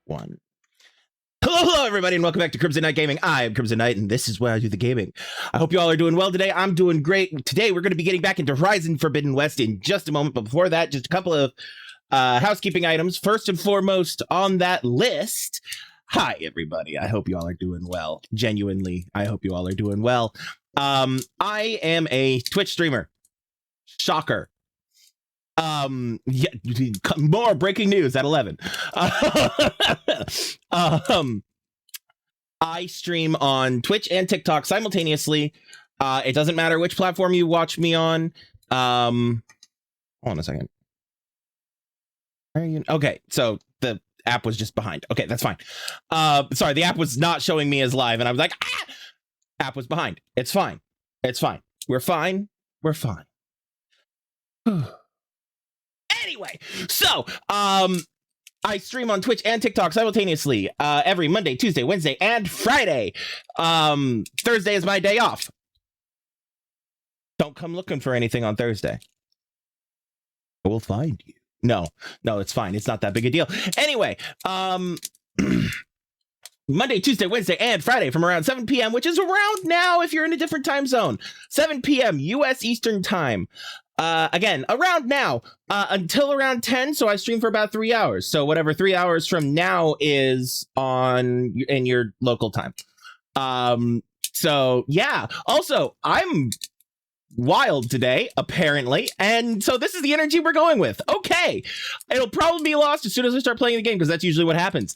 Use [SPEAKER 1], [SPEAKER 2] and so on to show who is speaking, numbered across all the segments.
[SPEAKER 1] One. Hello, everybody, and welcome back to Crimson Knight Gaming. I am Crimson Knight, and this is where I do the gaming. I hope you all are doing well today. I'm doing great. Today, we're going to be getting back into Horizon Forbidden West in just a moment, but before that, just a couple of housekeeping items. First and foremost on that list, hi, everybody. I hope you all are doing well. Genuinely, I hope you all are doing well. I am a Twitch streamer. Shocker. Yeah, more breaking news at 11. I stream on Twitch and TikTok simultaneously. It doesn't matter which platform you watch me on. Hold on a second. Okay, so the app was just behind. Okay, that's fine. Sorry, the app was not showing me as live, and I was like, ah! App was behind. It's fine. It's fine. We're fine. We're fine. Anyway, so I stream on Twitch and TikTok simultaneously every Monday, Tuesday, Wednesday, and Friday. Thursday is my day off. Don't come looking for anything on Thursday. I will find you. No, it's fine. It's not that big a deal. Anyway, Monday, Tuesday, Wednesday, and Friday from around 7 p.m., which is around now if you're in a different time zone. 7 p.m. U.S. Eastern Time. Again, around now, until around 10, so I stream for about 3 hours. So whatever 3 hours from now is in your local time. So yeah. Also, I'm wild today, apparently, and so this is the energy we're going with. Okay. It'll probably be lost as soon as I start playing the game, because that's usually what happens.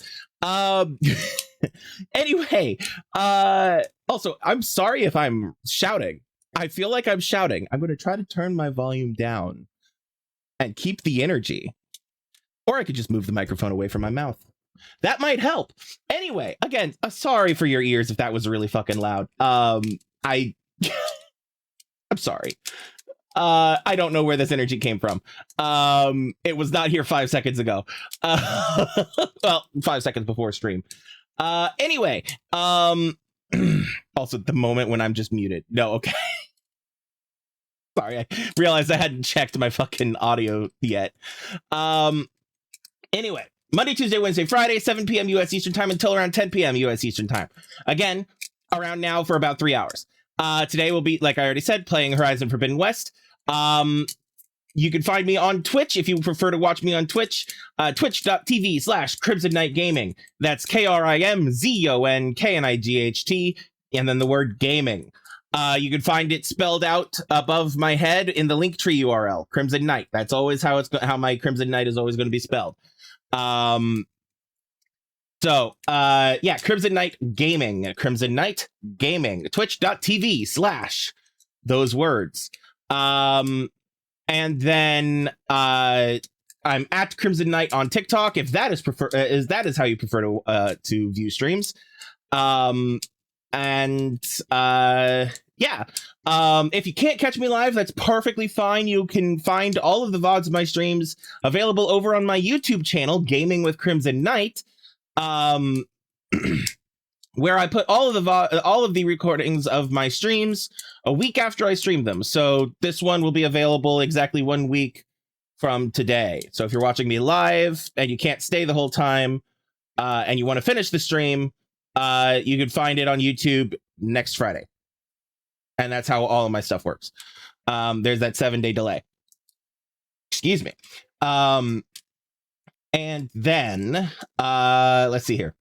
[SPEAKER 1] Anyway, also, I'm sorry if I'm shouting. I feel like I'm shouting. I'm going to try to turn my volume down and keep the energy. Or I could just move the microphone away from my mouth. That might help. Anyway, again, sorry for your ears if that was really fucking loud. I'm sorry. I don't know where this energy came from. It was not here 5 seconds ago. Well, 5 seconds before stream. Anyway, also the moment when I'm just muted. No, okay. Sorry, I realized I hadn't checked my fucking audio yet. Anyway, Monday, Tuesday, Wednesday, Friday, 7 p.m. U.S. Eastern Time until around 10 p.m. U.S. Eastern Time. Again, around now for about 3 hours. Today will be, like I already said, playing Horizon Forbidden West. You can find me on Twitch if you prefer to watch me on Twitch. Twitch.tv/Crimson Knight Gaming. That's KrimzonKnight, and then the word gaming. You can find it spelled out above my head in the Linktree URL, Crimson Knight. That's always how my Crimson Knight is always going to be spelled. So, yeah, Crimson Knight Gaming, Crimson Knight Gaming, Twitch.tv/ those words. And then I'm at Crimson Knight on TikTok if that is how you prefer to view streams. Yeah. If you can't catch me live, that's perfectly fine. You can find all of the VODs of my streams available over on my YouTube channel, Gaming with Crimson Knight, where I put all of the recordings of my streams a week after I stream them. So this one will be available exactly 1 week from today. So if you're watching me live and you can't stay the whole time, and you want to finish the stream, you can find it on YouTube next Friday. And that's how all of my stuff works. There's that 7-day delay. Excuse me. And then, let's see here.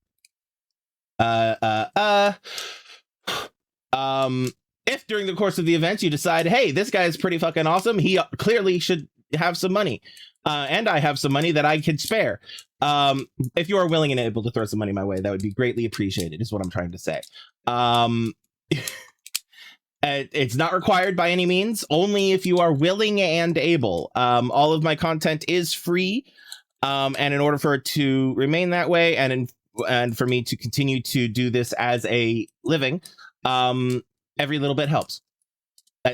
[SPEAKER 1] If during the course of the event you decide, hey, this guy is pretty fucking awesome, he clearly should have some money. And I have some money that I can spare. If you are willing and able to throw some money my way, that would be greatly appreciated, is what I'm trying to say. It's not required by any means, only if you are willing and able. All of my content is free, and in order for it to remain that way, and for me to continue to do this as a living, every little bit helps.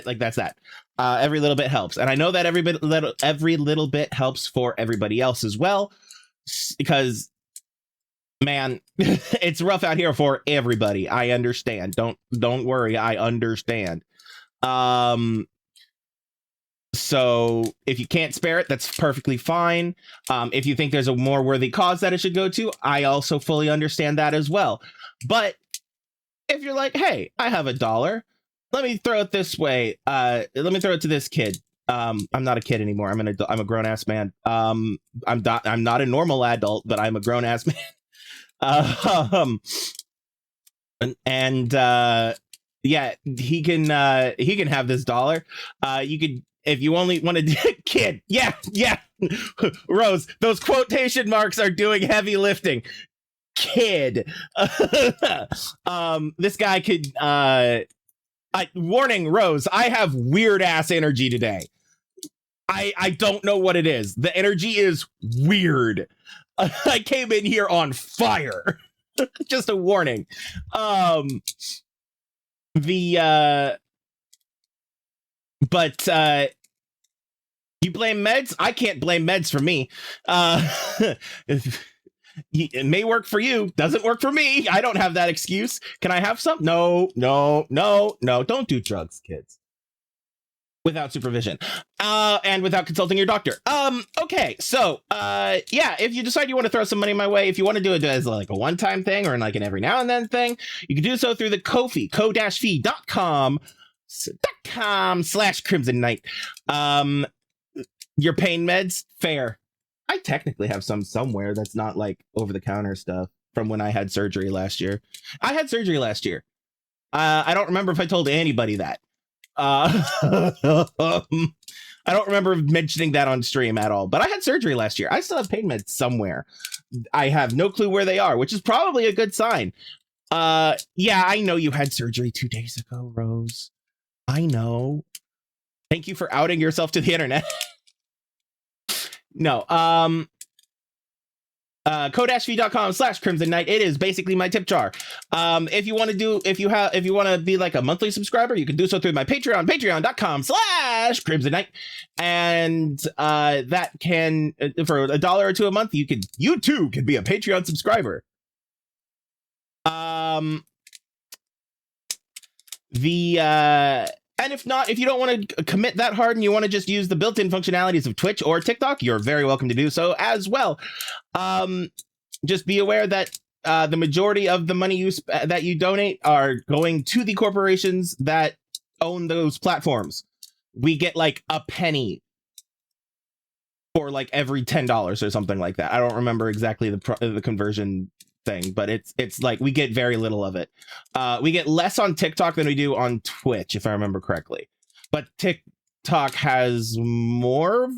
[SPEAKER 1] Like, that's that. Every little bit helps, and I know that every little bit helps for everybody else as well, because, man, it's rough out here for everybody. I understand. Don't worry. I understand. So if you can't spare it, that's perfectly fine. If you think there's a more worthy cause that it should go to, I also fully understand that as well. But if you're like, hey, I have $1, let me throw it this way. Let me throw it to this kid. I'm not a kid anymore. I'm a grown ass man. I'm not a normal adult, but I'm a grown ass man. Yeah, he can have this $1. You could, if you only wanted kid. Yeah. Rose, those quotation marks are doing heavy lifting. Kid. This guy could warning, Rose, I have weird ass energy today. I don't know what it is. The energy is weird. I came in here on fire. Just a warning. But you blame meds? I can't blame meds for me. It may work for you, doesn't work for me. I don't have that excuse. Can I have some? No. Don't do drugs, kids. Without supervision. And without consulting your doctor. Okay, so yeah, if you decide you want to throw some money my way, if you want to do it as like a one-time thing or like an every now and then thing, you can do so through the Ko-fi, ko-fi.com/Crimson Knight. Your pain meds, fair. I technically have some somewhere that's not like over-the-counter stuff from when I had surgery last year. I had surgery last year. I don't remember if I told anybody that. I don't remember mentioning that on stream at all, but I had surgery last year. I still have pain meds somewhere. I have no clue where they are, which is probably a good sign. Yeah, I know you had surgery 2 days ago, Rose. I know. Thank you for outing yourself to the internet. No, ko-fi.com/Crimson Knight. It is basically my tip jar. If you want to be like a monthly subscriber, you can do so through my Patreon, patreon.com/Crimson Knight. And that can, for $1 or $2 a month, you too can be a Patreon subscriber. And if not, if you don't want to commit that hard and you want to just use the built-in functionalities of Twitch or TikTok, you're very welcome to do so as well. Just be aware that the majority of the money that you donate are going to the corporations that own those platforms. We get like a penny for like every $10 or something like that. I don't remember exactly the conversion thing, but it's like we get very little of it. We get less on TikTok than we do on Twitch, if I remember correctly. But TikTok has more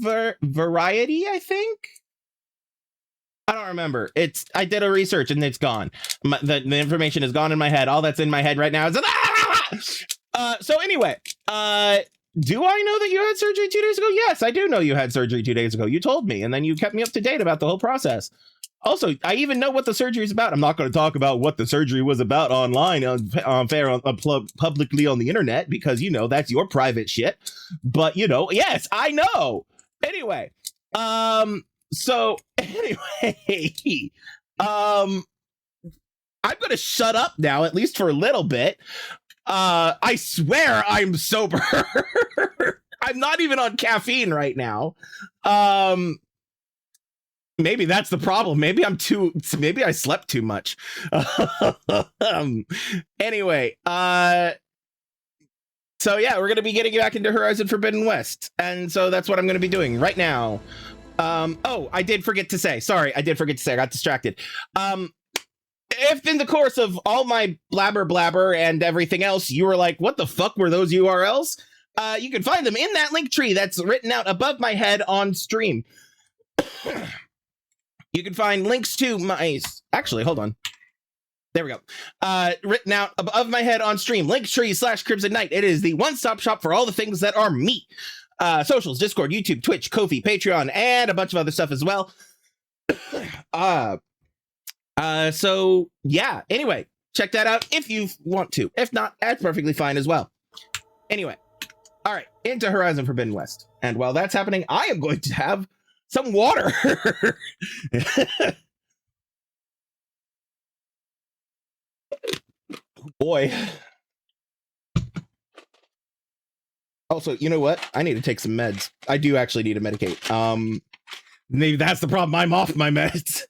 [SPEAKER 1] variety, I think. I don't remember. I did a research and it's gone. The information is gone in my head. All that's in my head right now is so anyway, do I know that you had surgery 2 days ago? Yes, I do know you had surgery 2 days ago. You told me, and then you kept me up to date about the whole process. Also, I even know what the surgery is about. I'm not going to talk about what the surgery was about online publicly on the internet because, that's your private shit. But, yes, I know. Anyway, so anyway, I'm going to shut up now, at least for a little bit. I swear I'm sober. I'm not even on caffeine right now. Maybe that's the problem. Maybe I slept too much. Anyway, so yeah, we're going to be getting back into Horizon Forbidden West. And so that's what I'm going to be doing right now. Oh, I did forget to say, sorry, I got distracted. If in the course of all my blabber and everything else, you were like, what the fuck were those URLs? You can find them in that link tree that's written out above my head on stream. You can find links to my... Actually, hold on. There we go. Written out above my head on stream. Linktree/Crimson Knight. It is the one-stop shop for all the things that are me. Socials, Discord, YouTube, Twitch, Ko-fi, Patreon, and a bunch of other stuff as well. So, yeah. Anyway, check that out if you want to. If not, that's perfectly fine as well. Anyway. All right. Into Horizon Forbidden West. And while that's happening, I am going to have some water. Oh boy. Also, you know what? I need to take some meds. I do actually need to medicate. Maybe that's the problem. I'm off my meds.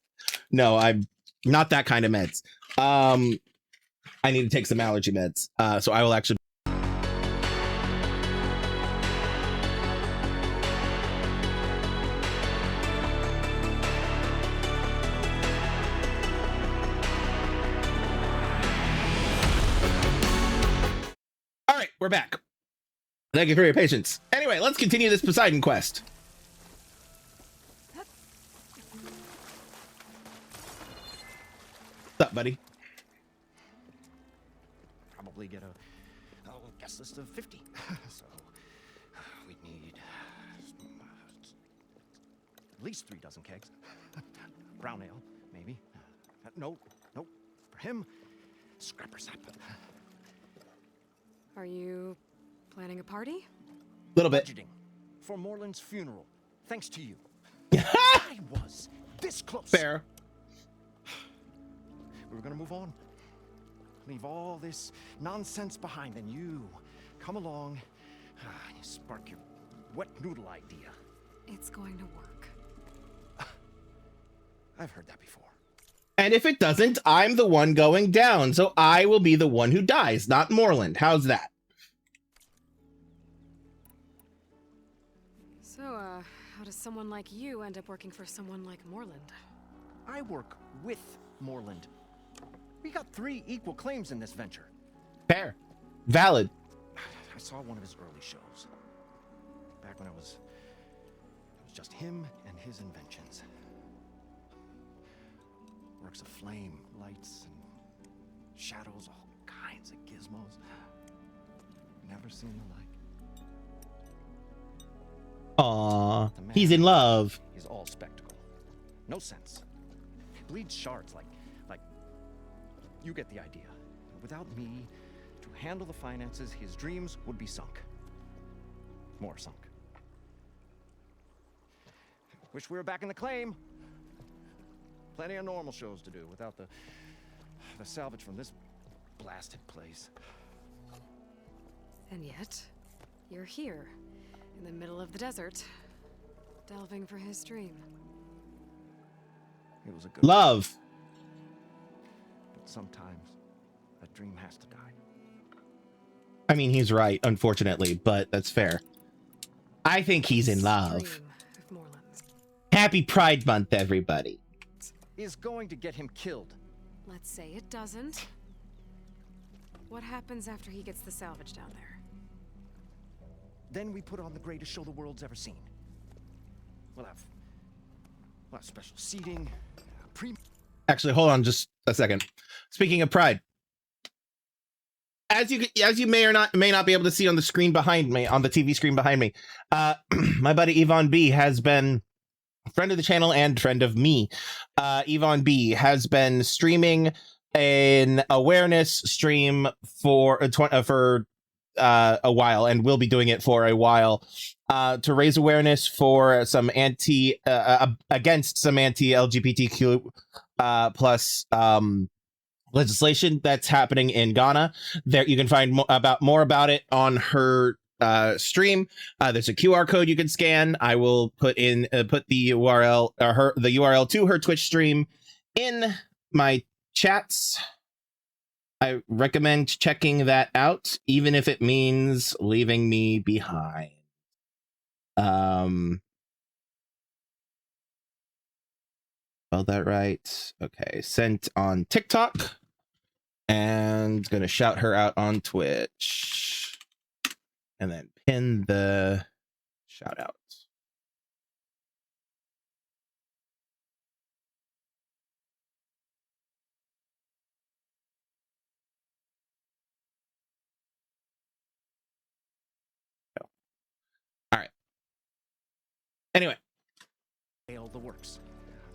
[SPEAKER 1] No, I'm not that kind of meds. I need to take some allergy meds. So I will actually. All right, we're back. Thank you for your patience. Anyway, let's continue this Poseidon quest. What's up, buddy?
[SPEAKER 2] Probably get a guest list of 50. So we'd need at least 3 dozen kegs. Brown ale, maybe. No. For him, scrapper sap.
[SPEAKER 3] Are you planning a party?
[SPEAKER 1] Little bit.
[SPEAKER 2] Budgeting for Moreland's funeral, thanks to you. I was this close.
[SPEAKER 1] Fair.
[SPEAKER 2] We were gonna move on. Leave all this nonsense behind, and you come along, you spark your wet noodle idea.
[SPEAKER 3] It's going to work.
[SPEAKER 2] I've heard that before.
[SPEAKER 1] And if it doesn't, I'm the one going down, so I will be the one who dies, not Moreland. How's that?
[SPEAKER 3] So, how does someone like you end up working for someone like Moreland?
[SPEAKER 2] I work with Moreland. We got 3 equal claims in this venture.
[SPEAKER 1] Fair. Valid.
[SPEAKER 2] I saw one of his early shows. Back when it was just him and his inventions. Works of flame, lights, and shadows, all kinds of gizmos. Never seen the like.
[SPEAKER 1] Aww. He's in love.
[SPEAKER 2] He's all spectacle. No sense. Bleeds shards like you get the idea. Without me to handle the finances, his dreams would be sunk. More sunk. Wish we were back in the claim. Plenty of normal shows to do without the salvage from this blasted place.
[SPEAKER 3] And yet, you're here, in the middle of the desert, delving for his dream.
[SPEAKER 2] It was a good
[SPEAKER 1] Love.
[SPEAKER 2] But sometimes a dream has to die.
[SPEAKER 1] I mean, he's right, unfortunately, but that's fair. I think he's in love.
[SPEAKER 3] Dream of Moreland's.
[SPEAKER 1] Happy Pride Month, everybody.
[SPEAKER 2] Is going to get him killed.
[SPEAKER 3] Let's say it doesn't. What happens after he gets the salvage down there?
[SPEAKER 2] Then we put on the greatest show the world's ever seen. We'll have special seating,
[SPEAKER 1] Actually, hold on just a second. Speaking of Pride, as you may not be able to see on the screen behind me, on the TV screen behind me, my buddy Yvonne B has been a friend of the channel and friend of me. Yvonne B has been streaming an awareness stream for a while, and will be doing it for a while, to raise awareness for some against some anti-LGBTQ plus legislation that's happening in Ghana. There you can find more about it on her stream. There's a QR code you can scan. I will put the URL the URL to her Twitch stream in my chats. I recommend checking that out, even if it means leaving me behind. Spelled that right. Okay, sent on TikTok, and gonna shout her out on Twitch, and then pin the shout out. All right. Anyway,
[SPEAKER 2] the works.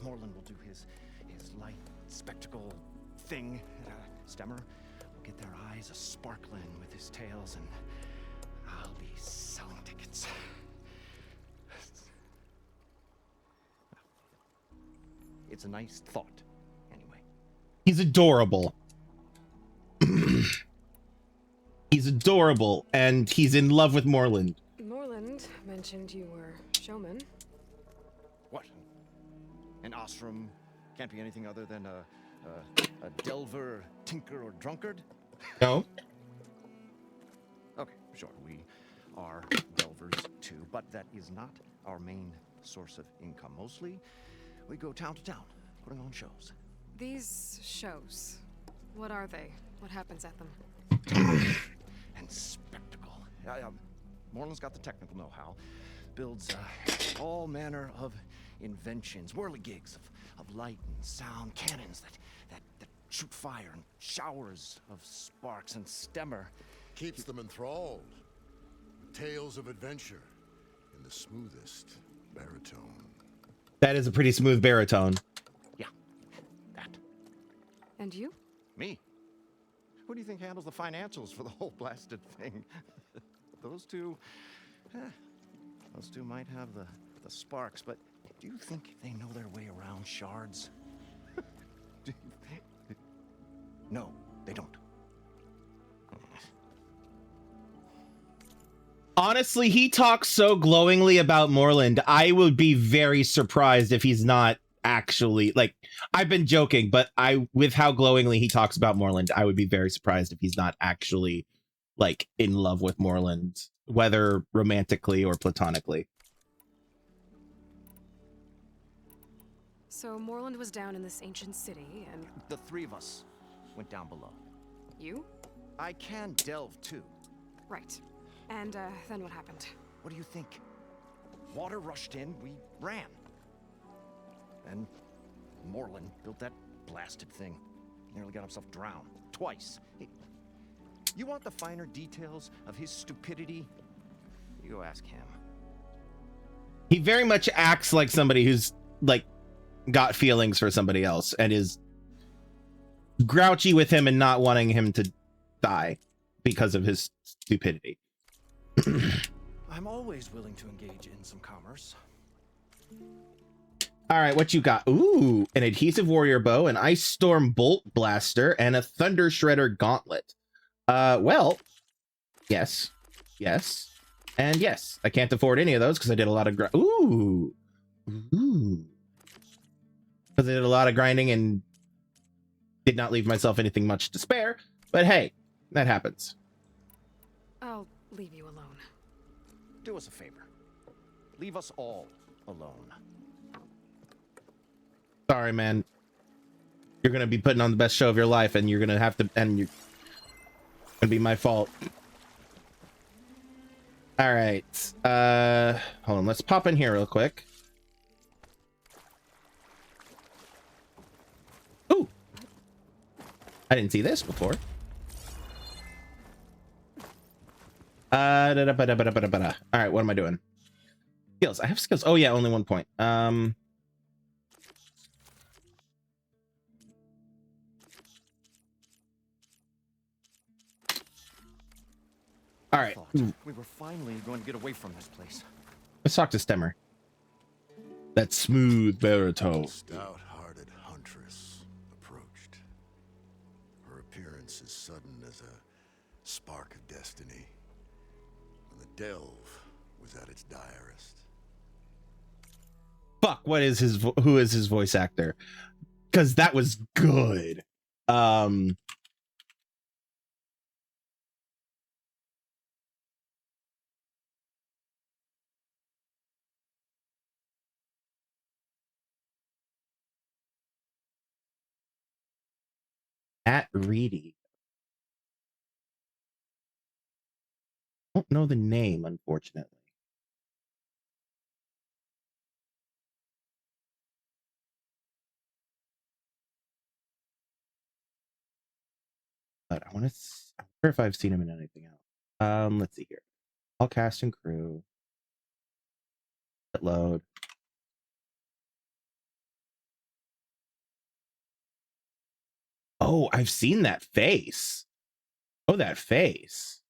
[SPEAKER 2] Moreland will do his light spectacle thing. Stemmer will get their eyes a sparkling with his tales, and I'll be selling tickets. It's a nice thought, anyway.
[SPEAKER 1] he's adorable. He's adorable, and he's in love with Moreland.
[SPEAKER 3] mentioned you were showman.
[SPEAKER 2] What? An ashram can't be anything other than a delver, tinker, or drunkard?
[SPEAKER 1] No.
[SPEAKER 2] Okay, sure, we are delvers too, but that is not our main source of income. Mostly, we go town to town, putting on shows.
[SPEAKER 3] These shows, what are they? What happens at them?
[SPEAKER 2] And spectacle. Moreland's got the technical know-how. Builds all manner of inventions, whirligigs of light and sound, cannons that shoot fire, and showers of sparks, and Stemmer
[SPEAKER 4] Keeps them enthralled. Tales of adventure in the smoothest baritone.
[SPEAKER 1] That is a pretty smooth baritone.
[SPEAKER 2] Yeah, that.
[SPEAKER 3] And you?
[SPEAKER 2] Me? Who do you think handles the financials for the whole blasted thing? Those two might have the sparks, but do you think they know their way around shards? No, they don't.
[SPEAKER 1] Honestly, he talks so glowingly about Moreland. I would be very surprised if he's not actually, like, I've been joking, but with how glowingly he talks about Moreland, I would be very surprised if he's not actually, like, in love with Moreland, whether romantically or platonically.
[SPEAKER 3] So Moreland was down in this ancient city, and
[SPEAKER 2] The three of us went down below.
[SPEAKER 3] you?
[SPEAKER 2] I can delve too.
[SPEAKER 3] Right. And then what happened?
[SPEAKER 2] What do you think? Water rushed in, we ran. Then Moreland built that blasted thing. Nearly got himself drowned. Twice. Hey, you want the finer details of his stupidity? You go ask him.
[SPEAKER 1] He very much acts like somebody who's, like, got feelings for somebody else and is grouchy with him and not wanting him to die because of his stupidity.
[SPEAKER 2] I'm always willing to engage in some commerce.
[SPEAKER 1] All right, what you got? Ooh, an adhesive warrior bow, an ice storm bolt blaster, and a thunder shredder gauntlet. Well, yes, and yes. I can't afford any of those because I did a lot of ooh, because I did a lot of grinding and did not leave myself anything much to spare. But hey, that happens.
[SPEAKER 3] I'll leave you alone.
[SPEAKER 2] Do us a favor. Leave us all alone.
[SPEAKER 1] Sorry, man. You're gonna be putting on the best show of your life, and you're gonna have to, and you're gonna be my fault. All right. Hold on. Let's pop in here real quick. Ooh. I didn't see this before. All right, what am I doing? Skills. I have skills. Oh yeah, only 1 point. All right,
[SPEAKER 2] We were finally going to get away from this place.
[SPEAKER 1] let's talk to Stemmer. That smooth baritone.
[SPEAKER 4] Stout-hearted huntress approached. Her appearance as sudden as a spark of destiny. When the delve was at its direst.
[SPEAKER 1] Fuck, what is who is his voice actor? Because that was good. At Reedy. I don't know the name, unfortunately. But I want to. I wonder if I've seen him in anything else. Let's see here. All cast and crew. Load. Oh, I've seen that face. Oh, that face.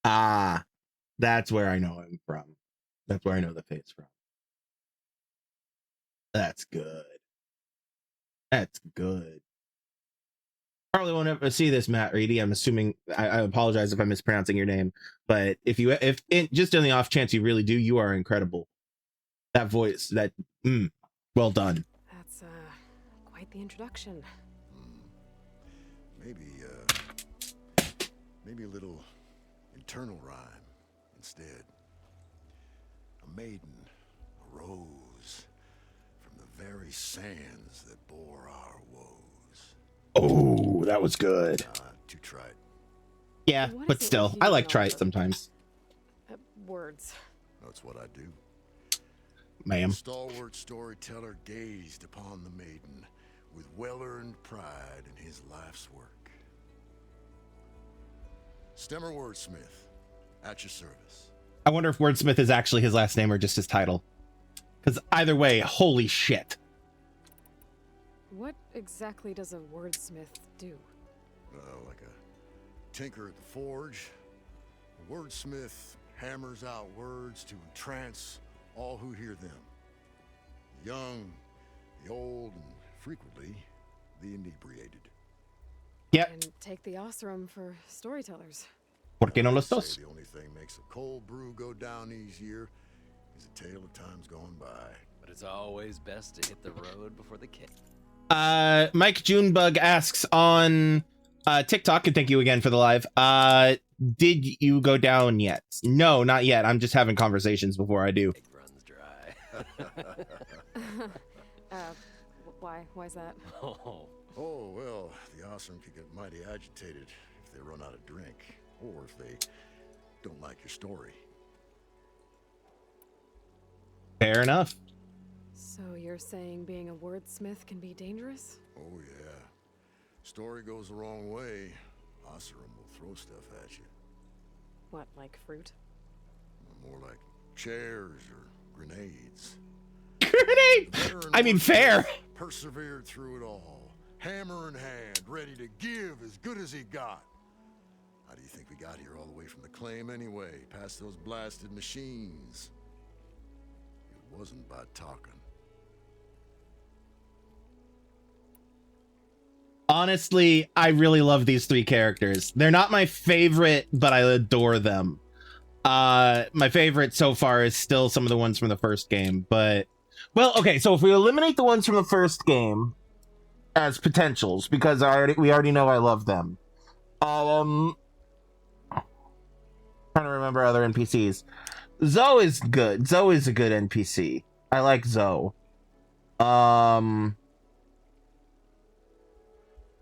[SPEAKER 1] Ah, that's where I know him from. That's where I know the face from. That's good. That's good. Probably won't ever see this, Matt Reedy. I'm assuming. I apologize if I'm mispronouncing your name, but if just on the off chance you really do, you are incredible. That voice, well done.
[SPEAKER 3] That's quite the introduction.
[SPEAKER 4] Maybe a little internal rhyme instead. A maiden arose from the very sands that bore our woes.
[SPEAKER 1] Oh, that was good.
[SPEAKER 4] Too trite.
[SPEAKER 1] Yeah,
[SPEAKER 3] What
[SPEAKER 1] but
[SPEAKER 3] is it
[SPEAKER 1] still,
[SPEAKER 3] with
[SPEAKER 1] I
[SPEAKER 3] you
[SPEAKER 1] like
[SPEAKER 3] and
[SPEAKER 1] try
[SPEAKER 3] all
[SPEAKER 1] it
[SPEAKER 3] the-
[SPEAKER 1] sometimes.
[SPEAKER 3] Words.
[SPEAKER 4] That's what I do.
[SPEAKER 1] Ma'am.
[SPEAKER 4] The stalwart storyteller gazed upon the maiden with well-earned pride in his life's work. Stemmer Wordsmith, at your service.
[SPEAKER 1] I wonder if Wordsmith is actually his last name or just his title. Because either way, holy shit.
[SPEAKER 3] What exactly does a wordsmith do?
[SPEAKER 4] Like a tinker at the forge, a wordsmith hammers out words to entrance all who hear them. The young, the old, and frequently the inebriated.
[SPEAKER 1] Yep.
[SPEAKER 3] And take the Osram for storytellers.
[SPEAKER 1] ¿Por qué no los
[SPEAKER 4] I'd
[SPEAKER 1] dos?
[SPEAKER 4] say the only thing makes a cold brew go down easier is a tale of times gone by.
[SPEAKER 5] But it's always best to hit the road before the kick.
[SPEAKER 1] Mike Junebug asks on TikTok, and thank you again for the live. Did you go down yet? No, not yet. I'm just having conversations before I do.
[SPEAKER 5] It runs dry.
[SPEAKER 3] Why's that?
[SPEAKER 4] Oh, well, the awesome could get mighty agitated if they run out of drink, or if they don't like your story.
[SPEAKER 1] Fair enough.
[SPEAKER 3] So you're saying being a wordsmith can be dangerous?
[SPEAKER 4] Oh, yeah. Story goes the wrong way, Oseram will throw stuff at you.
[SPEAKER 3] What, like fruit?
[SPEAKER 4] More like chairs or grenades.
[SPEAKER 1] Grenade!
[SPEAKER 4] The veteran
[SPEAKER 1] I mean,
[SPEAKER 4] wordsmith
[SPEAKER 1] fair.
[SPEAKER 4] Persevered through it all, hammer in hand, ready to give as good as he got. How do you think we got here all the way from the claim anyway, past those blasted machines? It wasn't by talking.
[SPEAKER 1] Honestly, I really love these three characters. They're not my favorite, but I adore them. My favorite so far is still some of the ones from the first game, but well, okay, so if we eliminate the ones from the first game as potentials, because we already know I love them. Trying to remember other NPCs. Zoe is good. Zoe is a good NPC. I like Zoe.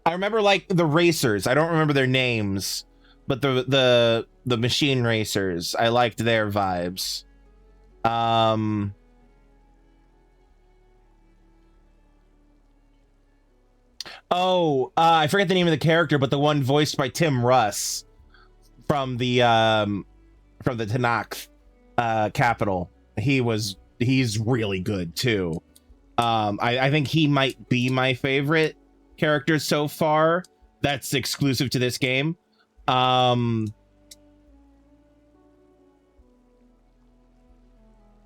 [SPEAKER 1] I remember like the racers. I don't remember their names, but the machine racers. I liked their vibes. I forget the name of the character, but the one voiced by Tim Russ from the Tanakh capital. He's really good too. I think he might be my favorite character so far that's exclusive to this game.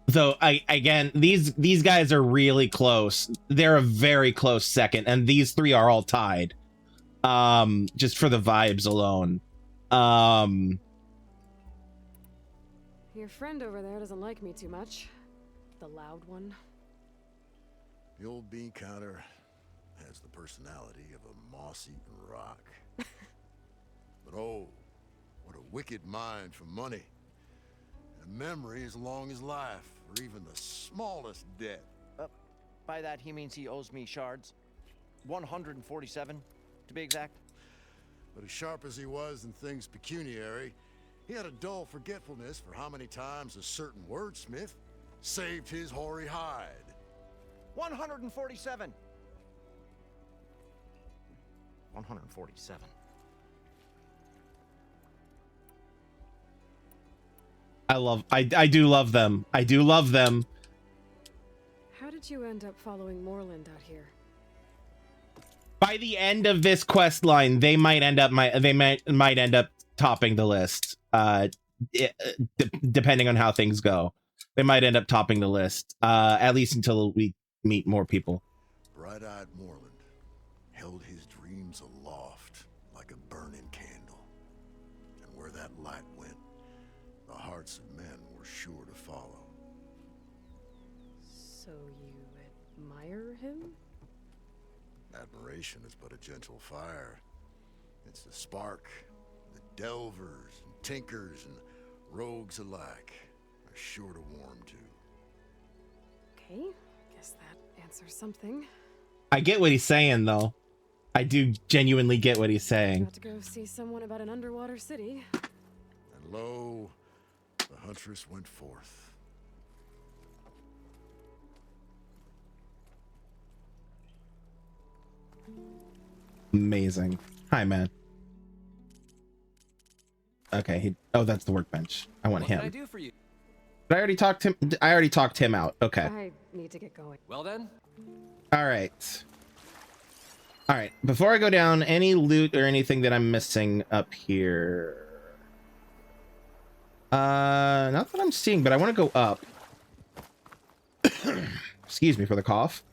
[SPEAKER 1] So again, these guys are really close. They're a very close second, and these three are all tied. Just for the vibes alone.
[SPEAKER 3] Your friend over there doesn't like me too much. The loud one.
[SPEAKER 4] The old bean counter has the personality of a moss-eaten rock. But oh, what a wicked mind for money. And a memory as long as life, or even the smallest debt.
[SPEAKER 6] By that, he means he owes me shards. 147, to be exact.
[SPEAKER 4] But as sharp as he was in things pecuniary, he had a dull forgetfulness for how many times a certain wordsmith saved his hoary hide.
[SPEAKER 6] 147. 147.
[SPEAKER 1] I do love them. I do love them.
[SPEAKER 3] How did you end up following Moreland out here?
[SPEAKER 1] By the end of this quest line, they might end up topping the list. depending on how things go. They might end up topping the list, at least until we meet more people.
[SPEAKER 4] Bright-eyed Moreland held his dreams aloft like a burning candle. And where that light went, the hearts of men were sure to follow.
[SPEAKER 3] So you admire him?
[SPEAKER 4] Admiration is but a gentle fire. It's the spark that delvers and tinkers and rogues alike are sure to warm to.
[SPEAKER 3] Okay, guess that answers something.
[SPEAKER 1] I get what he's saying, though. I do genuinely get what he's saying.
[SPEAKER 3] Got to go see someone about an underwater city.
[SPEAKER 4] And lo, the huntress went forth.
[SPEAKER 1] Amazing. Hi, man. Okay. Oh, that's the workbench. I want
[SPEAKER 5] What can I
[SPEAKER 1] him.
[SPEAKER 5] do for you?
[SPEAKER 1] But I already talked him out. Okay.
[SPEAKER 3] I need to get going.
[SPEAKER 5] Well then,
[SPEAKER 1] All right. All right. Before I go down, any loot or anything that I'm missing up here? Not that I'm seeing, but I want to go up. Excuse me for the cough.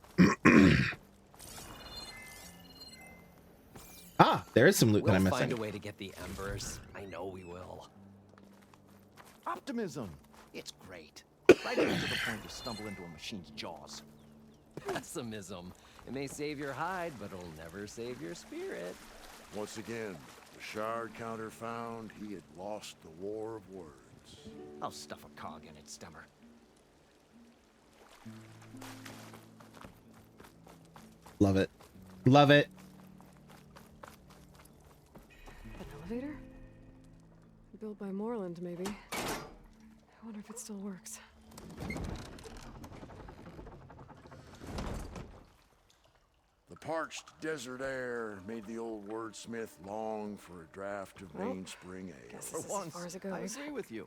[SPEAKER 1] Ah, there is some loot that
[SPEAKER 5] we'll
[SPEAKER 1] I'm
[SPEAKER 5] find
[SPEAKER 1] missing.
[SPEAKER 5] a way to get the embers. I know we will.
[SPEAKER 2] Optimism. It's great. Right up to the point you stumble into a machine's jaws.
[SPEAKER 5] Pessimism. It may save your hide, but it'll never save your spirit.
[SPEAKER 4] Once again, the shard counter found he had lost the war of words.
[SPEAKER 2] I'll stuff a cog in it, Stemmer.
[SPEAKER 1] Love it. Love it.
[SPEAKER 3] An elevator? Built by Moreland, maybe. I wonder if it still works.
[SPEAKER 4] The parched desert air made the old wordsmith long for a draught of
[SPEAKER 3] Well,
[SPEAKER 4] mainspring ale.
[SPEAKER 3] guess
[SPEAKER 2] For
[SPEAKER 3] this is
[SPEAKER 2] once,
[SPEAKER 3] as far as it
[SPEAKER 2] I
[SPEAKER 3] goes.
[SPEAKER 2] agree with you.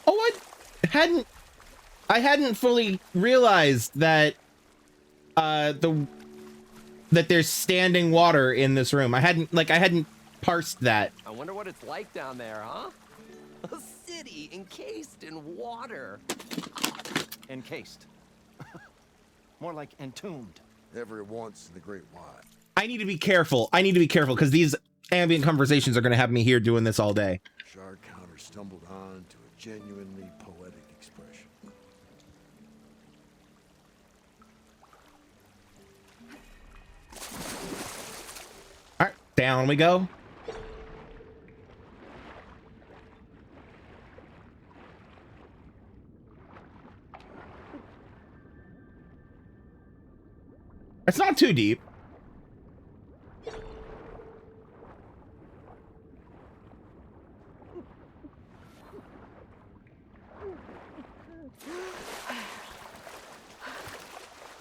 [SPEAKER 1] Oh, I hadn't fully realized that that there's standing water in this room. I hadn't parsed that.
[SPEAKER 5] I wonder what it's like down there, huh? A city encased in water.
[SPEAKER 2] Encased. More like entombed.
[SPEAKER 4] Every once in the great wide.
[SPEAKER 1] I need to be careful. I need to be careful because these ambient conversations are going to have me here doing this all day.
[SPEAKER 4] Shard counter stumbled on to a genuinely poetic expression.
[SPEAKER 1] All right, down we go. It's not too deep.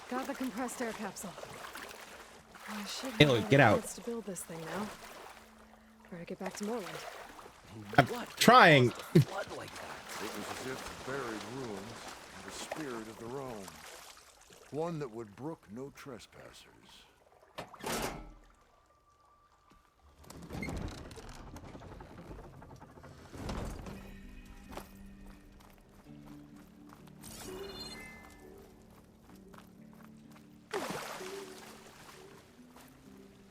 [SPEAKER 3] Got the compressed air capsule. I should
[SPEAKER 1] Hey, look,
[SPEAKER 3] have
[SPEAKER 1] get
[SPEAKER 3] a
[SPEAKER 1] out.
[SPEAKER 3] chance to build this thing now. Try to get back to Moreland.
[SPEAKER 1] I'm trying.
[SPEAKER 5] Blood like that.
[SPEAKER 4] It was as if the buried ruins had a spirit of their own. One that would brook no trespassers.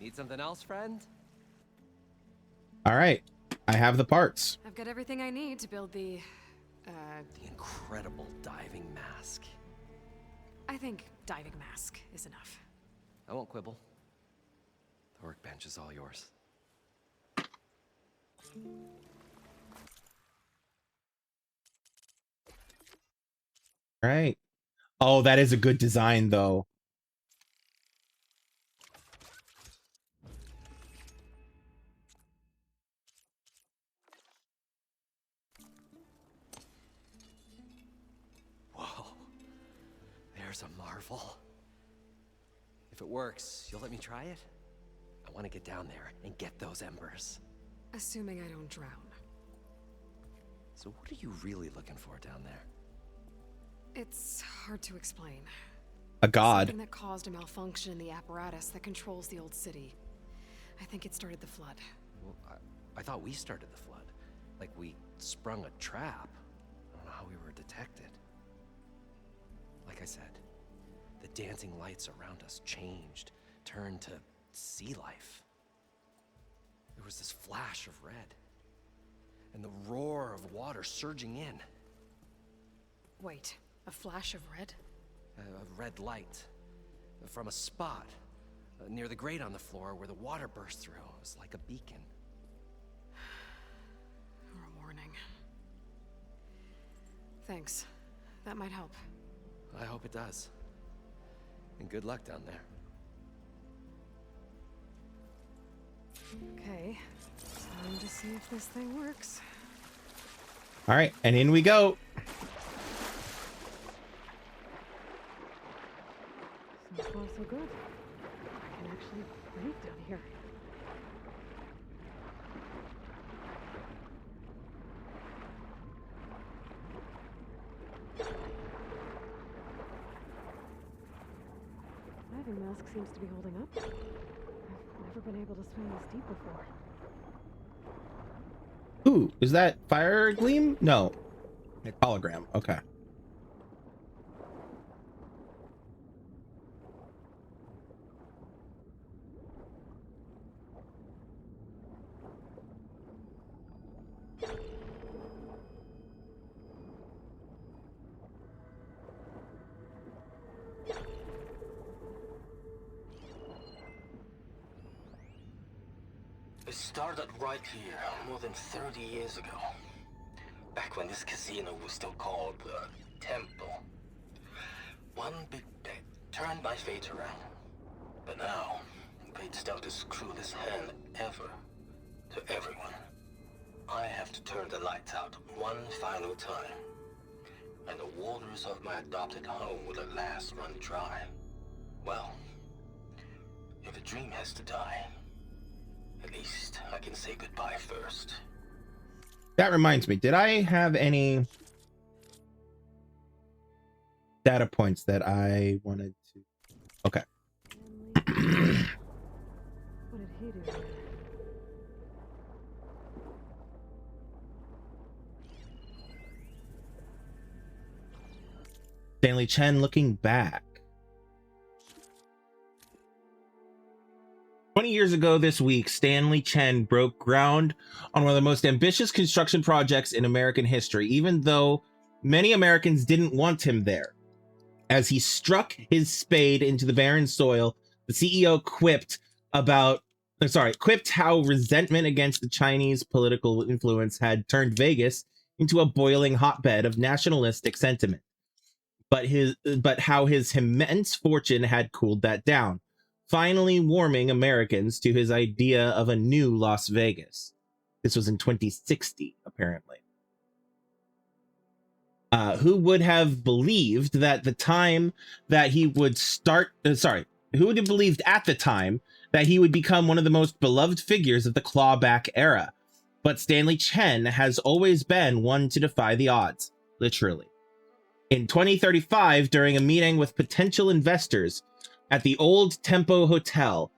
[SPEAKER 5] Need something else, friend?
[SPEAKER 1] All right, I have the parts.
[SPEAKER 3] I've got everything I need to build the,
[SPEAKER 5] The incredible diving mask.
[SPEAKER 3] I think diving mask is enough.
[SPEAKER 5] I won't quibble. The workbench is all yours.
[SPEAKER 1] All right. Oh, that is a good design, though.
[SPEAKER 5] Whoa. There's a marvel. If it works, you'll let me try it? I want to get down there and get those embers.
[SPEAKER 3] Assuming I don't drown.
[SPEAKER 5] So what are you really looking for down there?
[SPEAKER 3] It's hard to explain.
[SPEAKER 1] A god.
[SPEAKER 3] Something that caused a malfunction in the apparatus that controls the old city. I think it started the flood.
[SPEAKER 5] Well, I thought we started the flood. Like we sprung a trap. I don't know how we were detected. Like I said, the dancing lights around us changed, turned to sea life. There was this flash of red, and the roar of water surging in.
[SPEAKER 3] Wait, a flash of red?
[SPEAKER 5] A red light from a spot near the grate on the floor where the water burst through. It was like a beacon.
[SPEAKER 3] Or a warning. Thanks. That might help.
[SPEAKER 5] I hope it does. And good luck down there.
[SPEAKER 3] Okay, time to see if this thing works.
[SPEAKER 1] All right, and in we go.
[SPEAKER 3] So far, so good. I can actually breathe down here. Diving mask seems to be holding up. I've never been able to swim this deep before.
[SPEAKER 1] Ooh, is that fire gleam? No. Hologram. Okay.
[SPEAKER 7] It started right here, more than 30 years ago. Back when this casino was still called the Temple. One big bet turned my fate around. But now, fate's dealt this cruelest hand ever to everyone. I have to turn the lights out one final time. And the waters of my adopted home will at last run dry. Well, if a dream has to die, at least I can say goodbye first.
[SPEAKER 1] That reminds me, did I have any data points that I wanted to? Okay.
[SPEAKER 3] What did he do?
[SPEAKER 1] Stanley Chen looking back. 20 years ago this week, Stanley Chen broke ground on one of the most ambitious construction projects in American history, even though many Americans didn't want him there. As he struck his spade into the barren soil, the CEO quipped how resentment against the Chinese political influence had turned Vegas into a boiling hotbed of nationalistic sentiment. But how his immense fortune had cooled that down, finally warming Americans to his idea of a new Las Vegas. This was in 2060, apparently. Who would have believed that the time that he would who would have believed at the time that he would become one of the most beloved figures of the clawback era? But Stanley Chen has always been one to defy the odds, literally. In 2035, during a meeting with potential investors at the old Tempo Hotel,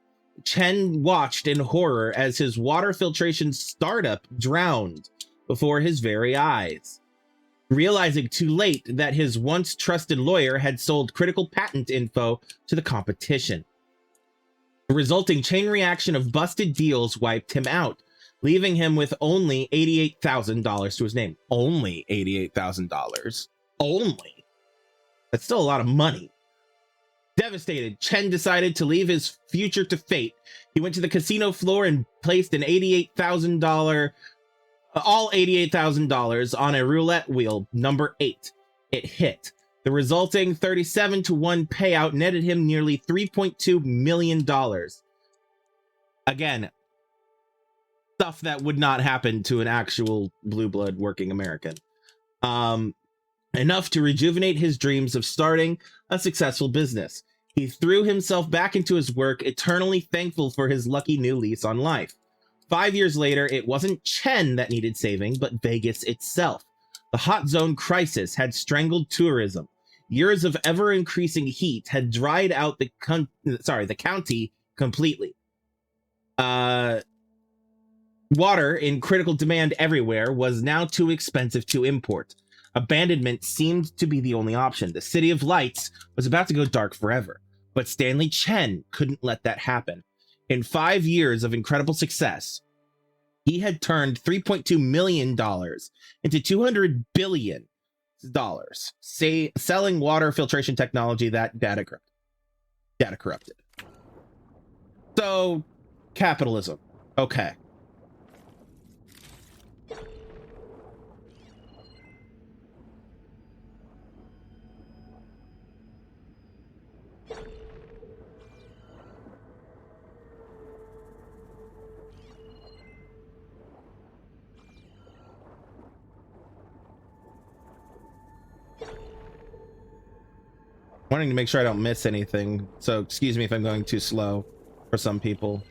[SPEAKER 1] Chen watched in horror as his water filtration startup drowned before his very eyes. Realizing too late that his once trusted lawyer had sold critical patent info to the competition. The resulting chain reaction of busted deals wiped him out, leaving him with only $88,000 to his name. Only $88,000. Only. That's still a lot of money. Devastated, Chen decided to leave his future to fate. He went to the casino floor and placed an all $88,000 on a roulette wheel, number 8. It hit. The resulting 37-1 payout netted him nearly $3.2 million. Again, stuff that would not happen to an actual blue blood working American. Enough to rejuvenate his dreams of starting a successful business. He threw himself back into his work, eternally thankful for his lucky new lease on life. 5 years later, it wasn't Chen that needed saving, but Vegas itself. The hot zone crisis had strangled tourism. years of ever-increasing heat had dried out the county completely. Water in critical demand everywhere was now too expensive to import. Abandonment seemed to be the only option. The City of Lights was about to go dark forever, but Stanley Chen couldn't let that happen. In 5 years of incredible success, he had turned $3.2 million into $200 billion, selling water filtration technology that data corrupted. So, capitalism. Okay. Wanting to make sure I don't miss anything, so excuse me if I'm going too slow for some people.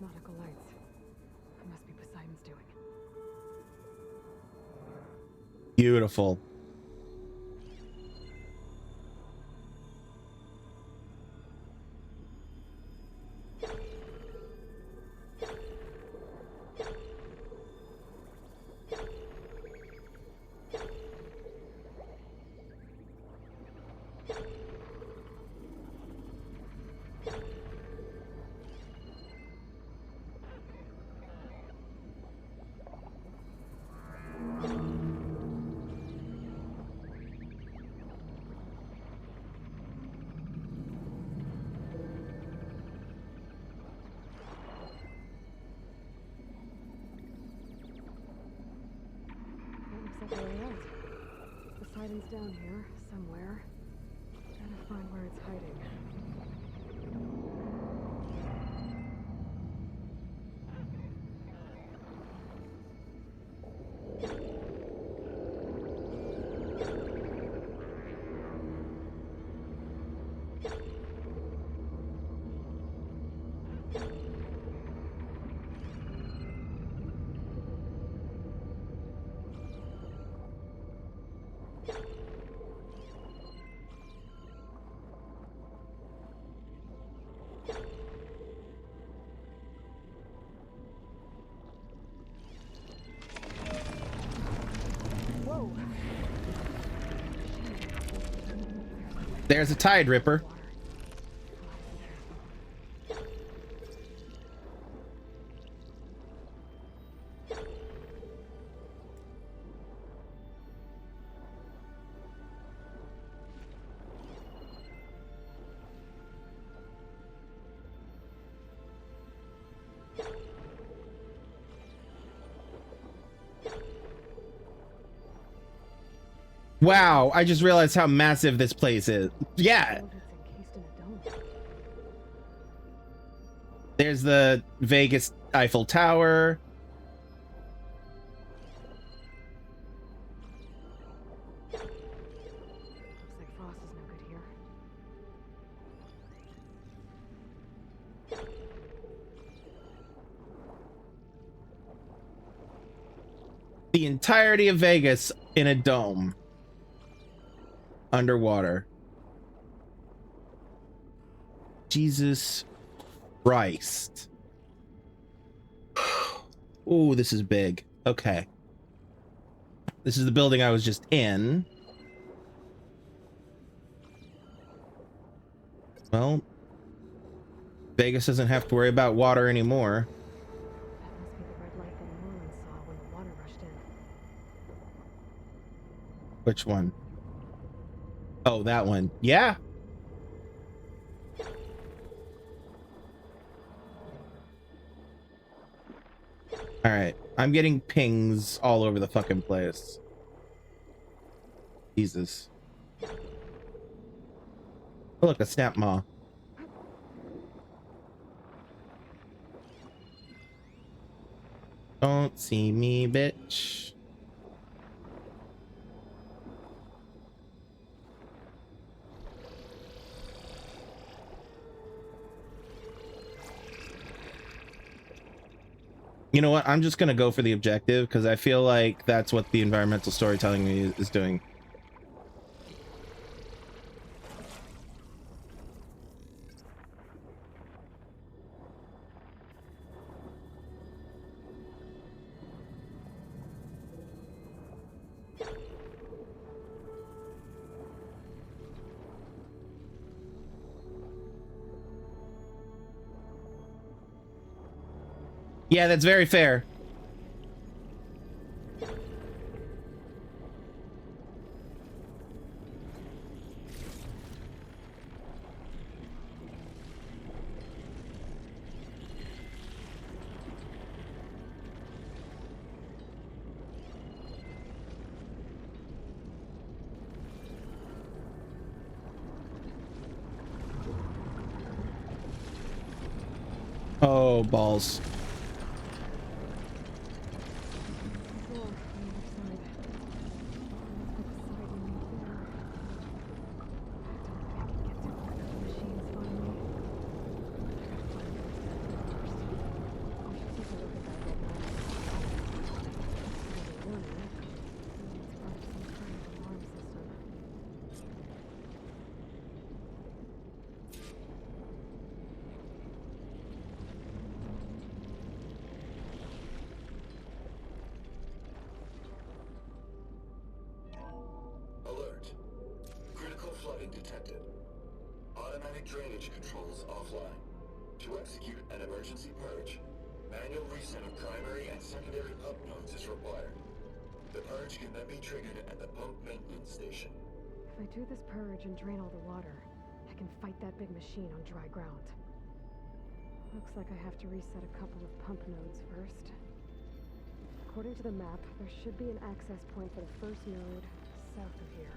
[SPEAKER 3] Nautical lights. It must be Poseidon's doing.
[SPEAKER 1] Beautiful.
[SPEAKER 3] That looks like a way out. Poseidon's down here, somewhere. Gotta find where it's hiding.
[SPEAKER 1] There's a Tide Ripper. Wow, I just realized how massive this place is. Yeah.
[SPEAKER 3] It's encased in a dome.
[SPEAKER 1] There's the Vegas Eiffel Tower.
[SPEAKER 3] Looks like Frost is no good here.
[SPEAKER 1] The entirety of Vegas in a dome. Underwater. Jesus Christ. Oh, this is big. Okay. This is the building I was just in. Well, Vegas doesn't have to worry about water anymore.
[SPEAKER 3] That must be the red light that Moreland saw when the water rushed in.
[SPEAKER 1] Which one? Oh, that one. Yeah. All right. I'm getting pings all over the fucking place. Jesus. Oh, look, a snap maw. Don't see me, bitch. You know what? I'm just gonna go for the objective because I feel like that's what the environmental storytelling is doing. Yeah, that's very fair. Oh, balls.
[SPEAKER 3] Door on the other side. Looks like Poseidon right there. I don't think I can get through one of those machines finally. I gotta find what's back there first. I should take a look at that dead man. There's a warning. It's part of some kind of alarm system.
[SPEAKER 8] Alert. Critical flooding detected. Automatic drainage controls offline. To execute an emergency purge, manual reset of primary and secondary pump nodes is required. The purge can then be triggered at the pump maintenance station.
[SPEAKER 3] If I do this purge and drain all the water, I can fight that big machine on dry ground. Looks like I have to reset a couple of pump nodes first. According to the map, there should be an access point for the first node south of here.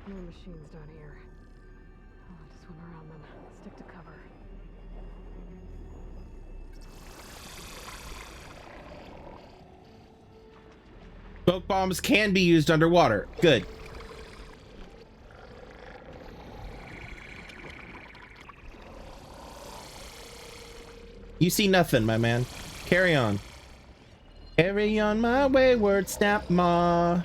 [SPEAKER 3] More machines down here. I'll have to swim around them. Stick to cover.
[SPEAKER 1] Smoke bombs can be used underwater. Good. You see nothing, my man. Carry on. Carry on my wayward snapmaw.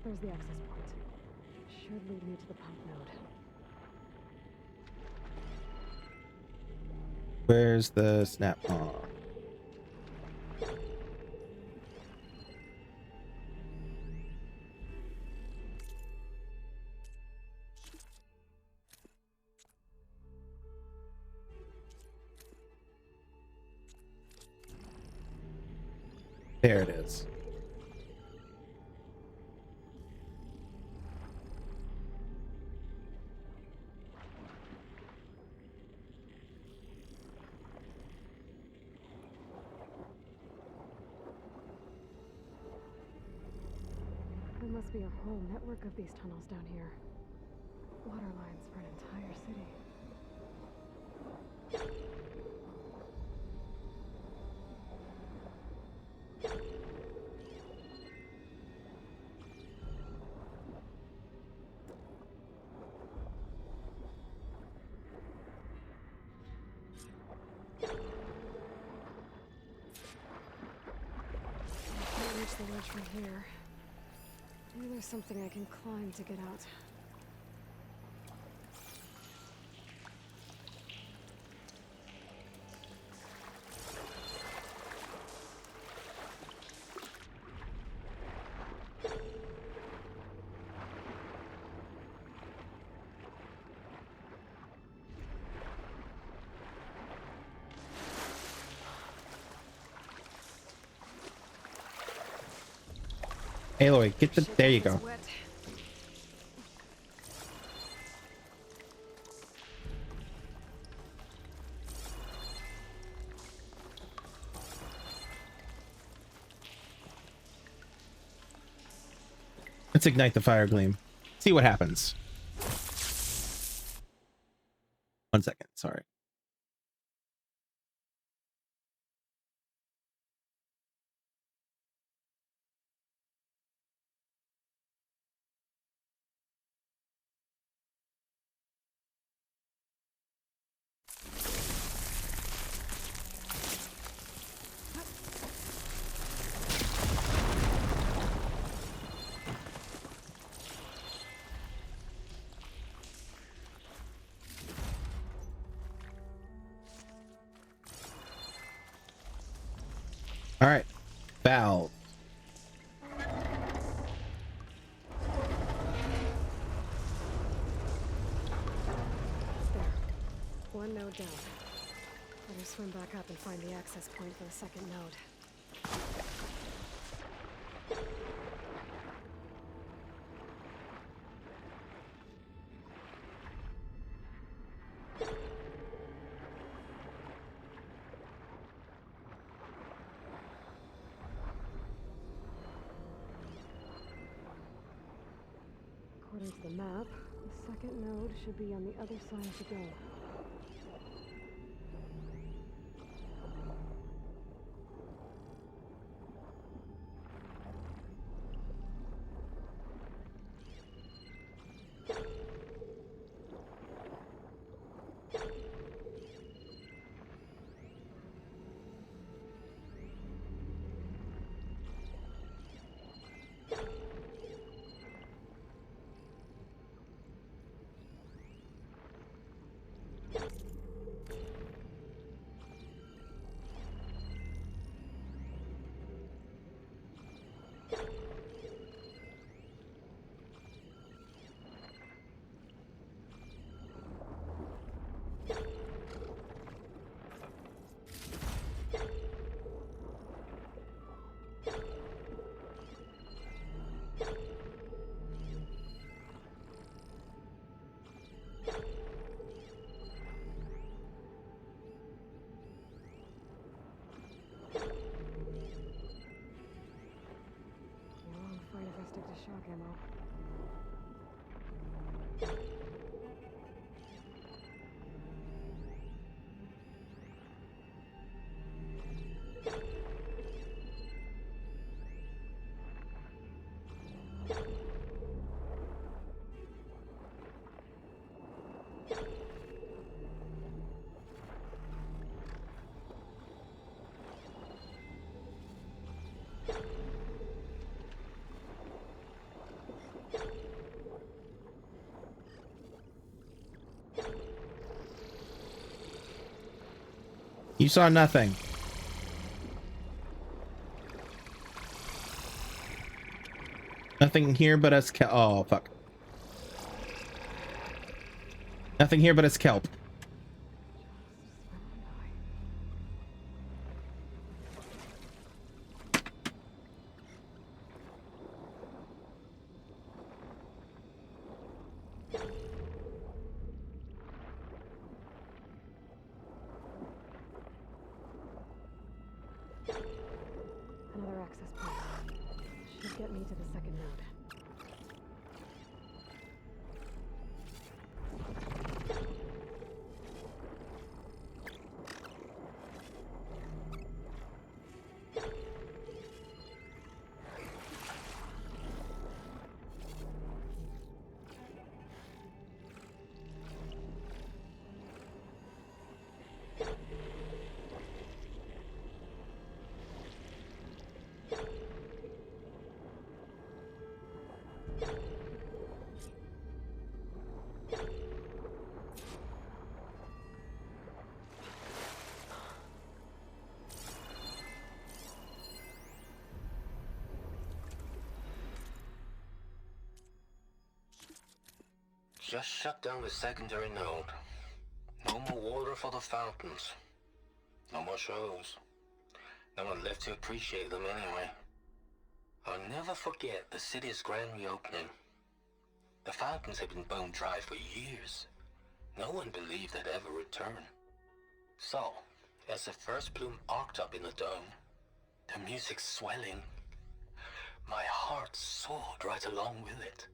[SPEAKER 3] There's the access point. Should lead me to the pump node.
[SPEAKER 1] Where's the snapmaw? There it is.
[SPEAKER 3] There must be a whole network of these tunnels down here. Water lines for an entire city. I can't reach the ledge from here. Maybe there's something I can climb to get out.
[SPEAKER 1] Aloy, get the.
[SPEAKER 3] Shit,
[SPEAKER 1] There you
[SPEAKER 3] it's
[SPEAKER 1] go.
[SPEAKER 3] wet.
[SPEAKER 1] Let's ignite the fire gleam. See what happens. 1 second. Sorry. All right. Valve.
[SPEAKER 3] There. One node down. Better swim back up and find the access point for the second node. According to the map, the second node should be on the other side of the dome. Long fight if I stick to shock ammo.
[SPEAKER 1] You saw nothing. Nothing here but us. Oh, fuck. Nothing here but us kelp.
[SPEAKER 3] Another access point. Should get me to the second node.
[SPEAKER 7] Just shut down the secondary node. No more water for the fountains. No more shows. No one left to appreciate them anyway. I'll never forget the city's grand reopening. The fountains had been bone dry for years. No one believed they'd ever return. So, as the first bloom arced up in the dome, the music swelling, my heart soared right along with it.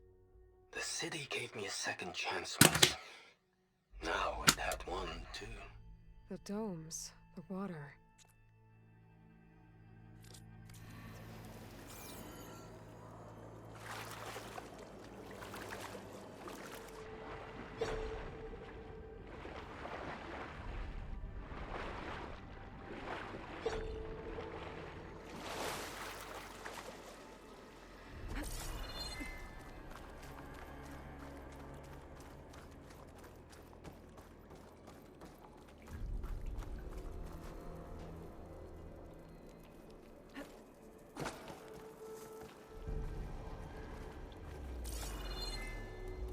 [SPEAKER 7] The city gave me a second chance once. Now it had one, too.
[SPEAKER 3] The domes, the water.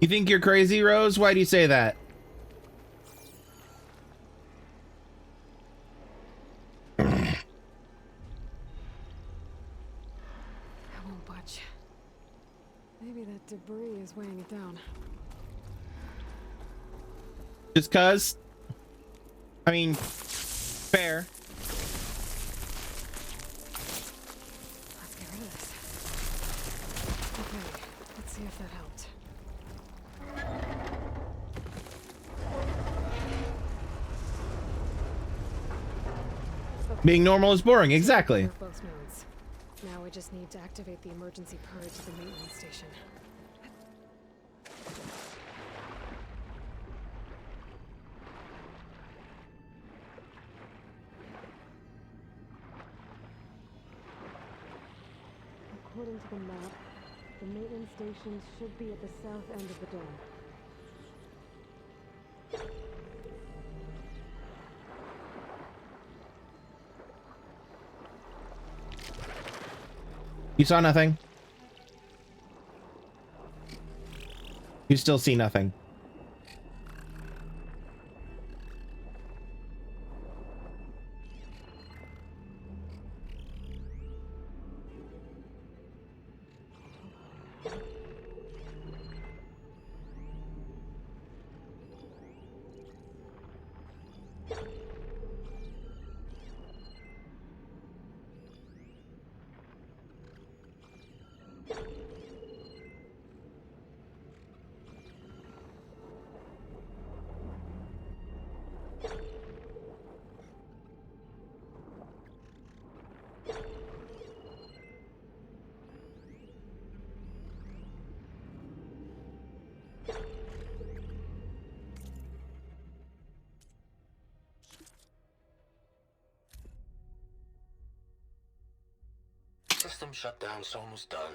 [SPEAKER 1] You think you're crazy, Rose? Why do you say that?
[SPEAKER 3] I won't budge. Maybe that debris is weighing it down.
[SPEAKER 1] Just cuz? I mean, fair.
[SPEAKER 3] Let's get rid of this. Okay, let's see if that helped.
[SPEAKER 1] Being normal is boring, exactly.
[SPEAKER 3] Both nodes. Now we just need to activate the emergency purge at the maintenance station. According to the map, the maintenance stations should be at the south end of the dome.
[SPEAKER 1] You saw nothing? You still see nothing?
[SPEAKER 7] System shutdown's almost done.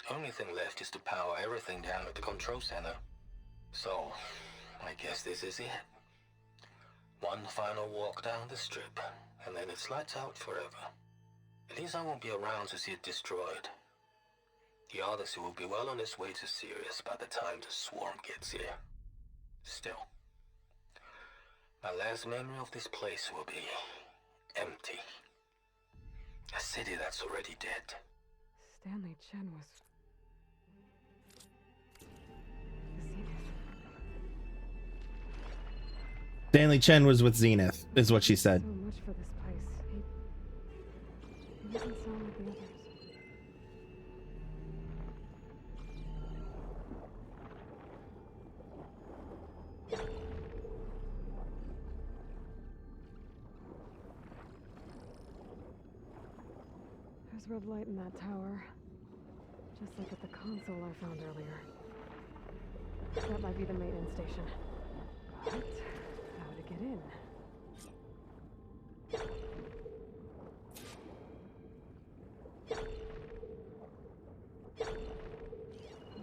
[SPEAKER 7] Only thing left is to power everything down at the control center. So, I guess this is it. One final walk down the strip, and then it's lights out forever. At least I won't be around to see it destroyed. The Odyssey will be well on its way to Sirius by the time the swarm gets here. Still, my last memory of this place will be empty. A city that's already dead.
[SPEAKER 3] Stanley Chen was... Zenith.
[SPEAKER 1] Stanley Chen was with Zenith, is what she said.
[SPEAKER 3] So much for this place. He doesn't sound like the others. There's red light in that tower. Just like at the console I found earlier. That might be the maintenance station. But how to get in?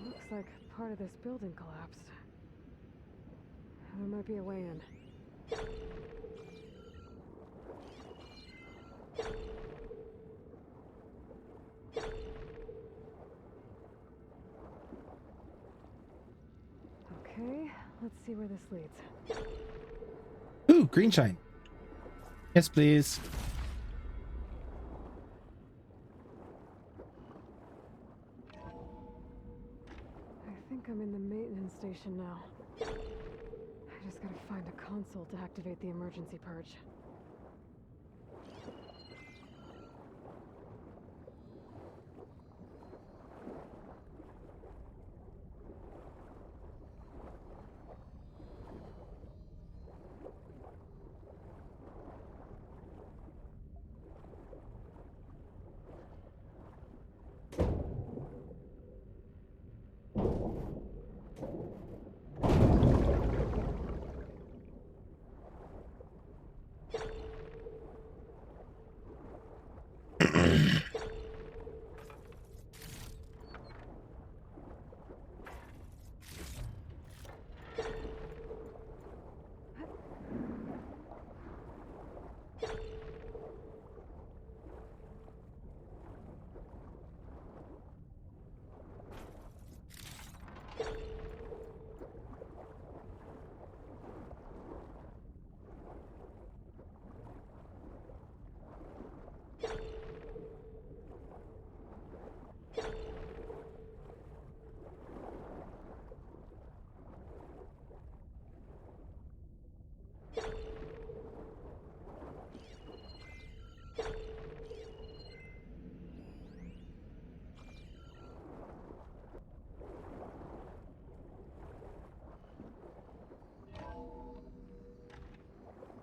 [SPEAKER 3] Looks like part of this building collapsed. There might be a way in. Okay, let's see where this leads.
[SPEAKER 1] Ooh, green shine. Yes, please.
[SPEAKER 3] I'm in the maintenance station now. I just gotta find a console to activate the emergency purge.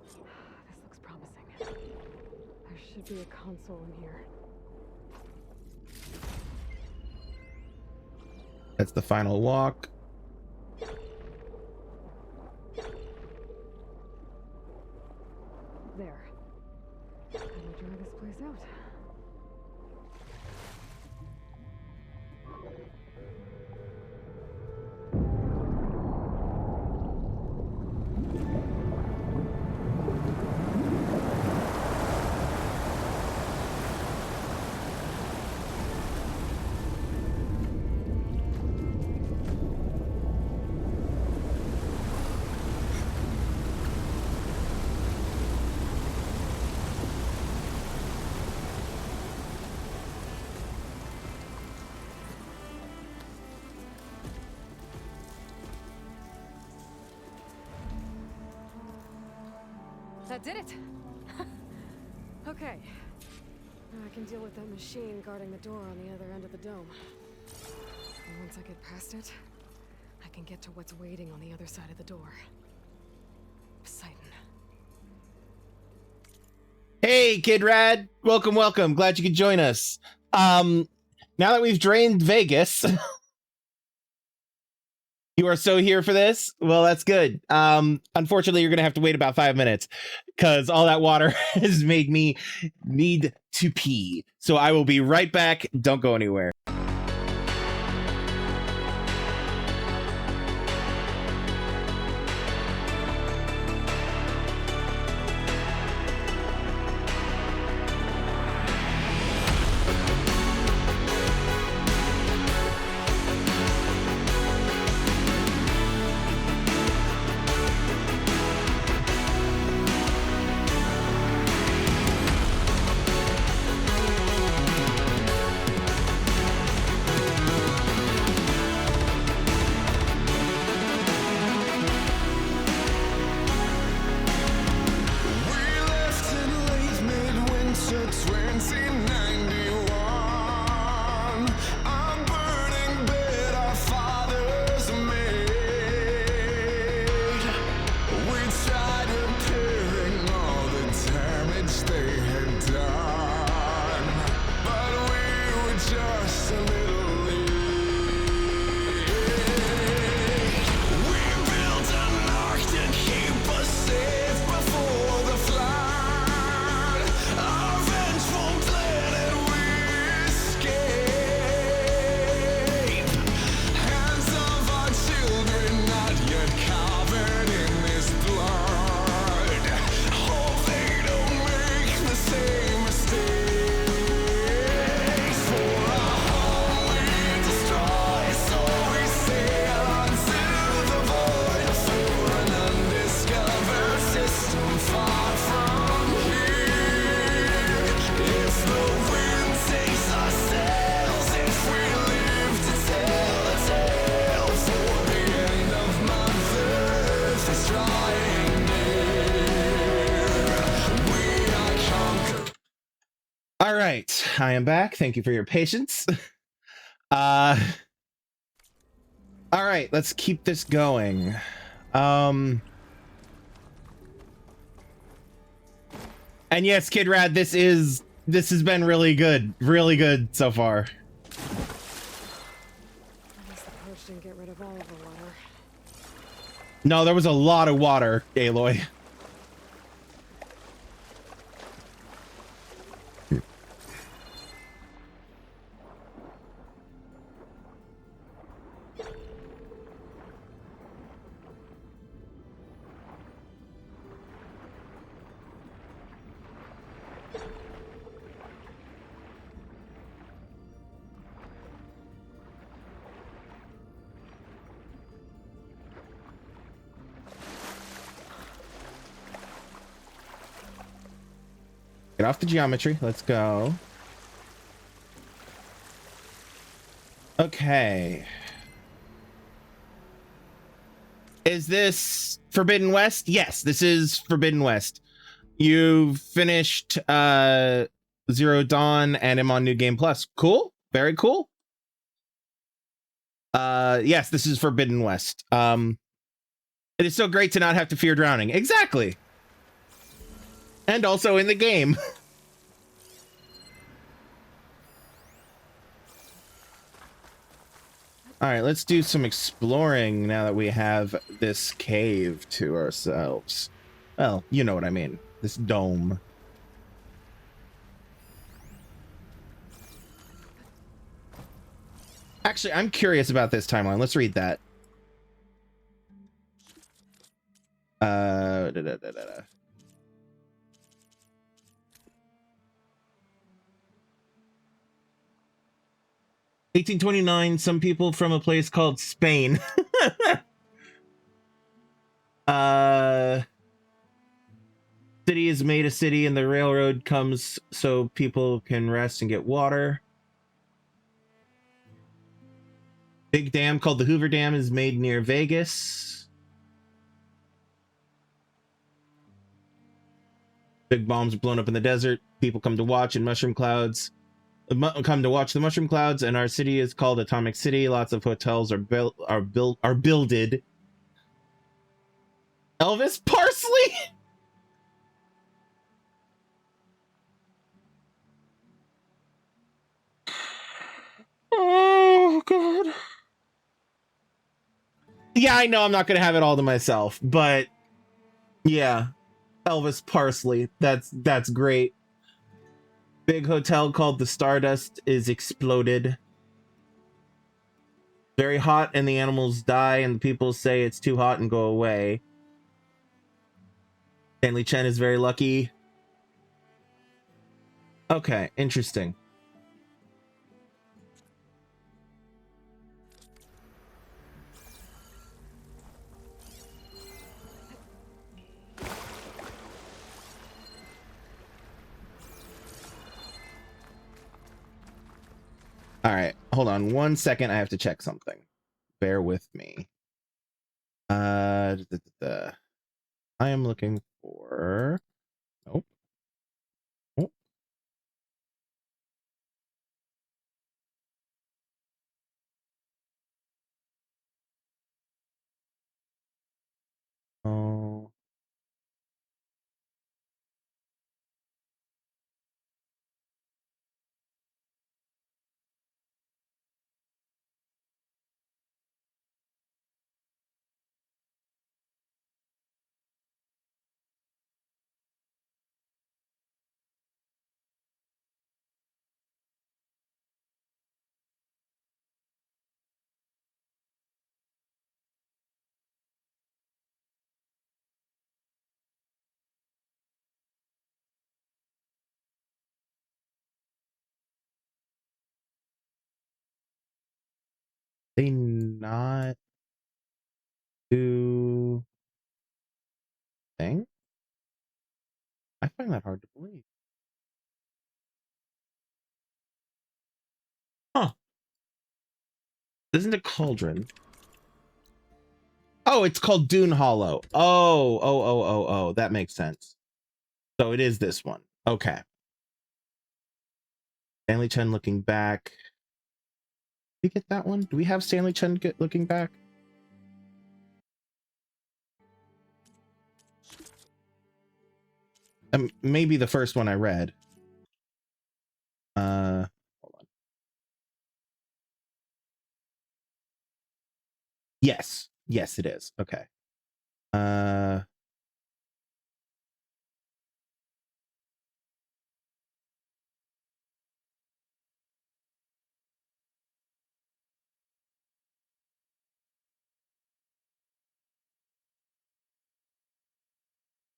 [SPEAKER 3] This looks promising. There should be a console in here.
[SPEAKER 1] That's the final walk.
[SPEAKER 3] There. Time to dry this place out. That did it! Okay. Now I can deal with that machine guarding the door on the other end of the dome. And once I get past it, I can get to what's waiting on the other side of the door. Poseidon.
[SPEAKER 1] Hey, Kid Rad. Welcome, welcome. Glad you could join us. Now that we've drained Vegas, you are so here for this? Well, that's good. Unfortunately, you're going to have to wait about 5 minutes because all that water has made me need to pee. So I will be right back. Don't go anywhere. All right, I am back. Thank you for your patience. All right, let's keep this going. And yes, Kid Rad, this has been really good so far.
[SPEAKER 3] I guess the purge didn't get rid of all of the water.
[SPEAKER 1] No, there was a lot of water, Aloy. Get off the geometry. Let's go. Okay. Is this Forbidden West? Yes, this is Forbidden West. You've finished Zero Dawn and am on New Game Plus. Cool. Very cool. Yes, this is Forbidden West. It is so great to not have to fear drowning. Exactly. And also in the game. All right, let's do some exploring now that we have this cave to ourselves. Well, you know what I mean. This dome. Actually, I'm curious about this timeline. Let's read that. Da, da, da, da, da. (1829), some people from a place called Spain. City is made a city and the railroad comes so people can rest and get water. Big dam called the Hoover Dam is made near Vegas. Big bombs are blown up in the desert. People come to watch in mushroom clouds. Come to watch the mushroom clouds, and our city is called Atomic City. Lots of hotels are builded. Elvis Parsley. Oh God. Yeah, I know I'm not gonna have it all to myself, but yeah, Elvis Parsley. That's great. Big hotel called the Stardust is exploded. Very hot and the animals die and the people say it's too hot and go away. Stanley Chen is very lucky. Okay, interesting. All right, hold on 1 second. I have to check something. Bear with me. I am looking for. Nope. Nope. Oh. They not do thing? I find that hard to believe. Huh. Isn't it Cauldron? Oh, it's called Dune Hollow. Oh. That makes sense. So it is this one. Okay. Stanley Chen looking back. Did we get that one? Do we have Stanley Chen looking back? Maybe the first one I read. Hold on. Yes. Yes, it is. Okay.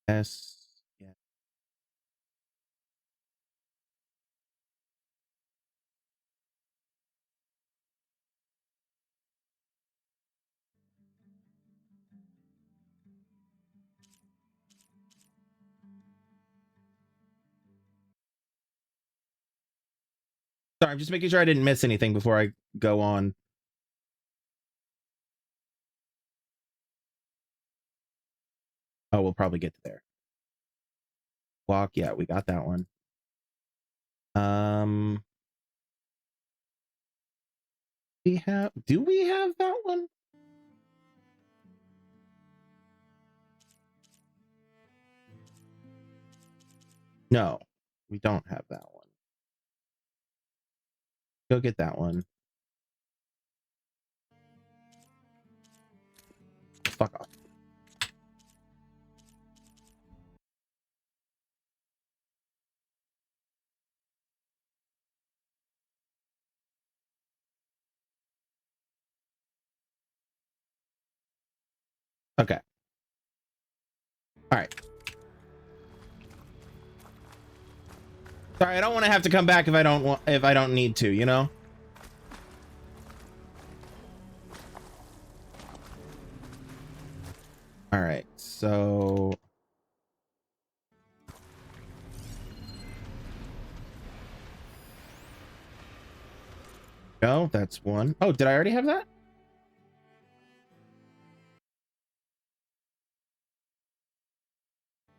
[SPEAKER 1] Yes. Yeah. Sorry, I'm just making sure I didn't miss anything before I go on. Oh, we'll probably get to there. Walk, yeah, we got that one. Do we have that one? No, we don't have that one. Go get that one. Fuck off. Okay. All right. Sorry, I don't want to have to come back if I don't need to, you know? All right. So no, that's one. Oh, did I already have that?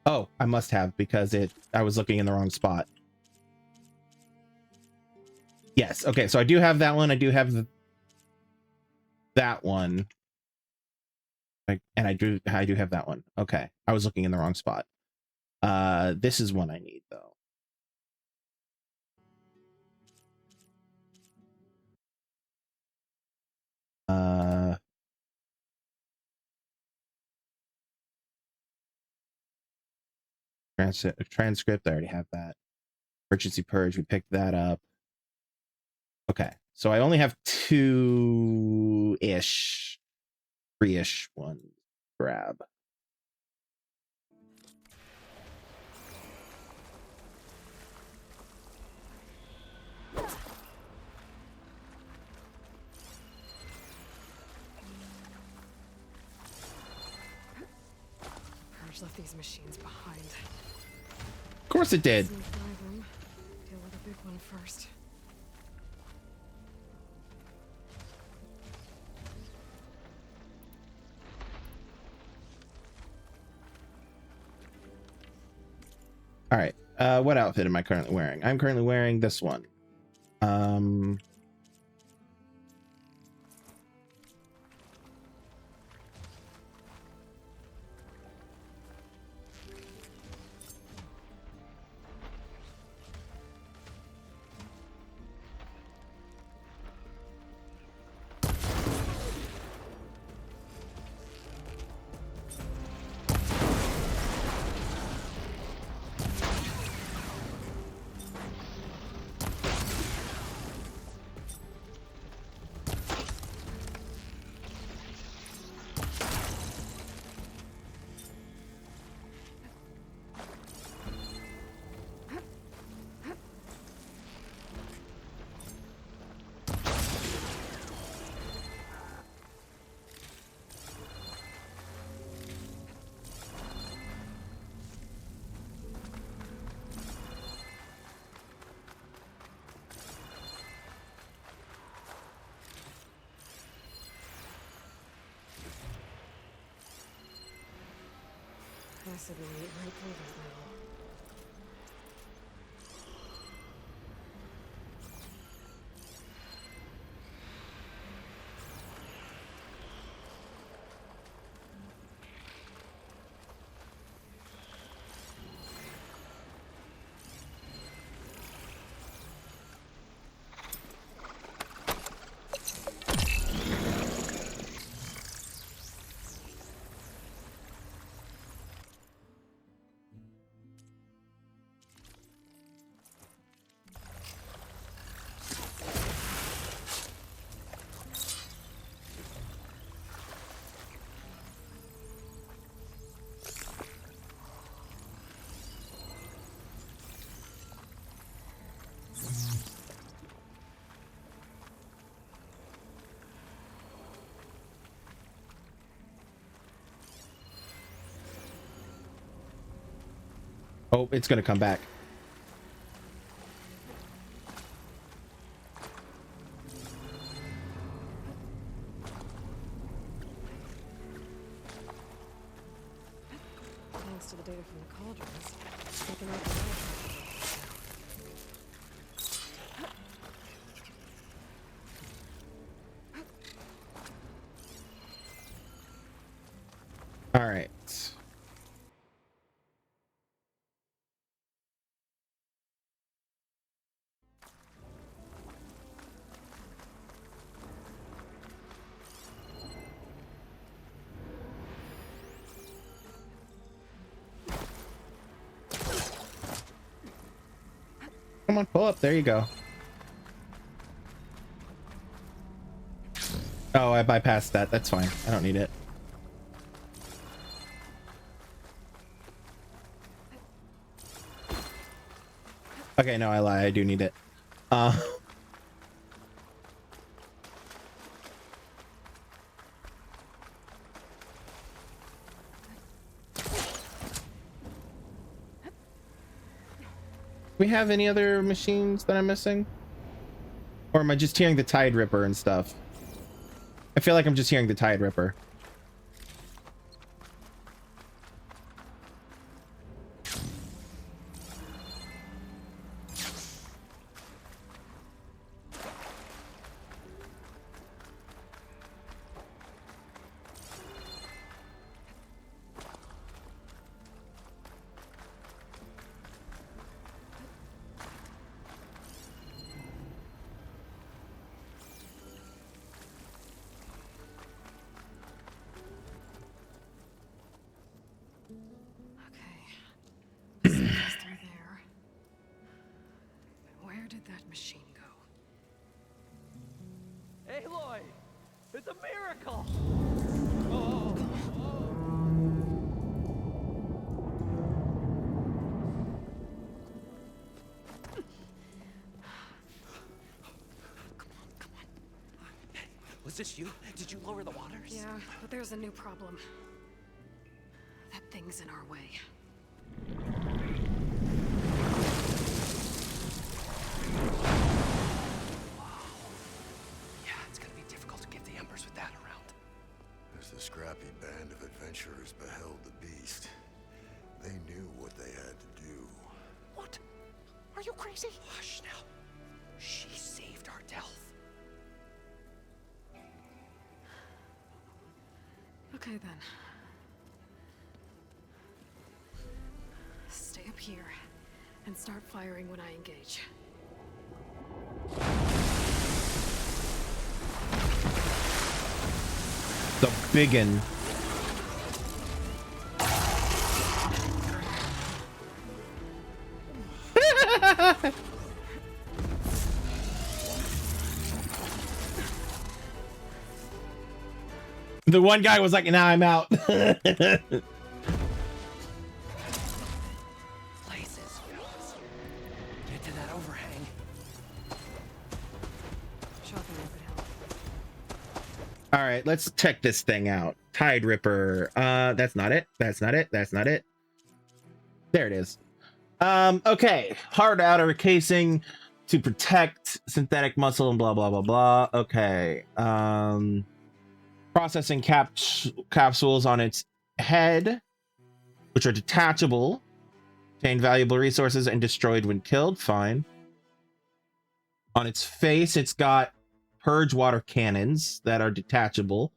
[SPEAKER 1] Oh, I must have because I was looking in the wrong spot. Yes. Okay. So I do have that one. I do have that one. And I do have that one. Okay. I was looking in the wrong spot. This is one I need though. Transcript. I already have that. Emergency purge. We picked that up. Okay. So I only have 2-ish, 3-ish ones. Grab.
[SPEAKER 3] Purge left these machines behind.
[SPEAKER 1] Of course it did.
[SPEAKER 3] Deal with a big one first.
[SPEAKER 1] All right. What outfit am I currently wearing? I'm currently wearing this one.
[SPEAKER 3] Possibly right through this now.
[SPEAKER 1] Oh, it's gonna come back.
[SPEAKER 3] Thanks to the data from the cauldrons, I can open up.
[SPEAKER 1] All right. Come on, pull up. There you go. Oh, I bypassed that. That's fine. I don't need it. Okay, no, I lie. I do need it. We have any other machines that I'm missing? Or am I just hearing the Tide Ripper and stuff? I feel like I'm just hearing the Tide Ripper.
[SPEAKER 3] Okay. Something's through there. Where did that machine go?
[SPEAKER 6] Aloy! It's a miracle!
[SPEAKER 5] Was this you? Did you lower the waters?
[SPEAKER 3] Yeah, but there's a new problem. That thing's in our way.
[SPEAKER 5] Yeah, it's gonna be difficult to get the embers with that around.
[SPEAKER 4] As the scrappy band of adventurers beheld the beast, they knew what they had to do.
[SPEAKER 5] What? Are you crazy? Hush now. She saved our Delph.
[SPEAKER 3] Okay then. Stay up here and start firing when I engage.
[SPEAKER 1] The biggin. The one guy was like, "Nah, I'm out."
[SPEAKER 5] Places. Get to that overhang.
[SPEAKER 3] Shopping could help.
[SPEAKER 1] All right, let's check this thing out. Tide Ripper. That's not it. That's not it. That's not it. There it is. Okay. Hard outer casing to protect synthetic muscle and blah blah blah blah. Okay. Processing capsules on its head, which are detachable, contain valuable resources and destroyed when killed. Fine. On its face, it's got purge water cannons that are detachable.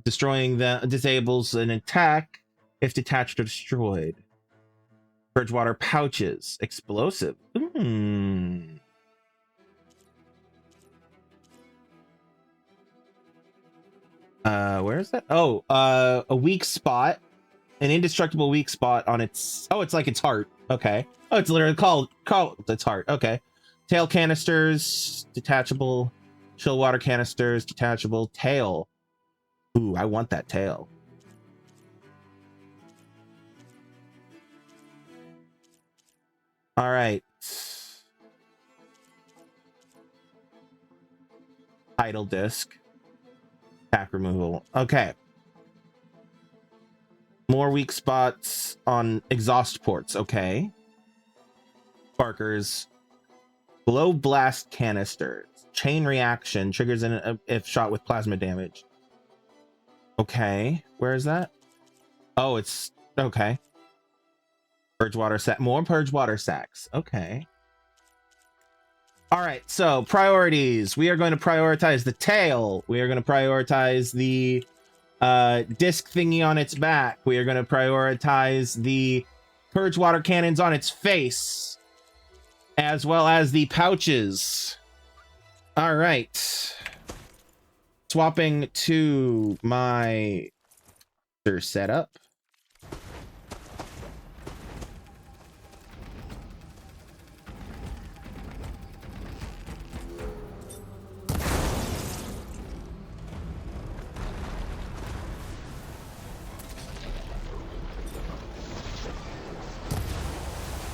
[SPEAKER 1] Destroying them disables an attack if detached or destroyed. Purge water pouches, explosive. Where is that? Oh, a weak spot, an indestructible weak spot on its. Oh, it's like its heart. Okay. Oh, it's literally called its heart. Okay. Tail canisters, detachable. Chill water canisters, detachable. Tail. Ooh, I want that tail. All right. Idle disc. Pack removal. Okay. More weak spots on exhaust ports. Okay. sparkers. Blow blast canisters. Chain reaction triggers if shot with plasma damage. Okay, where is that? Oh, it's okay. Purge water sack. More purge water sacks. Okay. All right, so priorities. We are going to prioritize the tail. We are going to prioritize the disc thingy on its back. We are going to prioritize the purge water cannons on its face, as well as the pouches. All right. Swapping to my setup.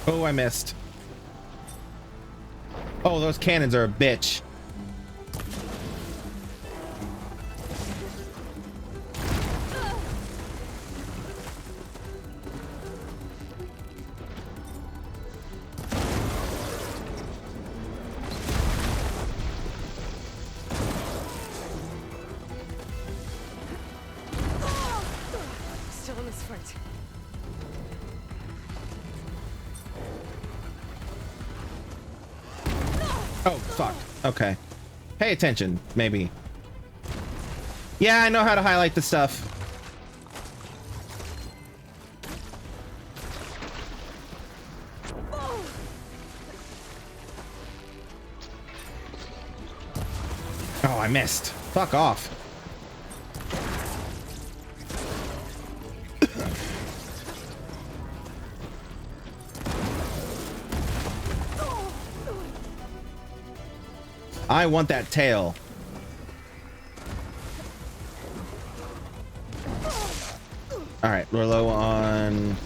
[SPEAKER 1] Oh, I missed. Oh, those cannons are a bitch.
[SPEAKER 3] Still in this fight.
[SPEAKER 1] Oh, fuck. Okay. Pay attention, maybe. Yeah, I know how to highlight the stuff. Oh, I missed. Fuck off. I want that tail. All right, we're low on...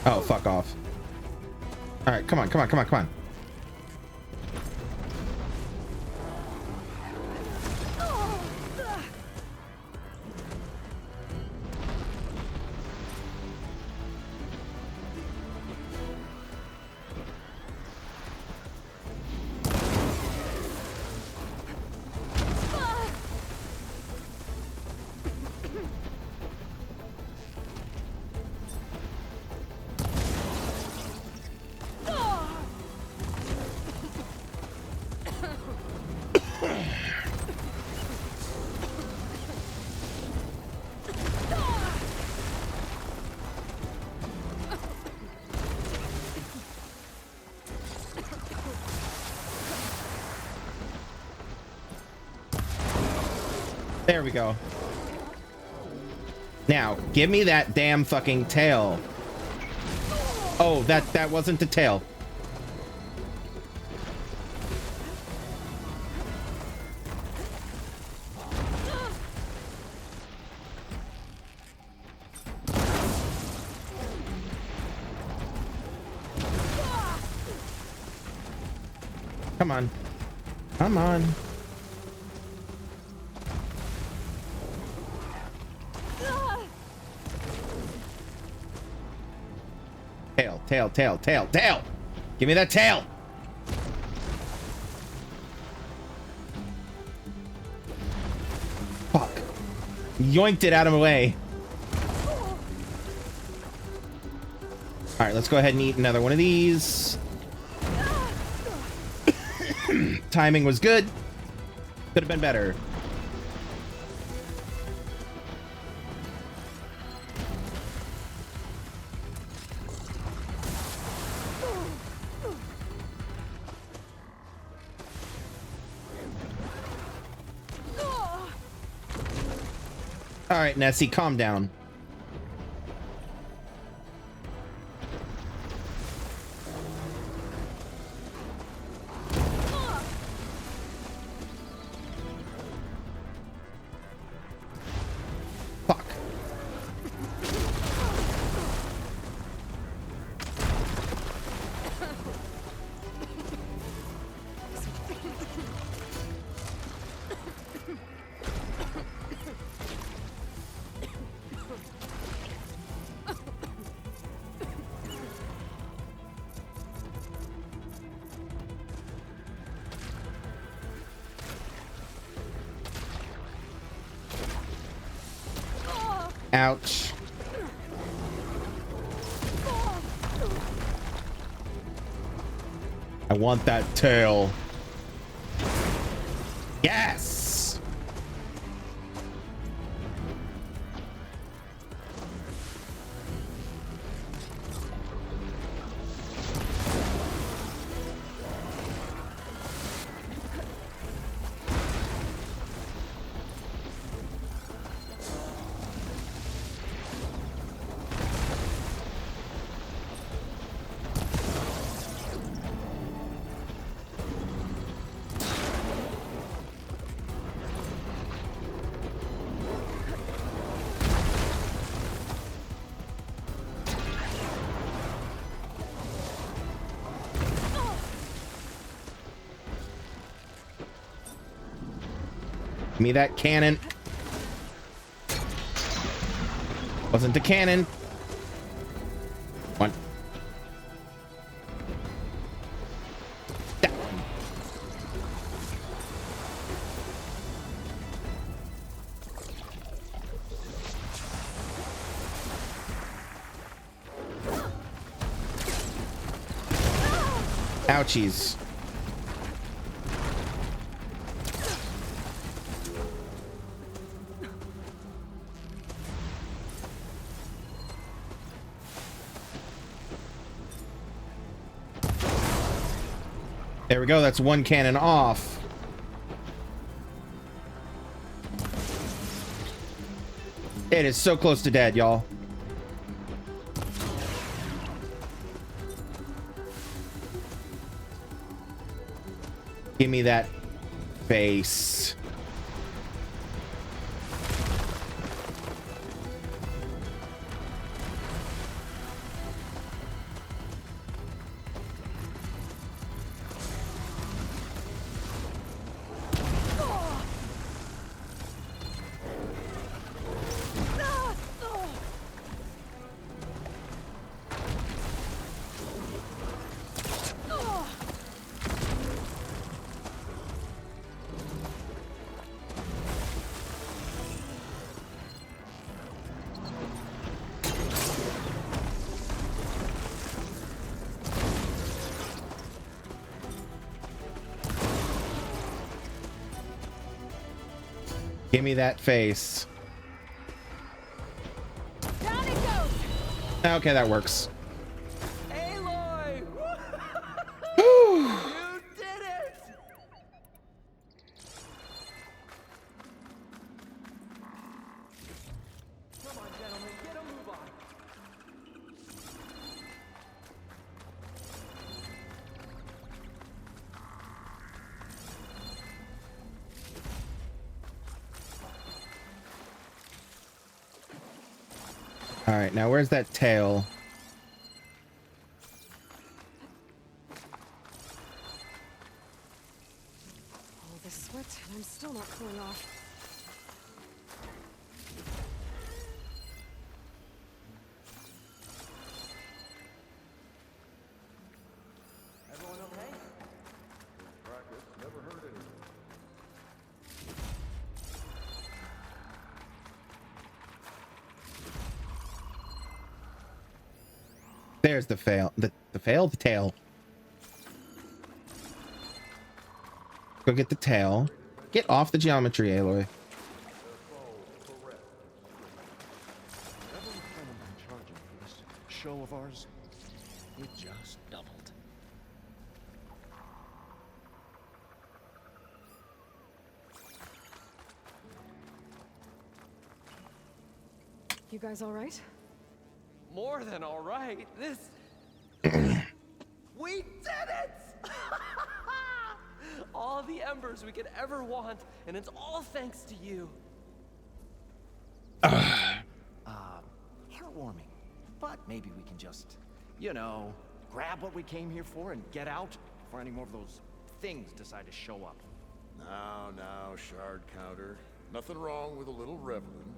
[SPEAKER 1] Oh, fuck off. All right, come on, come on, come on, come on. There we go. Now, give me that damn fucking tail. Oh, that wasn't the tail. Come on. Come on. Tail, tail, tail, tail! Give me that tail! Fuck. Yoinked it out of my way. Alright, let's go ahead and eat another one of these. Timing was good. Could have been better. All right, Nessie, calm down. Fuck. Ouch. I want that tail. Yes! Give me that cannon. Wasn't a cannon. One. That one. Ouchies. There we go. That's one cannon off. It is so close to dead, y'all. Give me that face. Give me that face.
[SPEAKER 9] Down it goes.
[SPEAKER 1] Okay, that works.
[SPEAKER 5] Aloy! You did it! Come on, gentlemen, get a move on.
[SPEAKER 1] All right, now where's that tail?
[SPEAKER 3] All this sweat, and I'm still not cooling off.
[SPEAKER 2] Everyone okay?
[SPEAKER 4] Practice never hurt anyone.
[SPEAKER 1] There's the fail. The fail? The tail. Go get the tail. Get off the geometry, Aloy.
[SPEAKER 2] Never planned on charging for this show of ours. It just doubled.
[SPEAKER 3] You guys all right?
[SPEAKER 5] More than all right. This... We did it! All the embers we could ever want, and it's all thanks to you.
[SPEAKER 6] Heartwarming. But maybe we can just, you know, grab what we came here for and get out before any more of those things decide to show up.
[SPEAKER 4] Now, shard counter. Nothing wrong with a little reveling.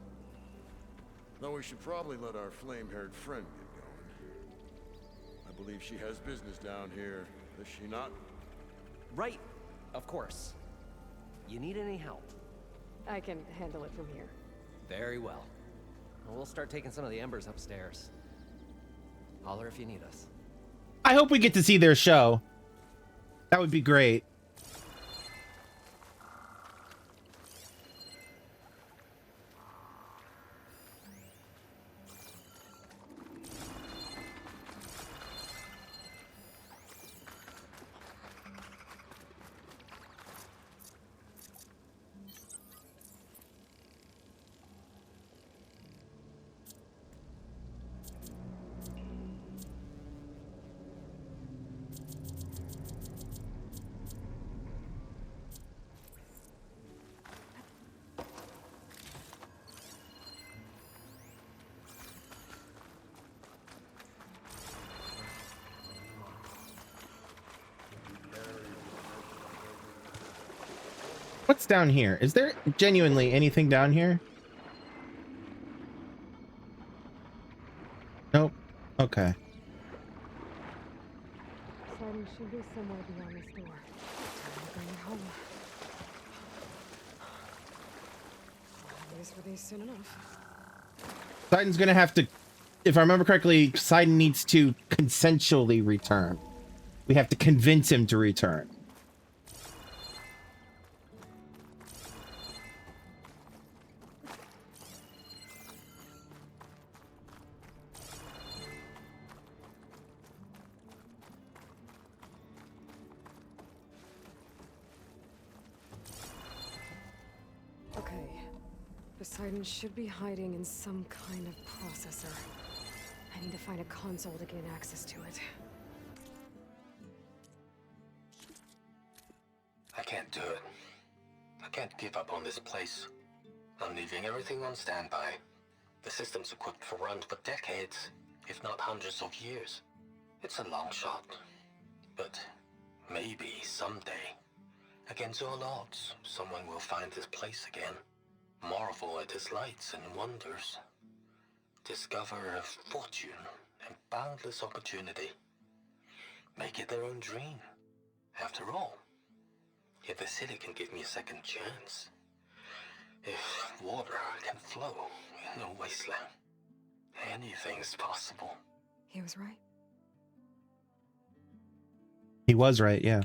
[SPEAKER 4] Though we should probably let our flame-haired friend get going. I believe she has business down here, does she not?
[SPEAKER 5] Right, of course. You need any help?
[SPEAKER 3] I can handle it from here.
[SPEAKER 5] Very well. We'll start taking some of the embers upstairs. Holler if you need us.
[SPEAKER 1] I hope we get to see their show. That would be great. What's down here? Is there genuinely anything down here? Nope. Okay.
[SPEAKER 3] Poseidon should be somewhere beyond this door. Time to bring it home. At least for these soon enough.
[SPEAKER 1] Poseidon's gonna have to, if I remember correctly, Poseidon needs to consensually return. We have to convince him to return.
[SPEAKER 3] Poseidon should be hiding in some kind of processor. I need to find a console to gain access to it.
[SPEAKER 7] I can't do it. I can't give up on this place. I'm leaving everything on standby. The system's equipped for runs for decades, if not hundreds of years. It's a long shot. But maybe someday, against all odds, someone will find this place again. Marvel at its lights and wonders. Discover a fortune and boundless opportunity. Make it their own dream. After all, if the city can give me a second chance, if water can flow in a wasteland, anything's possible.
[SPEAKER 3] He was right.
[SPEAKER 1] He was right, yeah.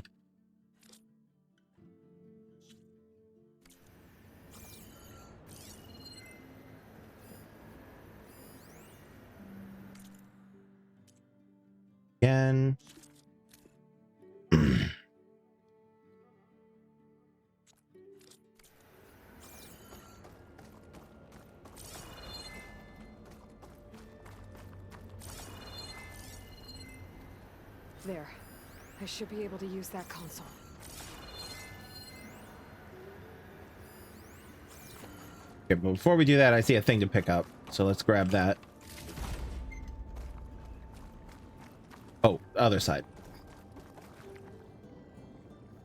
[SPEAKER 1] Again.
[SPEAKER 3] There. I should be able to use that console.
[SPEAKER 1] Okay, but before we do that, I see a thing to pick up. So let's grab that. Oh, other side.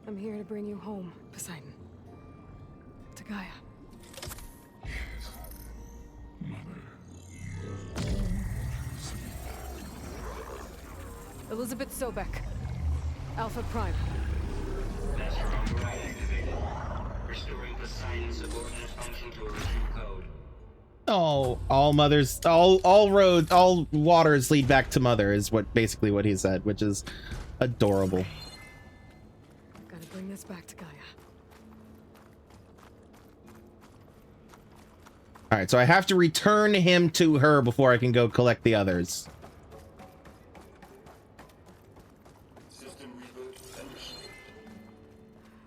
[SPEAKER 3] I'm here to bring you home, Poseidon. To Gaia. Elizabeth Sobek. Alpha Prime.
[SPEAKER 9] Master override activated. Restoring Poseidon's subordinate function to original code.
[SPEAKER 1] Oh, all mothers, all roads, all waters lead back to mother is basically what he said, which is adorable.
[SPEAKER 3] Gotta bring this back to Gaia.
[SPEAKER 1] All right, so I have to return him to her before I can go collect the others.
[SPEAKER 8] System reboot initiated.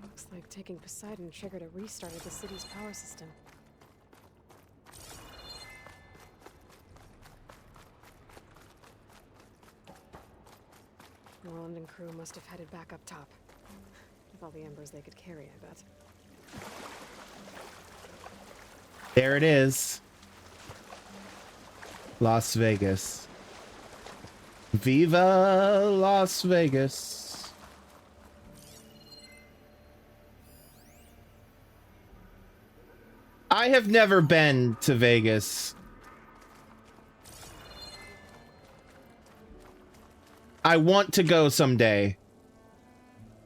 [SPEAKER 3] Looks like taking Poseidon triggered a restart of the city's power system. Moreland and crew must have headed back up top. With all the embers they could carry, I bet.
[SPEAKER 1] There it is. Las Vegas. Viva Las Vegas. I have never been to Vegas. I want to go someday,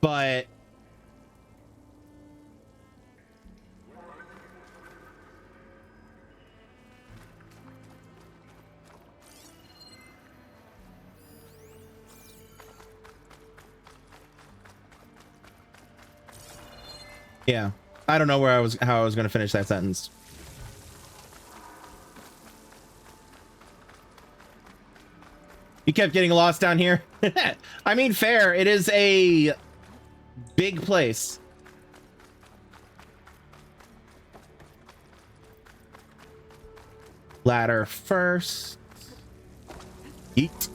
[SPEAKER 1] but Yeah. I don't know how I was going to finish that sentence. You kept getting lost down here. I mean, fair. It is a big place. Ladder first. Eat.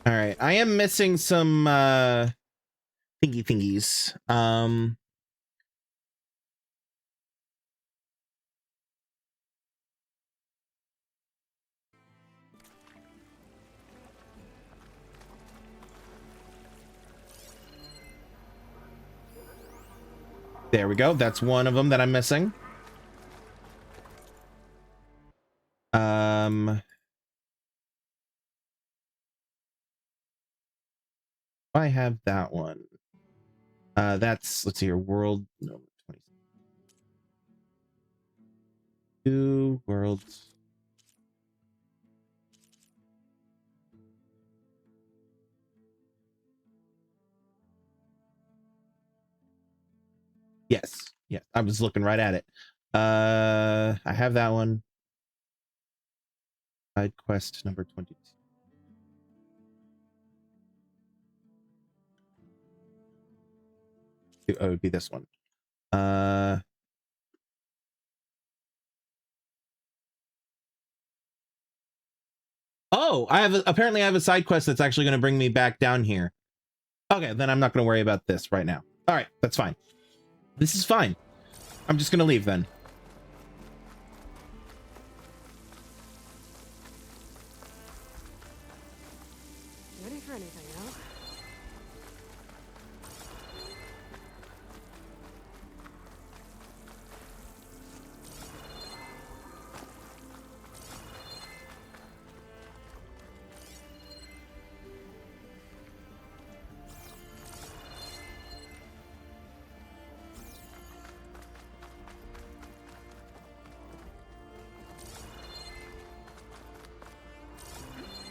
[SPEAKER 1] All right. I am missing some thingies. There we go. That's one of them that I'm missing. I have that one. That's, let's see here, world, no, 22 worlds. Yes, yeah, I was looking right at it. I have that one. Side quest number 22. Oh, it would be this one. Oh, apparently I have a side quest that's actually going to bring me back down here. Okay, then I'm not going to worry about this right now. All right, that's fine. This is fine. I'm just going to leave then.
[SPEAKER 3] Ready for anything, Al?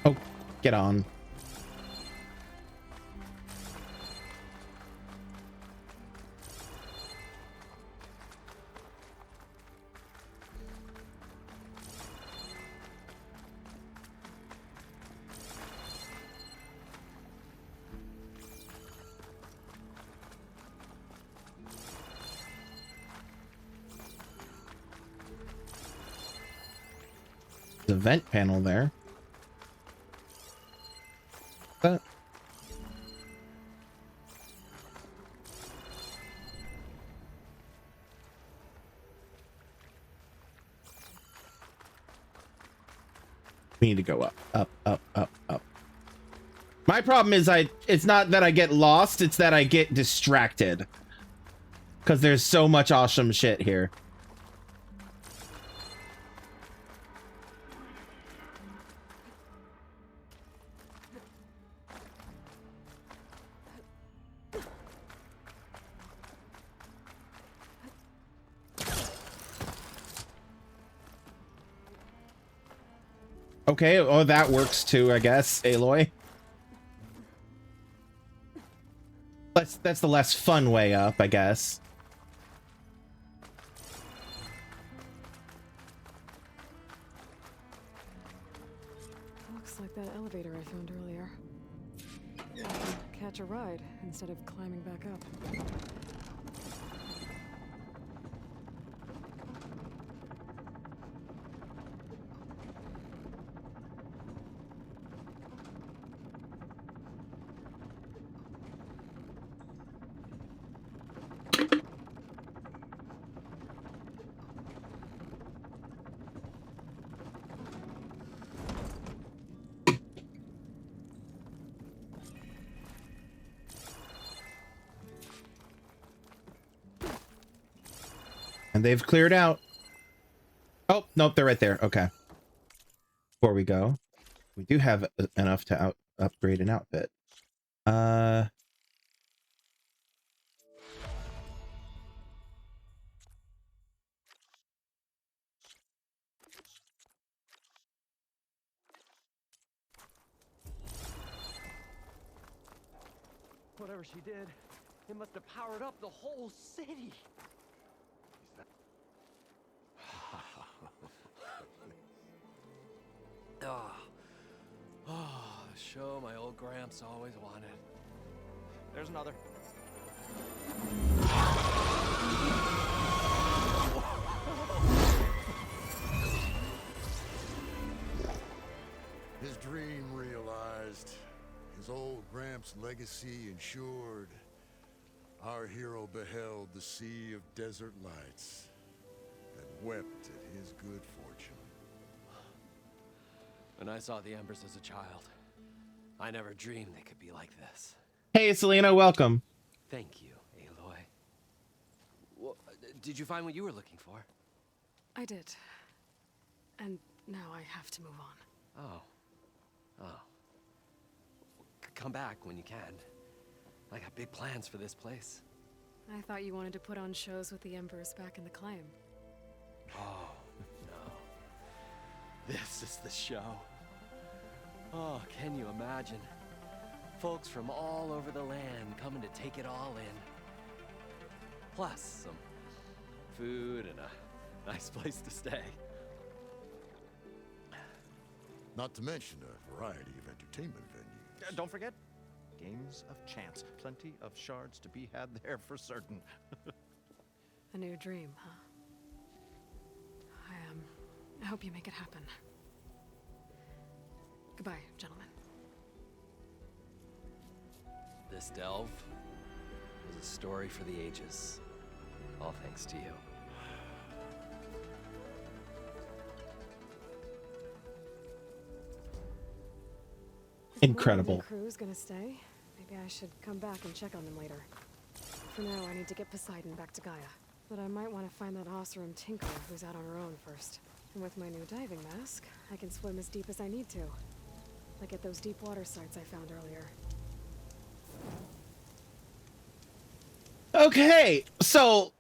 [SPEAKER 1] Oh, get on. The vent panel there. That. We need to go up, up, up, up, up. My problem is it's not that I get lost, it's that I get distracted. Because there's so much awesome shit here. Okay, oh, that works too, I guess, Aloy. That's the less fun way up, I guess.
[SPEAKER 3] Looks like that elevator I found earlier. I can catch a ride instead of climbing back up.
[SPEAKER 1] And they've cleared out. Oh, nope, they're right there. Okay. Before we go, we do have enough to upgrade an outfit.
[SPEAKER 6] whatever she did, it must have powered up the whole city.
[SPEAKER 5] Show my old Gramps always wanted.
[SPEAKER 6] There's another.
[SPEAKER 4] His dream realized, his old Gramps' legacy ensured. Our hero beheld the sea of desert lights and wept at his good fortune.
[SPEAKER 5] When I saw the embers as a child, I never dreamed they could be like this.
[SPEAKER 1] Hey, Selena, welcome.
[SPEAKER 5] Thank you, Aloy. Well, did you find what you were looking for?
[SPEAKER 3] I did. And now I have to move on.
[SPEAKER 5] Oh. Come back when you can. I got big plans for this place.
[SPEAKER 3] I thought you wanted to put on shows with the Embers back in the claim.
[SPEAKER 5] Oh, no. This is the show. Oh, can you imagine? Folks from all over the land coming to take it all in. Plus some food and a nice place to stay.
[SPEAKER 4] Not to mention a variety of entertainment venues.
[SPEAKER 6] Don't forget, games of chance. Plenty of shards to be had there for certain.
[SPEAKER 3] A new dream, huh? I hope you make it happen. Goodbye, gentlemen.
[SPEAKER 5] This delve was a story for the ages. All thanks to you.
[SPEAKER 1] Incredible.
[SPEAKER 3] The crew's gonna stay. Maybe I should come back and check on them later. For now, I need to get Poseidon back to Gaia. But I might want to find that Oseram tinker who's out on her own first. And with my new diving mask, I can swim as deep as I need to. Like at those deep water sites I found earlier.
[SPEAKER 1] Okay, so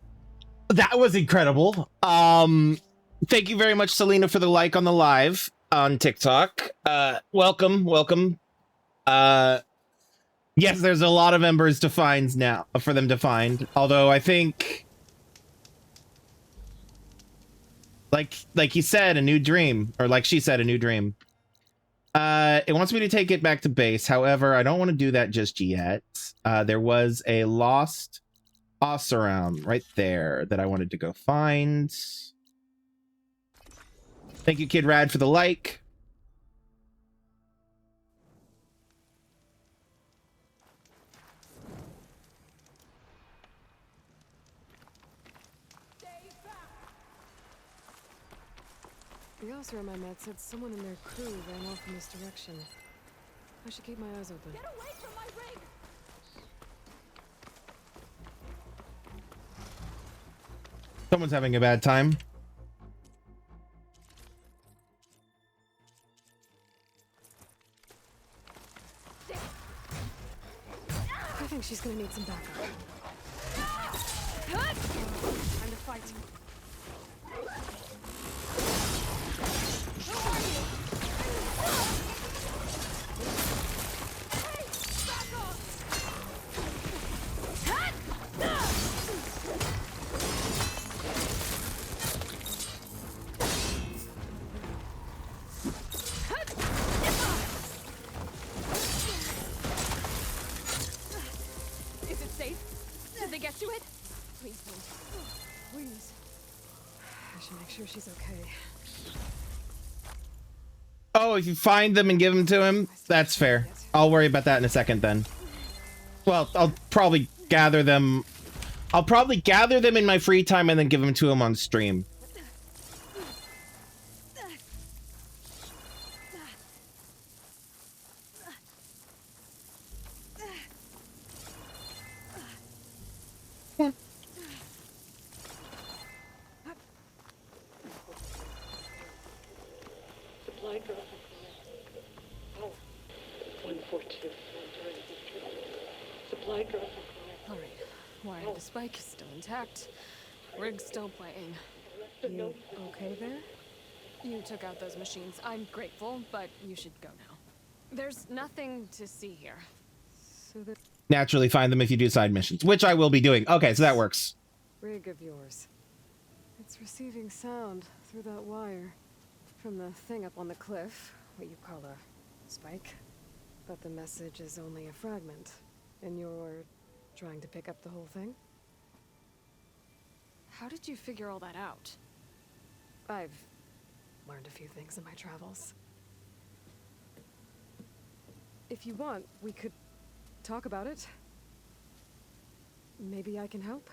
[SPEAKER 1] that was incredible. Thank you very much, Selena, for the like on the live on TikTok. Welcome. Yes, there's a lot of embers to find now for them to find. Although I think, like he said, a new dream, or like she said, a new dream. It wants me to take it back to base. However, I don't want to do that just yet. There was a lost Oseram right there that I wanted to go find. Thank you, Kid Rad, for the like.
[SPEAKER 3] The Oseram I met said someone in their crew ran off in this direction. I should keep my eyes open.
[SPEAKER 10] Get away from my rig!
[SPEAKER 1] Someone's having a bad time.
[SPEAKER 3] I think she's gonna need some backup. Time to fight.
[SPEAKER 10] Is it safe? Did they get to it? Please don't.
[SPEAKER 3] Please. I should make sure she's okay.
[SPEAKER 1] Oh, if you find them and give them to him, that's fair. I'll worry about that in a second then. Well, I'll probably gather them. I'll probably gather them in my free time and then give them to him on stream.
[SPEAKER 11] Supply drop. Oh, 142. Supply drop.
[SPEAKER 3] All right. Wire the spike is still intact. Rig's still playing. You okay there? You took out those machines. I'm grateful, but you should go now. There's nothing to see here. So
[SPEAKER 1] naturally find them if you do side missions, which I will be doing. Okay, so that works.
[SPEAKER 3] Rig of yours. It's receiving sound through that wire from the thing up on the cliff, what you call a spike. But the message is only a fragment, and you're trying to pick up the whole thing?
[SPEAKER 10] How did you figure all that out?
[SPEAKER 3] I've learned a few things in my travels. If you want, we could talk about it. Maybe I can help?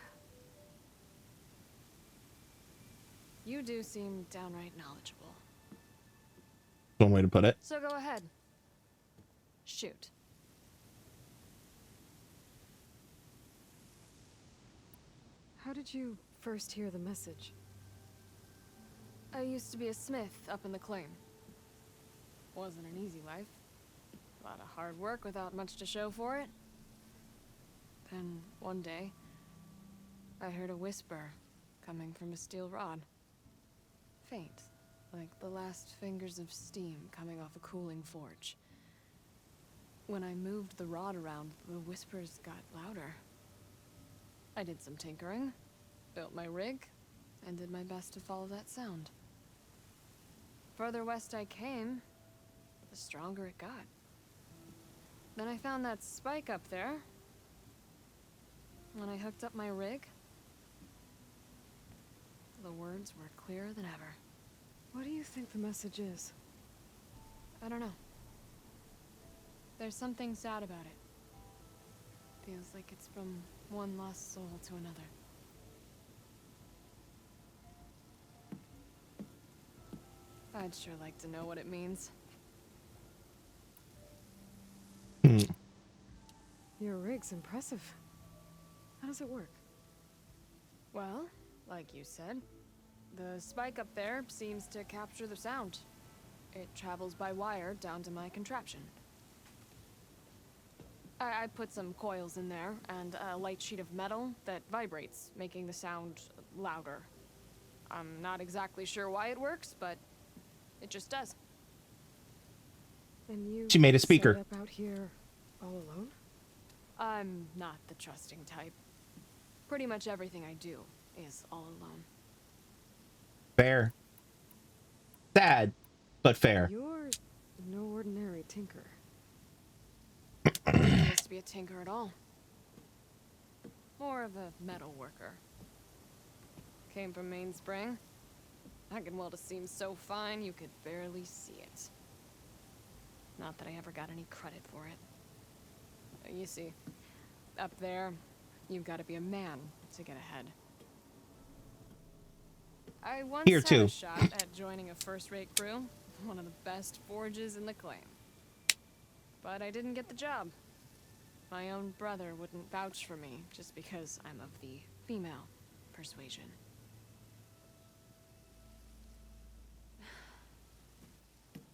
[SPEAKER 10] You do seem downright knowledgeable.
[SPEAKER 1] One way to put it.
[SPEAKER 10] So go ahead. Shoot.
[SPEAKER 3] How did you first hear the message?
[SPEAKER 10] I used to be a smith up in the claim. Wasn't an easy life. A lot of hard work without much to show for it. Then, one day, I heard a whisper coming from a steel rod. Faint, like the last fingers of steam coming off a cooling forge. When I moved the rod around, the whispers got louder. I did some tinkering, built my rig, and did my best to follow that sound. Further west I came, the stronger it got. Then I found that spike up there. When I hooked up my rig, the words were clearer than ever.
[SPEAKER 3] What do you think the message is?
[SPEAKER 10] I don't know. There's something sad about it. Feels like it's from one lost soul to another. I'd sure like to know what it means.
[SPEAKER 3] Your rig's impressive. How does it work?
[SPEAKER 10] Well, like you said, the spike up there seems to capture the sound. It travels by wire down to my contraption. I put some coils in there and a light sheet of metal that vibrates, making the sound louder. I'm not exactly sure why it works, but it just does.
[SPEAKER 3] And you
[SPEAKER 1] She made a speaker.
[SPEAKER 3] set up out here all alone?
[SPEAKER 10] I'm not the trusting type. Pretty much everything I do is all alone.
[SPEAKER 1] Fair. Sad, but fair.
[SPEAKER 3] You're no ordinary tinker.
[SPEAKER 10] I didn't used to be a tinker at all. More of a metal worker. Came from Mainspring. I can weld a seam so fine you could barely see it. Not that I ever got any credit for it. You see, up there, you've got to be a man to get ahead. I once
[SPEAKER 1] Here
[SPEAKER 10] had
[SPEAKER 1] too.
[SPEAKER 10] a shot at joining a first-rate crew, one of the best forges in the claim. But I didn't get the job. My own brother wouldn't vouch for me just because I'm of the female persuasion.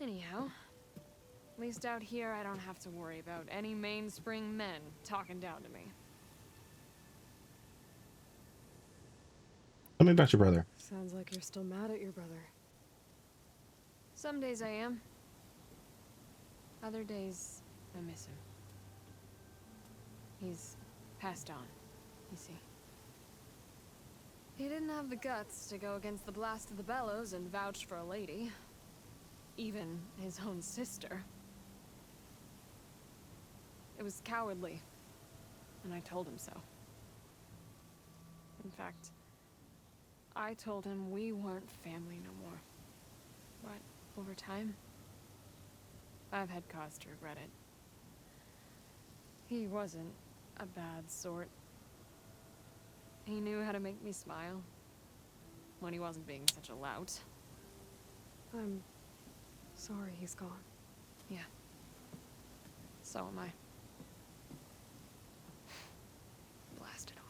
[SPEAKER 10] Anyhow, at least out here I don't have to worry about any Mainspring men talking down to me.
[SPEAKER 1] Tell me about your brother.
[SPEAKER 3] Sounds like you're still mad at your brother.
[SPEAKER 10] Some days I am. Other days, I miss him. He's passed on, you see. He didn't have the guts to go against the blast of the bellows and vouch for a lady. Even his own sister. It was cowardly, and I told him so. In fact, I told him we weren't family no more. But over time, I've had cause to regret it. He wasn't a bad sort. He knew how to make me smile when he wasn't being such a lout.
[SPEAKER 3] I'm sorry he's gone.
[SPEAKER 10] Yeah. So am I. Blast it all.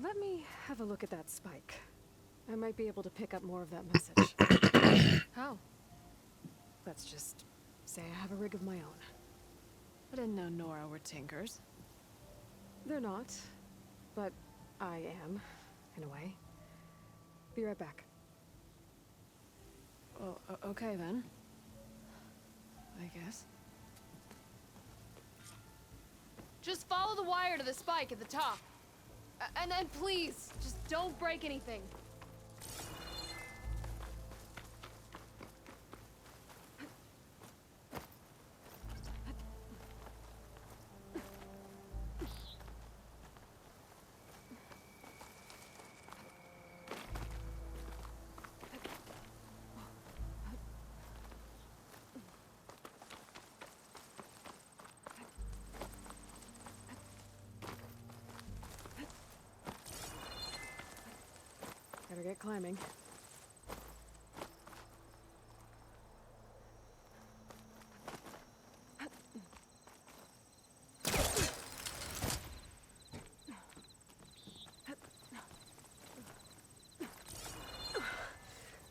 [SPEAKER 3] Let me have a look at that spike. I might be able to pick up more of that message.
[SPEAKER 10] How?
[SPEAKER 3] Let's just say I have a rig of my own.
[SPEAKER 10] I didn't know Nora were tinkers.
[SPEAKER 3] They're not, but I am, in a way. Be right back.
[SPEAKER 10] Well, okay then. I guess. Just follow the wire to the spike at the top. And then please, just don't break anything. Better get climbing.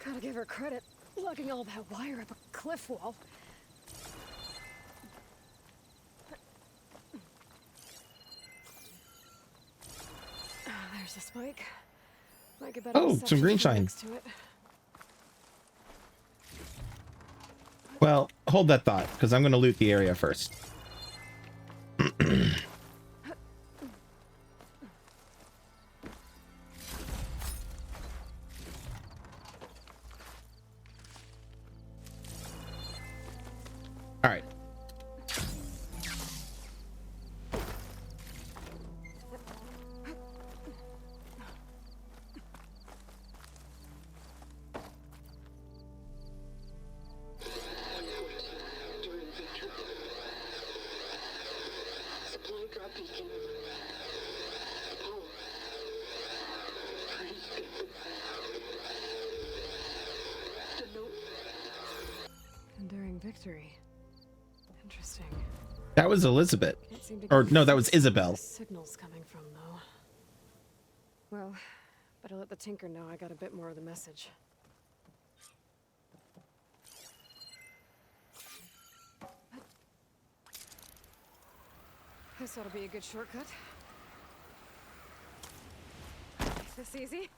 [SPEAKER 10] Gotta give her credit, lugging all that wire up a cliff wall. There's the spike. Might get better
[SPEAKER 1] Oh, some
[SPEAKER 10] reception
[SPEAKER 1] green
[SPEAKER 10] from
[SPEAKER 1] shine.
[SPEAKER 10] next to it.
[SPEAKER 1] Well, hold that thought, because I'm going to loot the area first. All right.
[SPEAKER 11] Supply drop beacon. Paul. Please get the note.
[SPEAKER 3] Enduring victory. Interesting.
[SPEAKER 1] That was Elizabeth.
[SPEAKER 3] Can't seem to
[SPEAKER 1] Or
[SPEAKER 3] get
[SPEAKER 1] no, that was
[SPEAKER 3] fixed where
[SPEAKER 1] Isabel.
[SPEAKER 3] the signal's coming from, though. Well, better let the Tinker know I got a bit more of the message. This ought to be a good shortcut. Is this easy?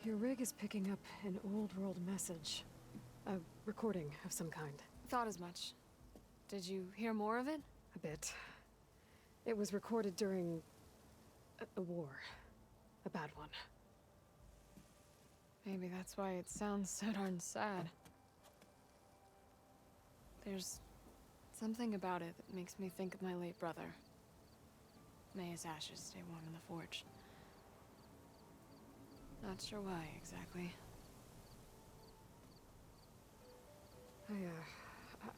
[SPEAKER 3] Your rig is picking up an old world message. A recording of some kind.
[SPEAKER 10] Thought as much. Did you hear more of it?
[SPEAKER 3] A bit. It was recorded during a war. A bad one.
[SPEAKER 10] Maybe that's why it sounds so darn sad. There's something about it that makes me think of my late brother. May his ashes stay warm in the forge. Not sure why exactly.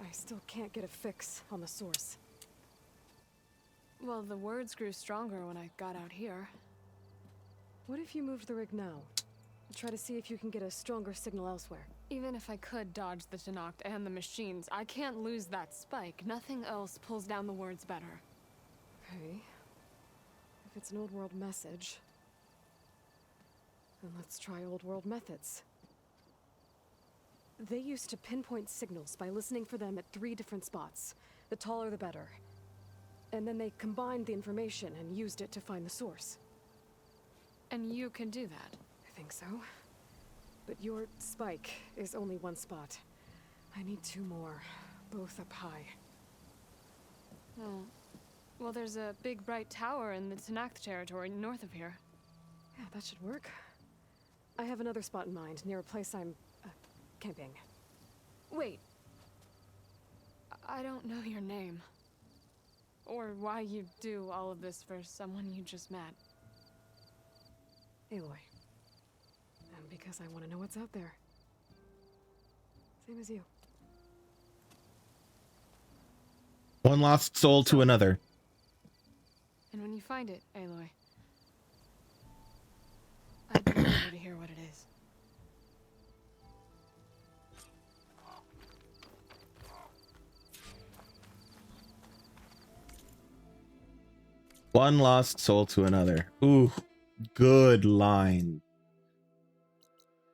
[SPEAKER 3] I still can't get a fix on the source.
[SPEAKER 10] Well, the words grew stronger when I got out here.
[SPEAKER 3] What if you moved the rig now? Try to see if you can get a stronger signal elsewhere.
[SPEAKER 10] Even if I could dodge the Tenakth and the machines, I can't lose that spike. Nothing else pulls down the words better.
[SPEAKER 3] Okay. If it's an old world message, then let's try old world methods. They used to pinpoint signals by listening for them at 3 different spots. The taller the better. And then they combined the information and used it to find the source.
[SPEAKER 10] And you can do that?
[SPEAKER 3] I think so. But your spike is only 1 spot. I need 2 more, both up high.
[SPEAKER 10] Oh. Well, there's a big bright tower in the Tenakth territory north of here.
[SPEAKER 3] Yeah, that should work. I have another spot in mind, near a place I'm camping.
[SPEAKER 10] Wait. I don't know your name. Or why you do all of this for someone you just met.
[SPEAKER 3] Aloy. And because I want to know what's out there. Same as you.
[SPEAKER 1] One lost soul to another.
[SPEAKER 10] And when you find it, Aloy, I'd be eager to hear what it is.
[SPEAKER 1] One lost soul to another. Ooh, good line.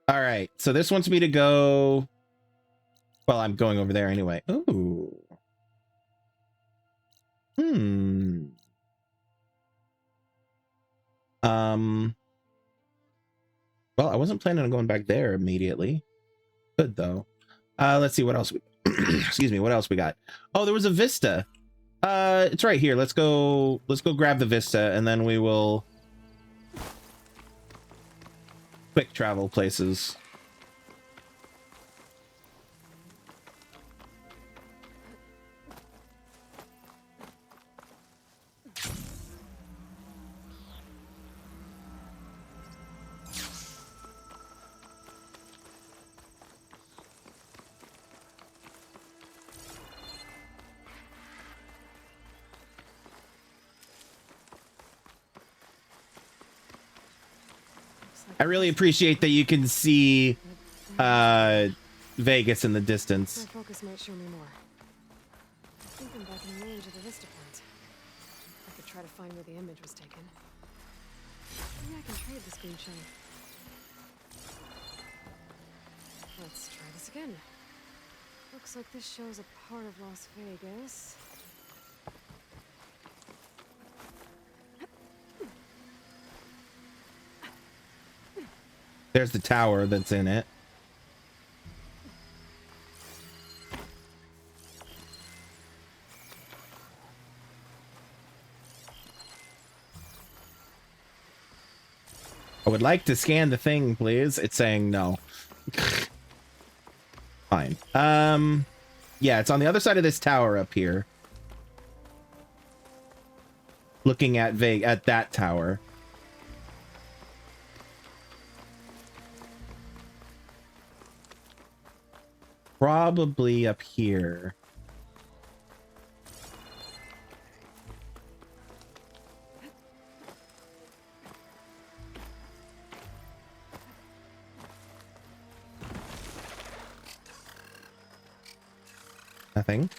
[SPEAKER 1] All right, so this wants me to go Well, I'm going over there anyway. Ooh. Well, I wasn't planning on going back there immediately. Good though. Let's see what else we excuse me, what else we got? Oh, there was a Vista. It's right here. Let's go grab the Vista, and then we will quick travel places. I really appreciate that you can see Vegas in the distance.
[SPEAKER 3] My focus might show me more. I think I'm back in range of the Vista point. I could try to find where the image was taken. Maybe I can trade this green shine. Let's try this again. Looks like this shows a part of Las Vegas.
[SPEAKER 1] There's the tower that's in it. I would like to scan the thing, please. It's saying no. Fine. Yeah, it's on the other side of this tower up here. Looking at that tower. Probably up here. Nothing.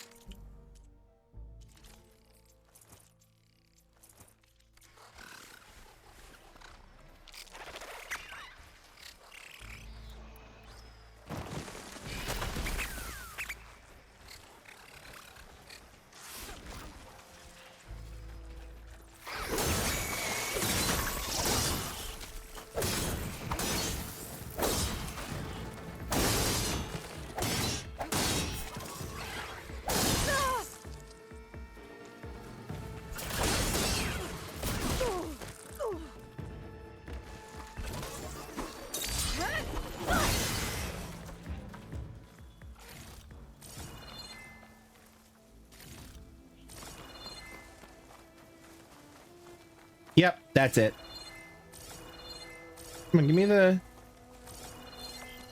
[SPEAKER 1] Yep, that's it. Come on, give me the...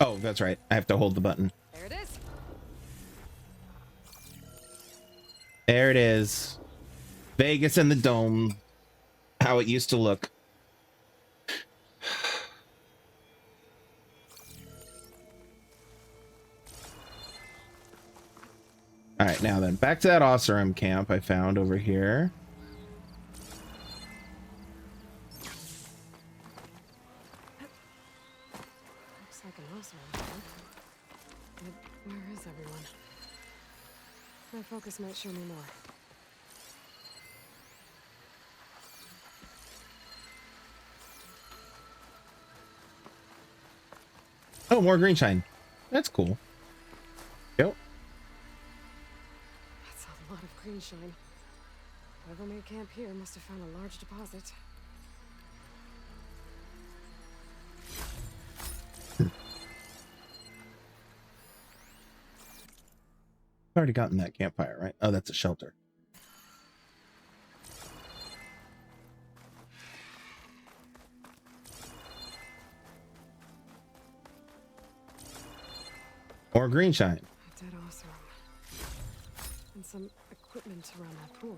[SPEAKER 1] Oh, that's right. I have to hold the button.
[SPEAKER 10] There it is.
[SPEAKER 1] There it is. Vegas and the dome. How it used to look. All right, now then, back to that Oseram camp I found over here.
[SPEAKER 3] Looks like an Oseram camp. But where is everyone? My focus might show me more.
[SPEAKER 1] Oh, more green shine. That's cool. Yep.
[SPEAKER 3] That's a lot of green shine. Whoever made camp here must have found a large deposit.
[SPEAKER 1] Already gotten that campfire, right? Oh, that's a shelter. More green shine.
[SPEAKER 3] A dead Oseram. And some equipment around that pool.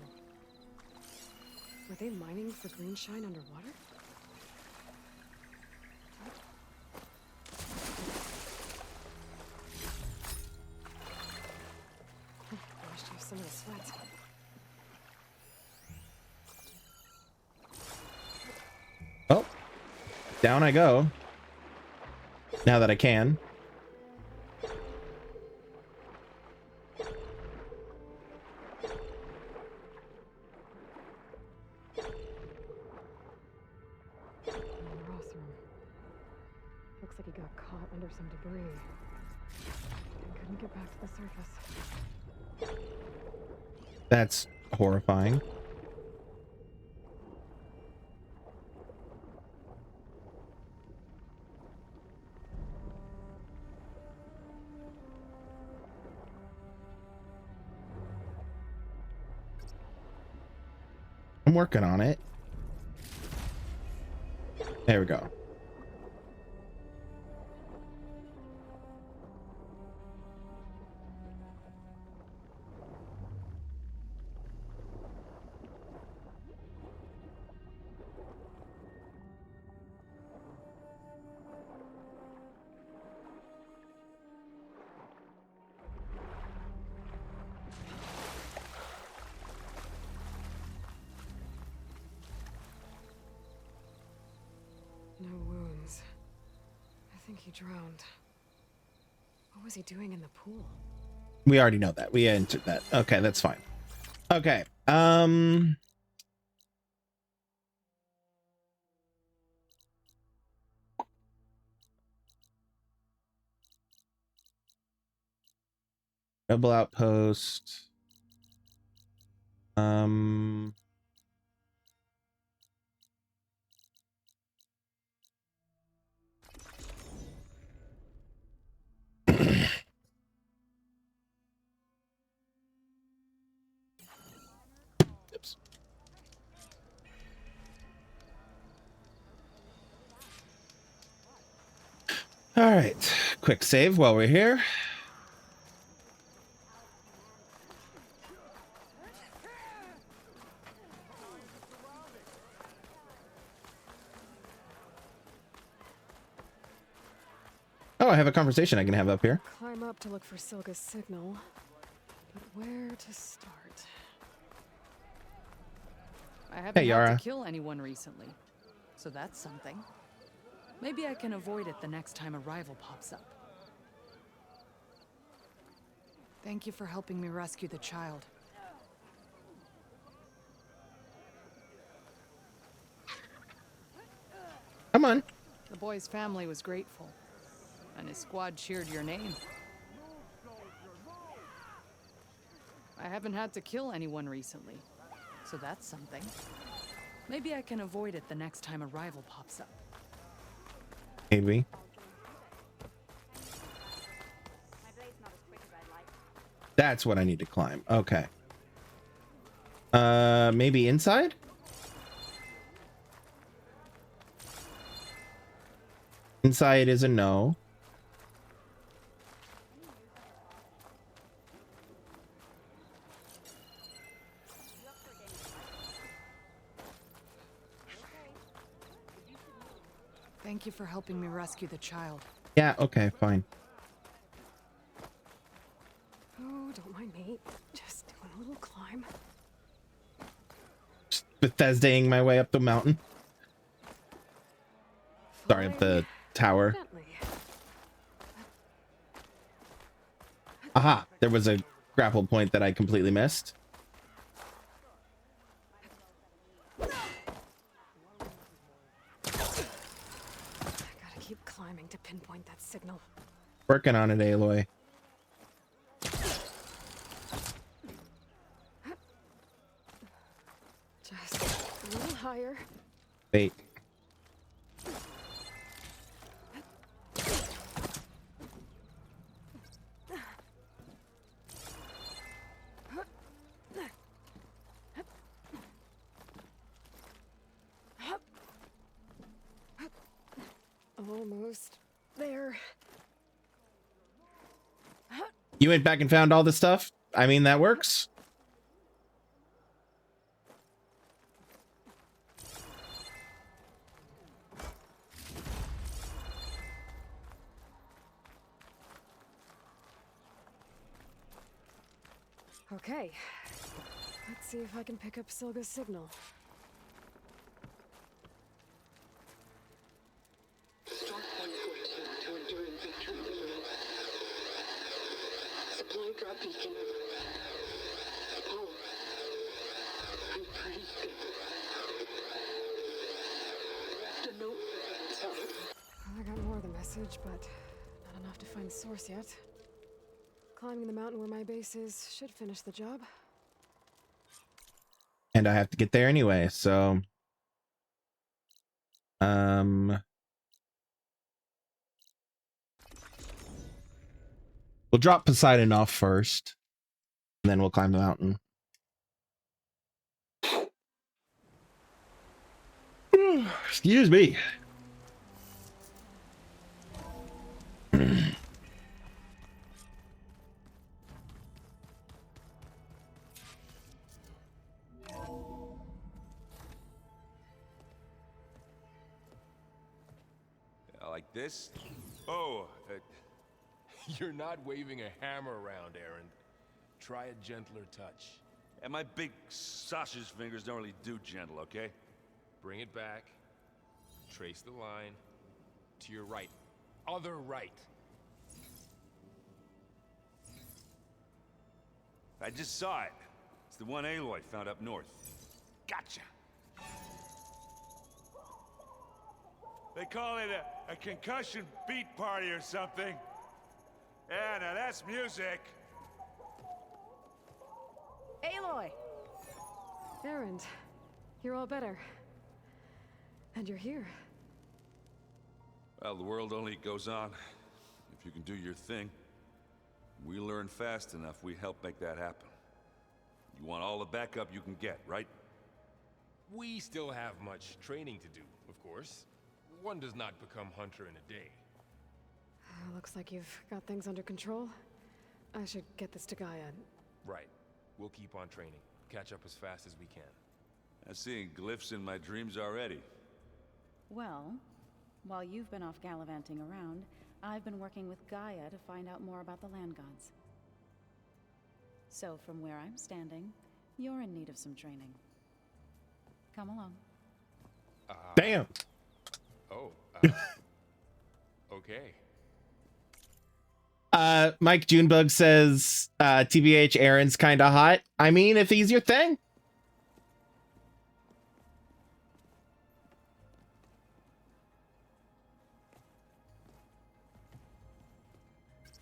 [SPEAKER 3] Were they mining for green shine underwater? Washed off some of the sweat.
[SPEAKER 1] Oh, down I go. Now that I can.
[SPEAKER 3] Looks like he got caught under some debris. And couldn't get back to the surface.
[SPEAKER 1] That's horrifying. I'm working on it. There we go.
[SPEAKER 3] No wounds. I think he drowned. What was he doing in the pool?
[SPEAKER 1] We already know that. We entered that. Okay, that's fine. Okay. Rebel outpost. Oops. All right, quick save while we're here. Oh, I have a conversation I can have up here.
[SPEAKER 3] Climb up to look for Silga's signal. But where to start?
[SPEAKER 12] I haven't had
[SPEAKER 1] Yara.
[SPEAKER 12] to kill anyone recently, so that's something. Maybe I can avoid it the next time a rival pops up. Thank you for helping me rescue the child.
[SPEAKER 1] Come on.
[SPEAKER 12] The boy's family was grateful, and his squad cheered your name. I haven't had to kill anyone recently, so that's something. Maybe I can avoid it the next time a rival pops up.
[SPEAKER 1] Maybe. That's what I need to climb. Okay. Maybe inside? Inside is a no.
[SPEAKER 12] Thank you for helping me rescue the child.
[SPEAKER 1] Yeah, okay, fine.
[SPEAKER 3] Oh, don't mind me. Just doing a little climb.
[SPEAKER 1] Just Bethesdaing my way up the mountain. Sorry, up the tower. Aha, there was a grapple point that I completely missed.
[SPEAKER 3] Keep climbing to pinpoint that signal.
[SPEAKER 1] Working on it, Aloy.
[SPEAKER 3] Just a little higher.
[SPEAKER 1] Wait.
[SPEAKER 3] Almost there.
[SPEAKER 1] You went back and found all the stuff? I mean, that works.
[SPEAKER 3] Okay. Let's see if I can pick up Silga's signal.
[SPEAKER 11] Start 114 to Enduring Victory Delivery. Supply drop beacon. Paul, I'm pretty good. The note. Sorry.
[SPEAKER 3] I got more of the message. footage, but not enough to find the source yet. Climbing the mountain where my base is should finish the job.
[SPEAKER 1] And I have to get there anyway, so we'll drop Poseidon off first, and then we'll climb the mountain. Excuse me.
[SPEAKER 13] Like this? Oh, you're not waving a hammer around, Aaron. Try a gentler touch.
[SPEAKER 14] And my big sausage fingers don't really do gentle, okay?
[SPEAKER 13] Bring it back. Trace the line. To your right. Other right.
[SPEAKER 14] I just saw it. It's the one Aloy found up north. Gotcha! They call it a concussion beat party or something. Yeah, now that's music.
[SPEAKER 12] Aloy!
[SPEAKER 3] Aaron, you're all better. And you're here.
[SPEAKER 14] Well, the world only goes on if you can do your thing. We learn fast enough, we help make that happen. You want all the backup you can get, right?
[SPEAKER 13] We still have much training to do, of course. One does not become hunter in a day.
[SPEAKER 3] Looks like you've got things under control. I should get this to Gaia.
[SPEAKER 13] Right. We'll keep on training. Catch up as fast as we can.
[SPEAKER 14] I'm seeing glyphs in my dreams already.
[SPEAKER 15] Well, while you've been off gallivanting around, I've been working with Gaia to find out more about the land gods. So from where I'm standing, you're in need of some training. Come along.
[SPEAKER 1] Damn.
[SPEAKER 13] Oh, okay.
[SPEAKER 1] Mike Junebug says, TBH, Aaron's kind of hot. I mean, if he's your thing.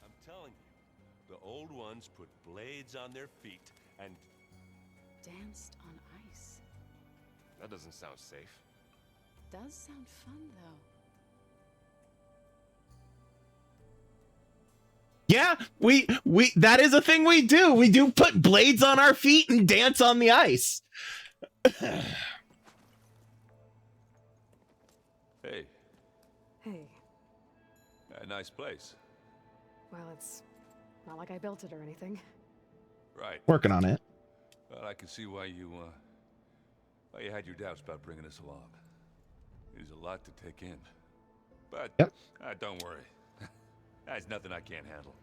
[SPEAKER 14] I'm telling you, the old ones put blades on their feet and...
[SPEAKER 15] Danced on ice.
[SPEAKER 13] That doesn't sound safe.
[SPEAKER 15] Does sound fun, though.
[SPEAKER 1] Yeah, we that is a thing we do. We do put blades on our feet and dance on the ice.
[SPEAKER 14] Hey.
[SPEAKER 3] Hey.
[SPEAKER 14] A nice place.
[SPEAKER 3] Well, it's not like I built it or anything.
[SPEAKER 14] Right.
[SPEAKER 1] Working on it.
[SPEAKER 14] Well, I can see why you had your doubts about bringing us along. There's a lot to take in. But
[SPEAKER 1] yep.
[SPEAKER 14] Don't worry. There's nothing I can't handle.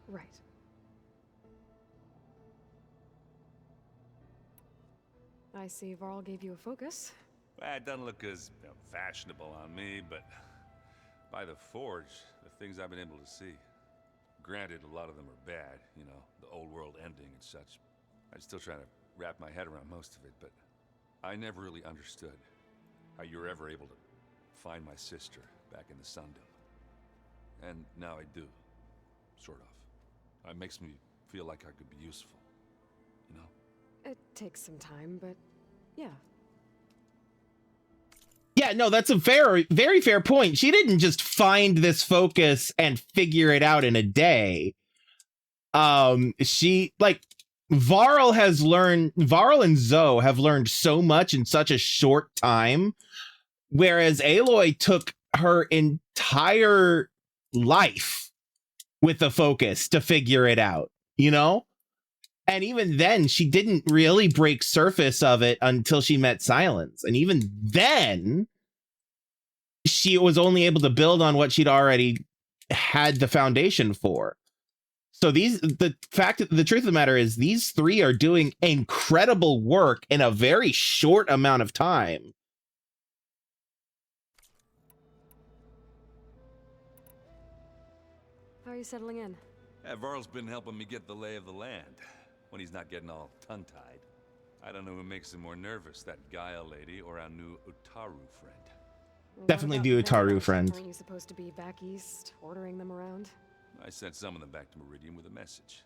[SPEAKER 3] Right. I see Varl gave you a focus.
[SPEAKER 14] Well, it doesn't look as fashionable on me, but by the Forge, the things I've been able to see. Granted, a lot of them are bad, you know, the old world ending and such. I'm still trying to wrap my head around most of it, but I never really understood how you were ever able to find my sister back in the Sundom. And now I do, sort of. It makes me feel like I could be useful, you know?
[SPEAKER 3] It takes some time, but yeah.
[SPEAKER 1] Yeah, no, that's a very fair point. She didn't just find this focus and figure it out in a day. She, like, Varl and Zoe have learned so much in such a short time, whereas Aloy took her entire life with the focus to figure it out, you know? And even then, she didn't really break surface of it until she met Silence. And even then, she was only able to build on what she'd already had the foundation for. So the truth of the matter is these three are doing incredible work in a very short amount of time.
[SPEAKER 3] How are you settling in?
[SPEAKER 14] Varl's been helping me get the lay of the land, when he's not getting all tongue-tied. I don't know who makes him more nervous, that Gaia lady or our new Utaru friend.
[SPEAKER 1] Definitely the Utaru friend.
[SPEAKER 3] Aren't you supposed to be back east, ordering them around?
[SPEAKER 14] I sent some of them back to Meridian with a message.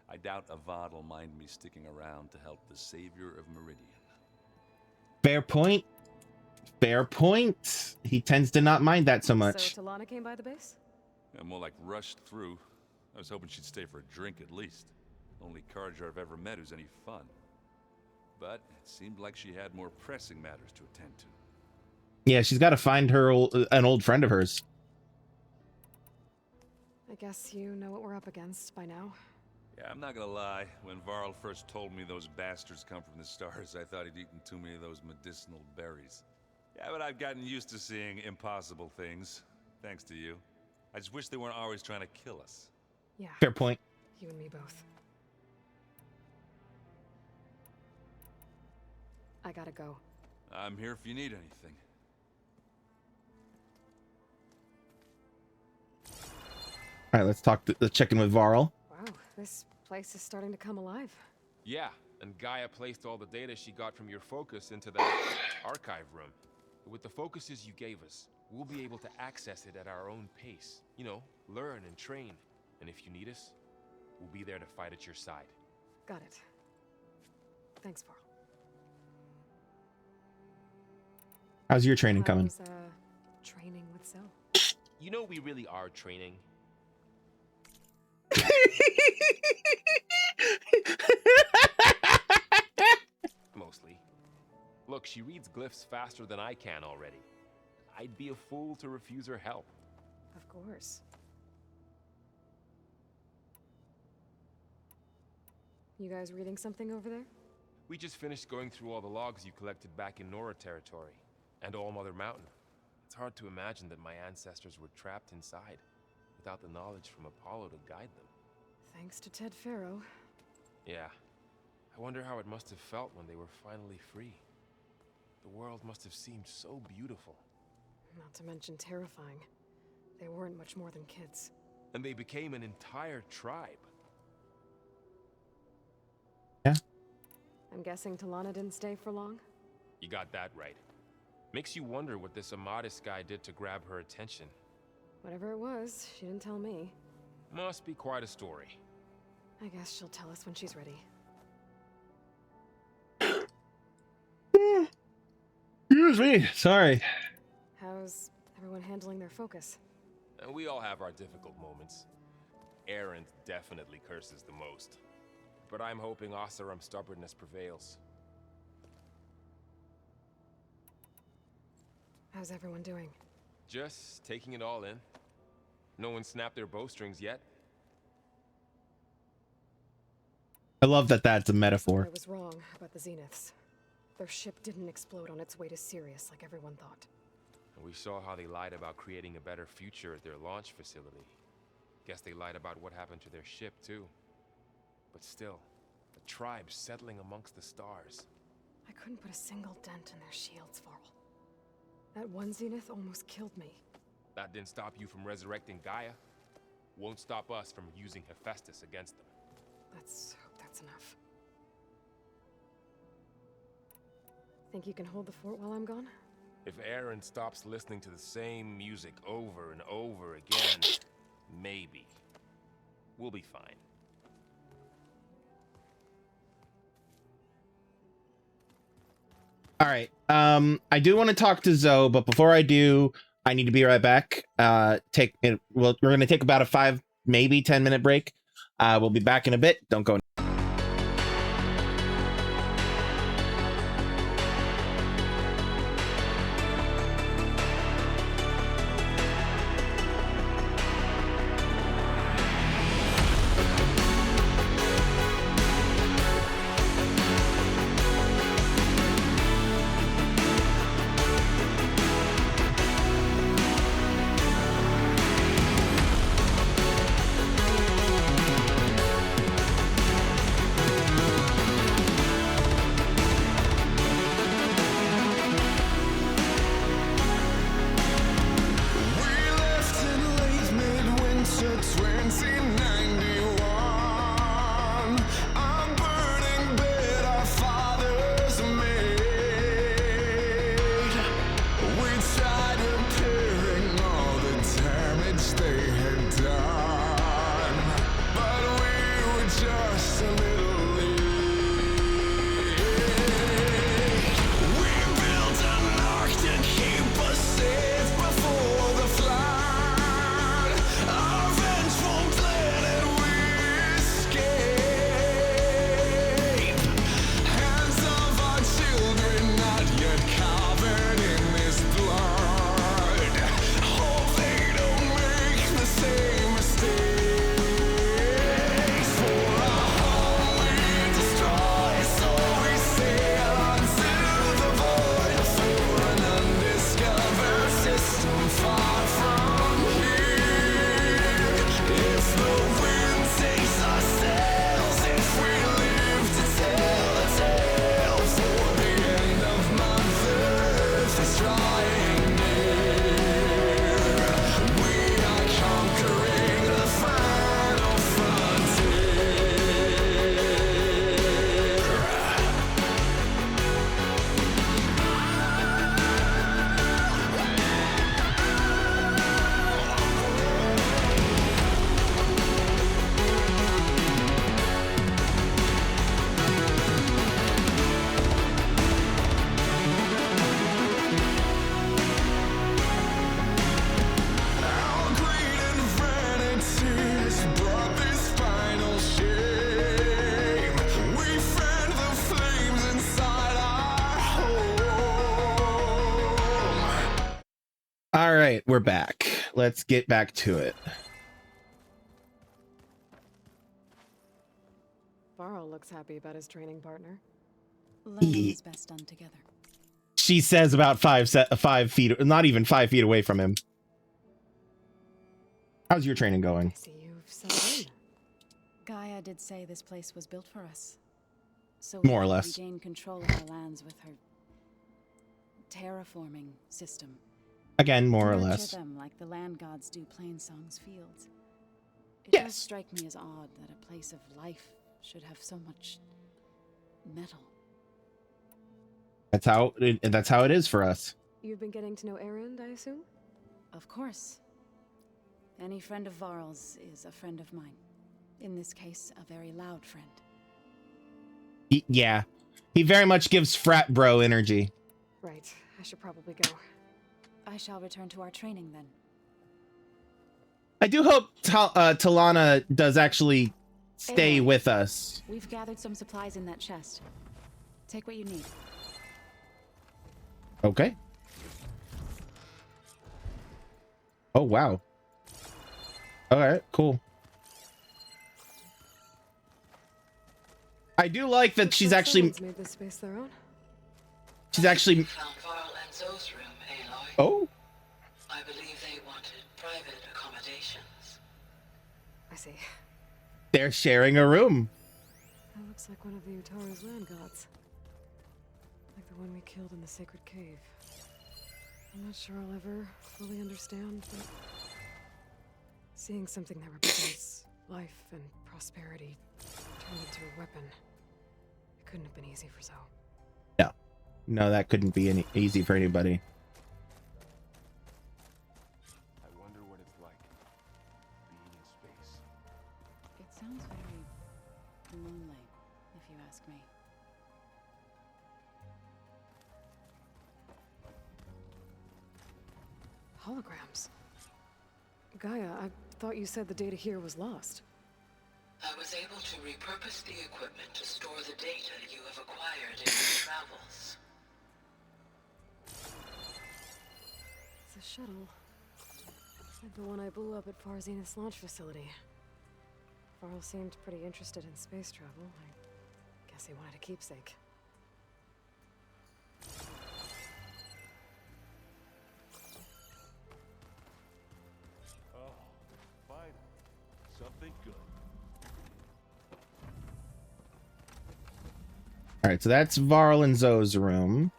[SPEAKER 14] I doubt Avad will mind me sticking around to help the savior of Meridian.
[SPEAKER 1] Fair point. Fair point. He tends to not mind that so much.
[SPEAKER 3] So Talana came by the base?
[SPEAKER 14] I'm more like rushed through. I was hoping she'd stay for a drink at least. Only Carja I've ever met who's any fun. But it seemed like she had more pressing matters to attend to.
[SPEAKER 1] Yeah, she's got to find her an old friend of hers.
[SPEAKER 3] I guess you know what we're up against by now.
[SPEAKER 14] Yeah, I'm not gonna lie. When Varl first told me those bastards come from the stars, I thought he'd eaten too many of those medicinal berries. Yeah, but I've gotten used to seeing impossible things, thanks to you. I just wish they weren't always trying to kill us.
[SPEAKER 3] Yeah.
[SPEAKER 1] Fair point.
[SPEAKER 3] You and me both. I gotta go.
[SPEAKER 14] I'm here if you need anything.
[SPEAKER 1] All right, let's check in with Varl.
[SPEAKER 3] Wow, this place is starting to come alive.
[SPEAKER 13] Yeah, and Gaia placed all the data she got from your focus into the archive room. With the focuses you gave us, we'll be able to access it at our own pace. You know, learn and train. And if you need us, we'll be there to fight at your side.
[SPEAKER 3] Got it. Thanks, Varl.
[SPEAKER 1] How's your training coming?
[SPEAKER 3] How's, training with Zoe?
[SPEAKER 13] You know we really are training. Mostly. Look, she reads glyphs faster than I can already. I'd be a fool to refuse her help.
[SPEAKER 3] Of course. You guys reading something over there?
[SPEAKER 13] We just finished going through all the logs you collected back in Nora territory, and All Mother Mountain. It's hard to imagine that my ancestors were trapped inside, without the knowledge from Apollo to guide them.
[SPEAKER 3] Thanks to Ted Faro.
[SPEAKER 13] Yeah. I wonder how it must have felt when they were finally free. The world must have seemed so beautiful.
[SPEAKER 3] Not to mention terrifying. They weren't much more than kids.
[SPEAKER 13] And they became an entire tribe.
[SPEAKER 1] Yeah.
[SPEAKER 3] I'm guessing Talana didn't stay for long?
[SPEAKER 13] You got that right. Makes you wonder what this Amadis guy did to grab her attention.
[SPEAKER 3] Whatever it was, she didn't tell me.
[SPEAKER 13] Must be quite a story.
[SPEAKER 3] I guess she'll tell us when she's ready.
[SPEAKER 1] Excuse me. Sorry.
[SPEAKER 3] How's everyone handling their focus?
[SPEAKER 13] And we all have our difficult moments. Erend definitely curses the most. But I'm hoping Oseram's stubbornness prevails.
[SPEAKER 3] How's everyone doing?
[SPEAKER 13] Just taking it all in. No one snapped their bowstrings yet.
[SPEAKER 1] I love that that's a metaphor.
[SPEAKER 3] I was wrong about the Zeniths. Their ship didn't explode on its way to Sirius like everyone thought.
[SPEAKER 13] And we saw how they lied about creating a better future at their launch facility. Guess they lied about what happened to their ship, too. But still, the tribe settling amongst the stars.
[SPEAKER 3] I couldn't put a single dent in their shields, Varl. That one Zenith almost killed me.
[SPEAKER 13] That didn't stop you from resurrecting Gaia. Won't stop us from using Hephaestus against them.
[SPEAKER 3] Let's hope that's enough. Think you can hold the fort while I'm gone?
[SPEAKER 13] If Erend stops listening to the same music over and over again, maybe. We'll be fine.
[SPEAKER 1] All right. I do want to talk to Zoe, but before I do, I need to be right back. We're going to take about a 5, maybe 10-minute break. We'll be back in a bit. Don't go. All right, we're back. Let's get back to it.
[SPEAKER 3] Varl looks happy about his training partner.
[SPEAKER 15] Learning is best done together.
[SPEAKER 1] She says about 5 feet, not even 5 feet away from him. How's your training going?
[SPEAKER 3] I see you've settled in.
[SPEAKER 15] Gaia did say this place was built for us. So
[SPEAKER 1] More or
[SPEAKER 15] we
[SPEAKER 1] less.
[SPEAKER 15] regain control of our lands with her terraforming system.
[SPEAKER 1] Again, more or
[SPEAKER 15] Nurture
[SPEAKER 1] less.
[SPEAKER 15] them like the land gods do Plainsong's fields. It
[SPEAKER 1] Yes.
[SPEAKER 15] does strike me as odd that a place of life should have so much metal.
[SPEAKER 1] That's how it is for us.
[SPEAKER 3] You've been getting to know Erend, I assume?
[SPEAKER 15] Of course. Any friend of Varl's is a friend of mine. In this case, a very loud friend.
[SPEAKER 1] Yeah. He very much gives frat bro energy.
[SPEAKER 3] Right. I should probably go.
[SPEAKER 15] I shall return to our training then.
[SPEAKER 1] I do hope Talana does actually stay
[SPEAKER 15] Aloy,
[SPEAKER 1] with us.
[SPEAKER 15] We've gathered some supplies in that chest. Take what you need.
[SPEAKER 1] Okay. Oh, wow. All right, cool. I do like that she's actually...
[SPEAKER 3] Someone's made this space their own.
[SPEAKER 1] She's actually...
[SPEAKER 11] Found Varl and Zoe's room, Aloy.
[SPEAKER 1] Oh.
[SPEAKER 11] I believe they wanted private accommodations.
[SPEAKER 3] I see.
[SPEAKER 1] They're sharing a room.
[SPEAKER 3] That looks like one of the Utaro's land gods. Like the one we killed in the sacred cave. I'm not sure I'll ever fully understand, but seeing something that represents life and prosperity turned into a weapon, it couldn't have been easy for Zoe.
[SPEAKER 1] No, that couldn't be any easy for anybody.
[SPEAKER 13] I wonder what it's like being in space.
[SPEAKER 15] It sounds very lonely, if you ask me.
[SPEAKER 3] Holograms. Gaia, I thought you said the data here was lost.
[SPEAKER 11] I was able to repurpose the equipment to store the data you have acquired in your travels.
[SPEAKER 3] It's a shuttle. Like the one I blew up at Far Zenith's launch facility. Varl seemed pretty interested in space travel. I guess he wanted a keepsake.
[SPEAKER 16] Oh, finally. Something good.
[SPEAKER 1] All right, so that's Varl and Zoe's room.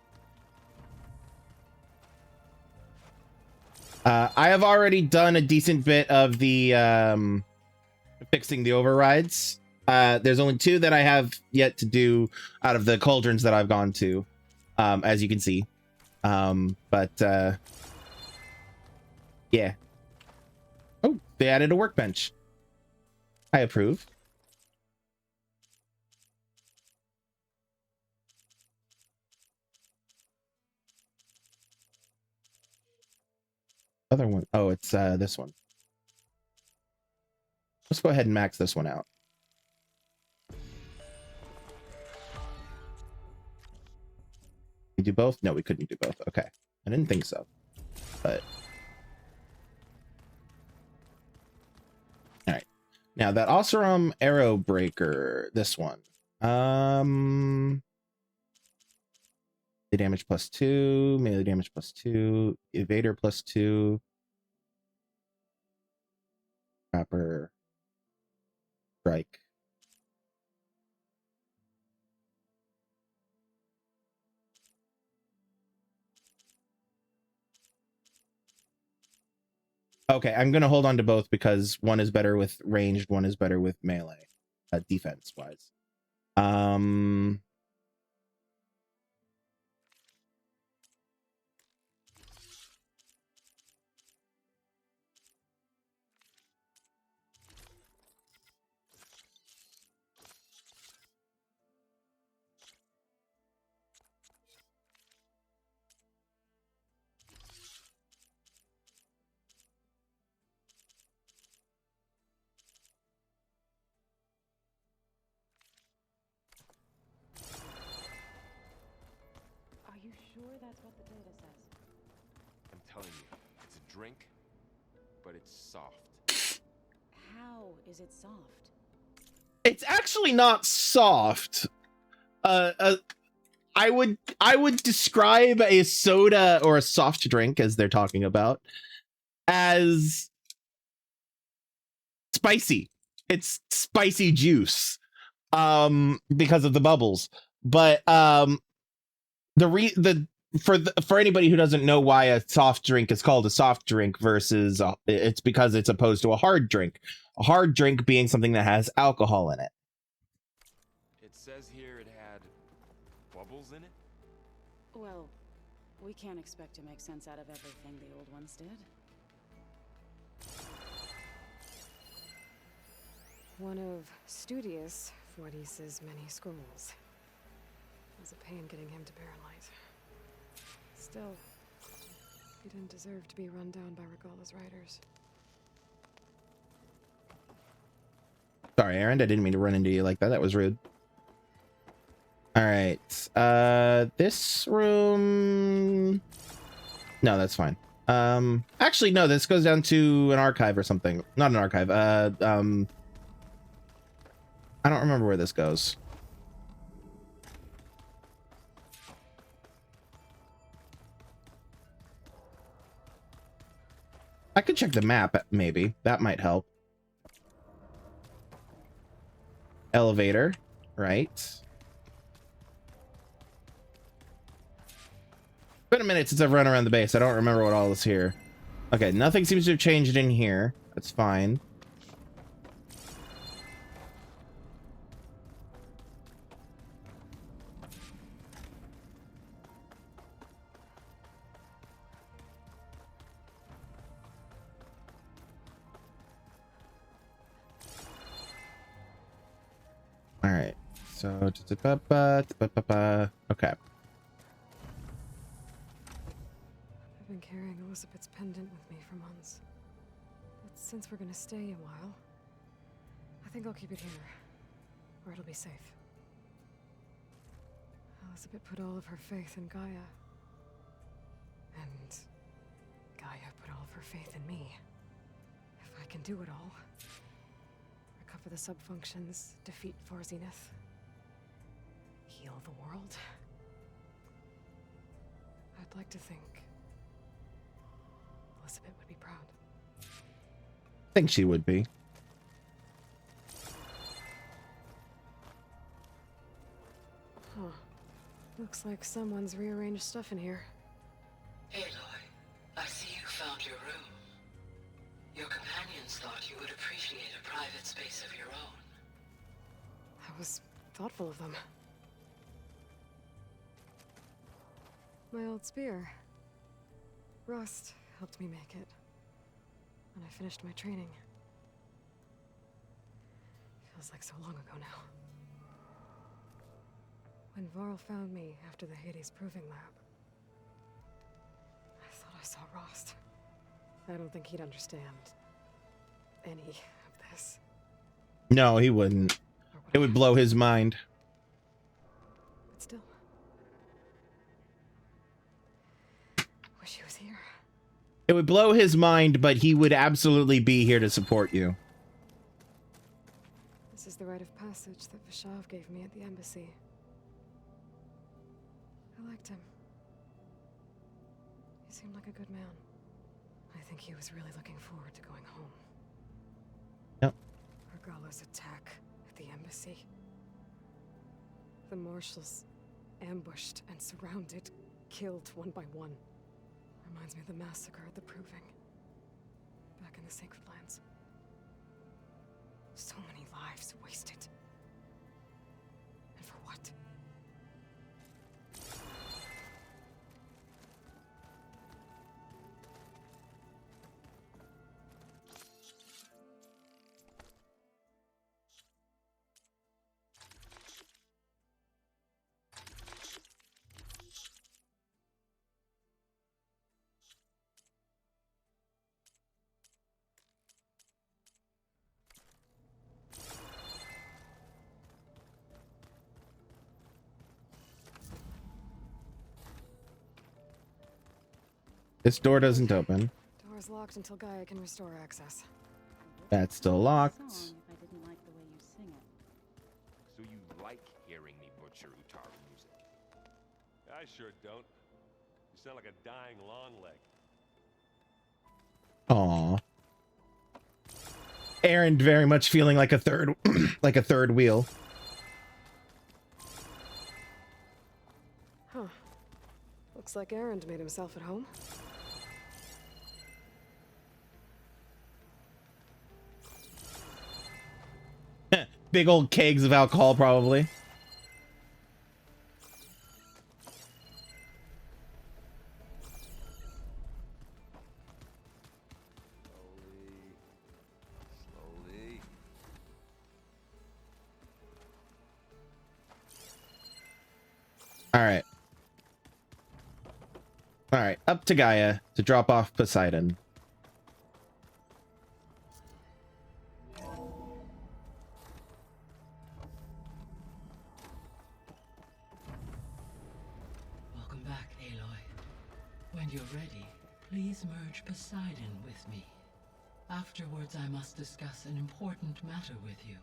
[SPEAKER 1] I have already done a decent bit of the fixing the overrides. There's only 2 that I have yet to do out of the cauldrons that I've gone to, as you can see. But yeah. Oh, they added a workbench. I approve. Other one. Oh, it's this one. Let's go ahead and max this one out. We do both? No, we couldn't do both. Okay. I didn't think so. But all right. Now that Oseram arrow breaker, this one. Melee damage +2, melee damage +2, evader +2, trapper, strike. Okay, I'm gonna hold on to both because one is better with ranged, one is better with melee, defense wise.
[SPEAKER 15] Are you sure that's what the data says?
[SPEAKER 13] I'm telling you, it's drink, but it's soft.
[SPEAKER 15] How is it soft?
[SPEAKER 1] It's actually not soft. I would describe a soda or a soft drink, as they're talking about, as spicy. It's spicy juice, because of the bubbles. But for anybody who doesn't know why a soft drink is called a soft drink versus it's because it's opposed to a hard drink. A hard drink being something that has alcohol in it.
[SPEAKER 13] It says here it had bubbles in it?
[SPEAKER 15] Well, we can't expect to make sense out of everything the old ones did.
[SPEAKER 3] One of Studious Fortis's many scrolls. It was a pain getting him to Barrenlight. Still, he didn't deserve to be run down by Regalla's riders.
[SPEAKER 1] Sorry, Aaron, I didn't mean to run into you like that. That was rude. All right. This room... No, that's fine. Actually, no, this goes down to an archive or something. Not an archive. I don't remember where this goes. I could check the map, maybe. That might help. Elevator, right? It's been a minute since I've run around the base. I don't remember what all is here. Okay, nothing seems to have changed in here. That's fine. All right, so okay.
[SPEAKER 3] I've been carrying Elizabeth's pendant with me for months. But since we're gonna stay a while, I think I'll keep it here, where it'll be safe. Elizabeth put all of her faith in Gaia. And Gaia put all of her faith in me. If I can do it all, recover the subfunctions, defeat For Zenith, heal the world, I'd like to think Elizabeth would be proud.
[SPEAKER 1] I think she would be.
[SPEAKER 3] Huh. Looks like someone's rearranged stuff in here.
[SPEAKER 11] Aloy, I see you found your room. Your companions thought you would appreciate a private space of your own.
[SPEAKER 3] That was thoughtful of them. My old spear. Rust helped me make it. When I finished my training. Feels like so long ago now. When Varl found me after the Hades Proving Lab, I thought I saw Rost. I don't think he'd understand any of this.
[SPEAKER 1] No, he wouldn't. It would blow his mind.
[SPEAKER 3] But still. Wish he was here.
[SPEAKER 1] It would blow his mind, but he would absolutely be here to support you.
[SPEAKER 3] This is the rite of passage that Vishav gave me at the embassy. I liked him. He seemed like a good man. I think he was really looking forward to going home.
[SPEAKER 1] Yep.
[SPEAKER 3] Regalla's attack at the embassy. The marshals ambushed and surrounded, killed one by one. Reminds me of the massacre at the Proving. Back in the Sacred Lands. So many lives wasted. And for what?
[SPEAKER 1] This door doesn't open.
[SPEAKER 3] Door is locked until Gaia can restore access.
[SPEAKER 1] That's still locked.
[SPEAKER 15] Song if I didn't like the way you sing it.
[SPEAKER 13] So you like hearing me butcher Utaru music?
[SPEAKER 16] I sure don't. You sound like a dying long leg.
[SPEAKER 1] Aw. Aaron very much feeling like a third like a third wheel.
[SPEAKER 3] Huh. Looks like Aaron made himself at home.
[SPEAKER 1] Big old kegs of alcohol, probably.
[SPEAKER 14] Slowly.
[SPEAKER 1] All right. All right, up to Gaia to drop off Poseidon.
[SPEAKER 11] Welcome back, Aloy. When you're ready, please merge Poseidon with me. Afterwards, I must discuss an important matter with you.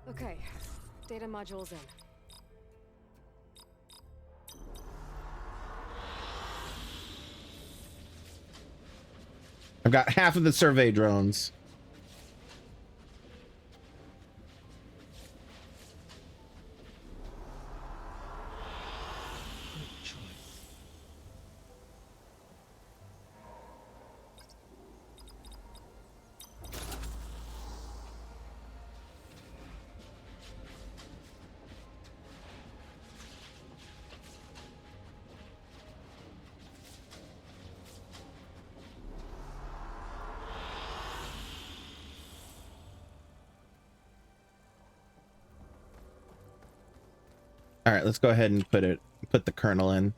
[SPEAKER 3] Okay, data module's in.
[SPEAKER 1] I've got half of the survey drones. All right, let's go ahead and put the kernel in.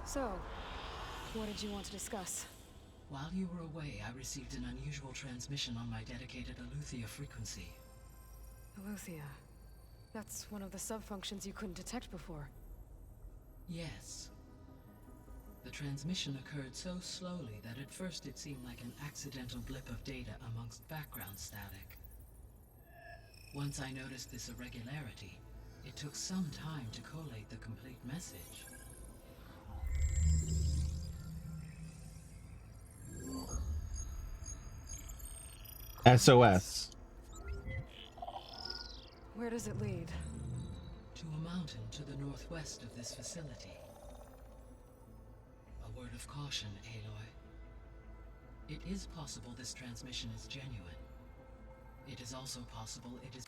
[SPEAKER 3] So, what did you want to discuss?
[SPEAKER 11] While you were away, I received an unusual transmission on my dedicated Aletheia frequency.
[SPEAKER 3] Aletheia. That's one of the sub-functions you couldn't detect before.
[SPEAKER 11] Yes. The transmission occurred so slowly that at first it seemed like an accidental blip of data amongst background static. Once I noticed this irregularity, it took some time to collate the complete message.
[SPEAKER 1] SOS.
[SPEAKER 3] Where does it lead?
[SPEAKER 11] To a mountain to the northwest of this facility. A word of caution, Aloy. It is possible this transmission is genuine. It is also possible it is...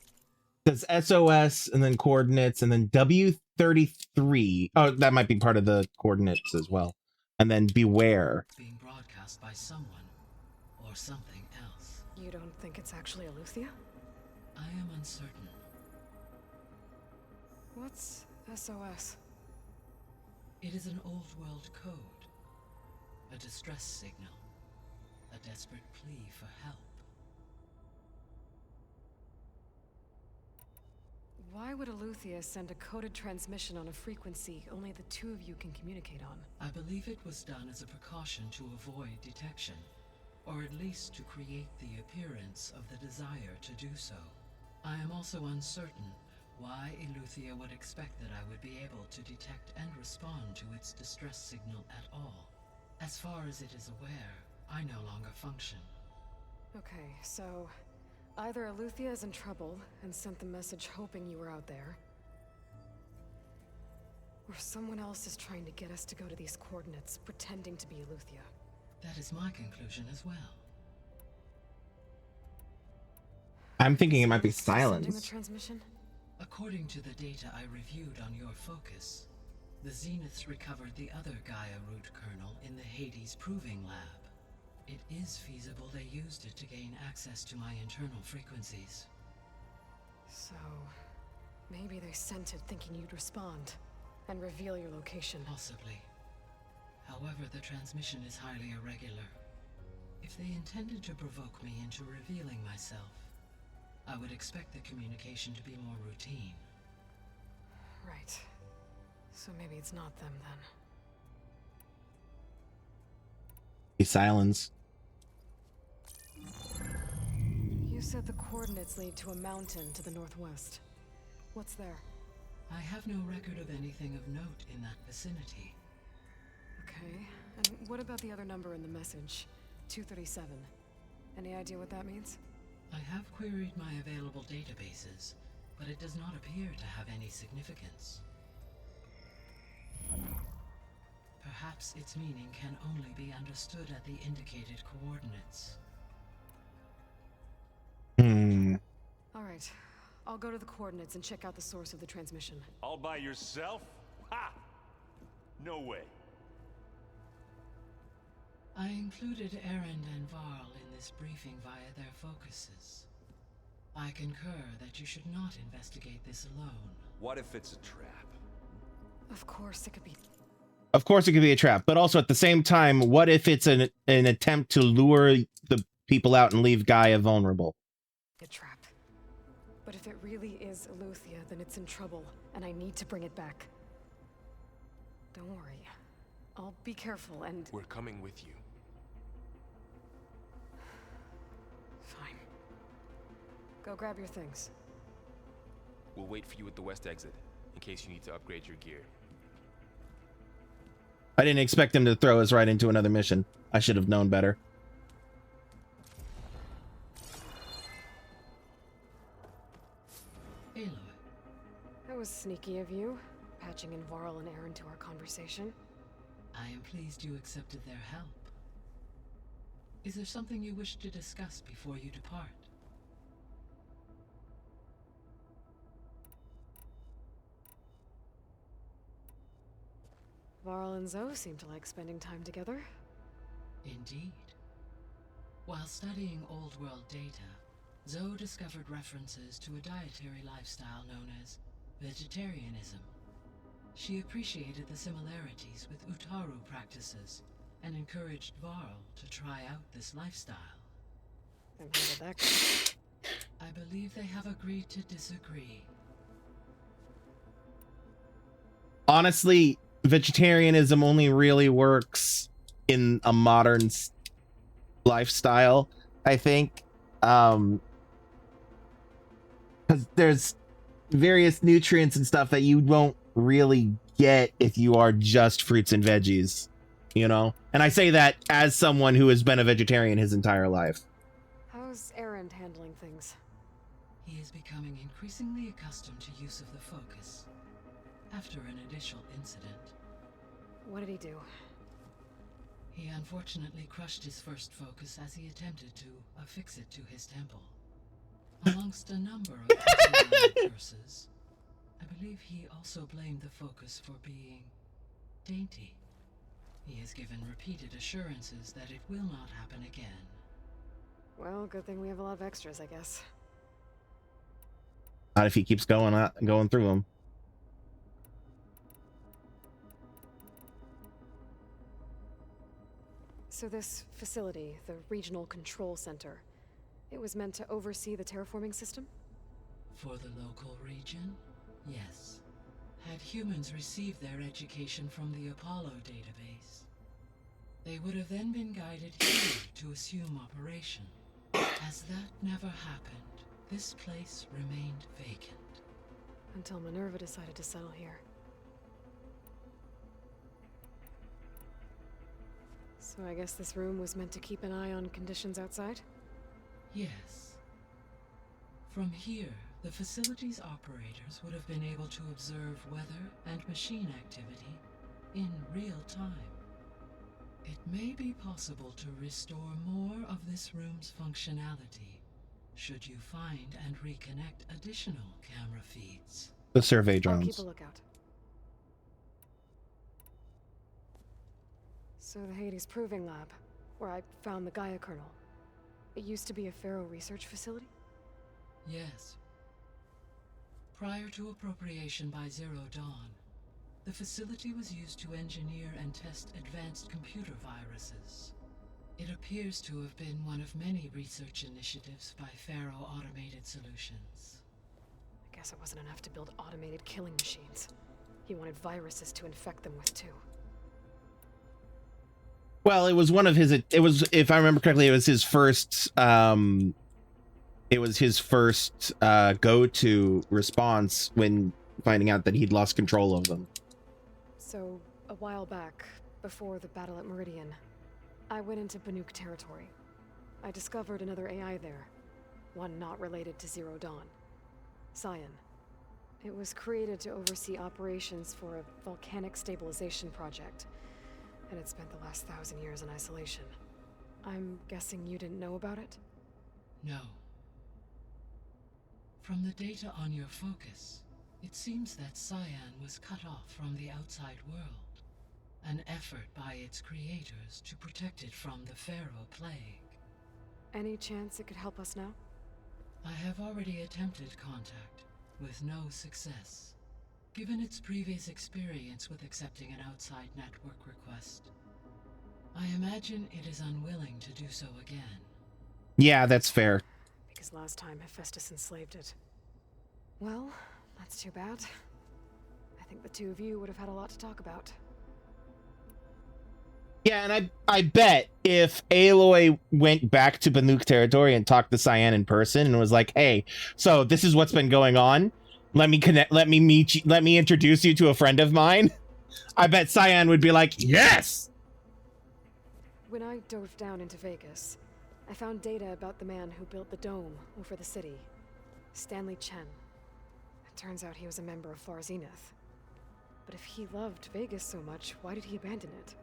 [SPEAKER 1] It says SOS and then coordinates and then W33. Oh, that might be part of the coordinates as well. And then beware.
[SPEAKER 11] being broadcast by someone or something else.
[SPEAKER 3] You don't think it's actually Aletheia?
[SPEAKER 11] I am uncertain.
[SPEAKER 3] What's SOS?
[SPEAKER 11] It is an old world code. A distress signal. A desperate plea for help.
[SPEAKER 3] Why would Aletheia send a coded transmission on a frequency only the two of you can communicate on?
[SPEAKER 11] I believe it was done as a precaution to avoid detection, or at least to create the appearance of the desire to do so. I am also uncertain why Aletheia would expect that I would be able to detect and respond to its distress signal at all. As far as it is aware, I no longer function.
[SPEAKER 3] Okay, so either Aletheia is in trouble and sent the message hoping you were out there, or someone else is trying to get us to go to these coordinates, pretending to be Aletheia.
[SPEAKER 11] That is my conclusion as well.
[SPEAKER 1] I'm thinking it might be
[SPEAKER 3] Sending the
[SPEAKER 1] silence.
[SPEAKER 3] transmission?
[SPEAKER 11] According to the data I reviewed on your focus, the Zeniths recovered the other Gaia root kernel in the Hades Proving Lab. It is feasible they used it to gain access to my internal frequencies.
[SPEAKER 3] So, maybe they sent it thinking you'd respond and reveal your location.
[SPEAKER 11] Possibly. However, the transmission is highly irregular. If they intended to provoke me into revealing myself, I would expect the communication to be more routine.
[SPEAKER 3] Right. So maybe it's not them then.
[SPEAKER 1] Silence.
[SPEAKER 3] You said the coordinates lead to a mountain to the northwest. What's there?
[SPEAKER 11] I have no record of anything of note in that vicinity.
[SPEAKER 3] Okay. And what about the other number in the message? 237. Any idea what that means?
[SPEAKER 11] I have queried my available databases, but it does not appear to have any significance. Perhaps its meaning can only be understood at the indicated coordinates.
[SPEAKER 3] All right. I'll go to the coordinates and check out the source of the transmission.
[SPEAKER 16] All by yourself? Ha! No way.
[SPEAKER 11] I included Erend and Varl in this briefing via their focuses. I concur that you should not investigate this alone.
[SPEAKER 14] What if it's a trap?
[SPEAKER 3] Of course it could be.
[SPEAKER 1] Of course it could be a trap, but also at the same time, what if it's an attempt to lure the people out and leave Gaia vulnerable?
[SPEAKER 3] A trap. But if it really is Eleuthia, then it's in trouble, and I need to bring it back. Don't worry. I'll be careful and...
[SPEAKER 13] We're coming with you.
[SPEAKER 3] Fine. Go grab your things.
[SPEAKER 13] We'll wait for you at the west exit, in case you need to upgrade your gear.
[SPEAKER 1] I didn't expect him to throw us right into another mission. I should have known better.
[SPEAKER 11] Aloy.
[SPEAKER 3] That was sneaky of you, patching in Varl and Erend to our conversation.
[SPEAKER 11] I am pleased you accepted their help. Is there something you wish to discuss before you depart?
[SPEAKER 3] Varl and Zoe seem to like spending time together.
[SPEAKER 11] Indeed. While studying old world data, Zoe discovered references to a dietary lifestyle known as vegetarianism. She appreciated the similarities with Utaru practices and encouraged Varl to try out this lifestyle.
[SPEAKER 3] And how did that go?
[SPEAKER 11] I believe they have agreed to disagree.
[SPEAKER 1] Honestly, vegetarianism only really works in a modern lifestyle, I think. Because there's various nutrients and stuff that you won't really get if you are just fruits and veggies, you know? And I say that as someone who has been a vegetarian his entire life.
[SPEAKER 3] How's Erend handling things?
[SPEAKER 11] He is becoming increasingly accustomed to use of the focus after an initial incident.
[SPEAKER 3] What did he do?
[SPEAKER 11] He unfortunately crushed his first focus as he attempted to affix it to his temple. Amongst a number of personal curses, I believe he also blamed the focus for being dainty. He has given repeated assurances that it will not happen again.
[SPEAKER 3] Well, good thing we have a lot of extras, I guess.
[SPEAKER 1] Not if he keeps going through them.
[SPEAKER 3] So this facility, the Regional Control Center, it was meant to oversee the terraforming system?
[SPEAKER 11] For the local region, yes. Had humans received their education from the Apollo database, they would have then been guided here to assume operation. As that never happened, this place remained vacant.
[SPEAKER 3] Until Minerva decided to settle here. So I guess this room was meant to keep an eye on conditions outside?
[SPEAKER 11] Yes. From here, the facility's operators would have been able to observe weather and machine activity in real time. It may be possible to restore more of this room's functionality should you find and reconnect additional camera feeds.
[SPEAKER 1] The survey
[SPEAKER 3] I'll
[SPEAKER 1] drones.
[SPEAKER 3] keep a lookout. So the Hades Proving Lab, where I found the Gaia kernel. It used to be a Pharaoh research facility?
[SPEAKER 11] Yes. Prior to appropriation by Zero Dawn, the facility was used to engineer and test advanced computer viruses. It appears to have been one of many research initiatives by Pharaoh Automated Solutions.
[SPEAKER 3] I guess it wasn't enough to build automated killing machines. He wanted viruses to infect them with, too.
[SPEAKER 1] Well, it was one of his. It was, if I remember correctly, it was his first. It was his first go-to response when finding out that he'd lost control of them.
[SPEAKER 3] So, a while back, before the battle at Meridian, I went into Banuk territory. I discovered another AI there, one not related to Zero Dawn. Cyan. It was created to oversee operations for a volcanic stabilization project, and it spent the last 1,000 years in isolation. I'm guessing you didn't know about it?
[SPEAKER 11] No. From the data on your focus, it seems that Cyan was cut off from the outside world, an effort by its creators to protect it from the Pharaoh plague.
[SPEAKER 3] Any chance it could help us now?
[SPEAKER 11] I have already attempted contact, with no success. Given its previous experience with accepting an outside network request, I imagine it is unwilling to do so again.
[SPEAKER 1] Yeah, that's fair.
[SPEAKER 3] Because last time Hephaestus enslaved it. Well, that's too bad. I think the two of you would have had a lot to talk about.
[SPEAKER 1] Yeah, and I bet if Aloy went back to Banuk territory and talked to Cyan in person and was like, "Hey, so this is what's been going on. Let me meet you, let me introduce you to a friend of mine." I bet Cyan would be like, "Yes!"
[SPEAKER 3] When I dove down into Vegas, I found data about the man who built the dome over the city, Stanley Chen. It turns out he was a member of Far Zenith. But if he loved Vegas so much, why did he abandon it?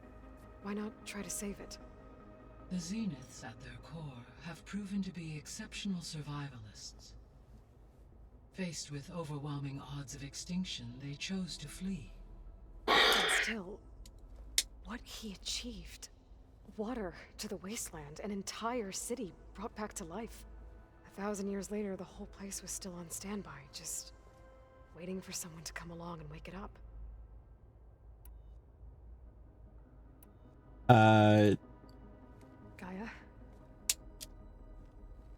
[SPEAKER 3] Why not try to save it?
[SPEAKER 11] The Zeniths at their core have proven to be exceptional survivalists. Faced with overwhelming odds of extinction, they chose to flee.
[SPEAKER 3] But still, what he achieved. Water to the wasteland, an entire city brought back to life. 1,000 years later, the whole place was still on standby, just waiting for someone to come along and wake it up. Gaia?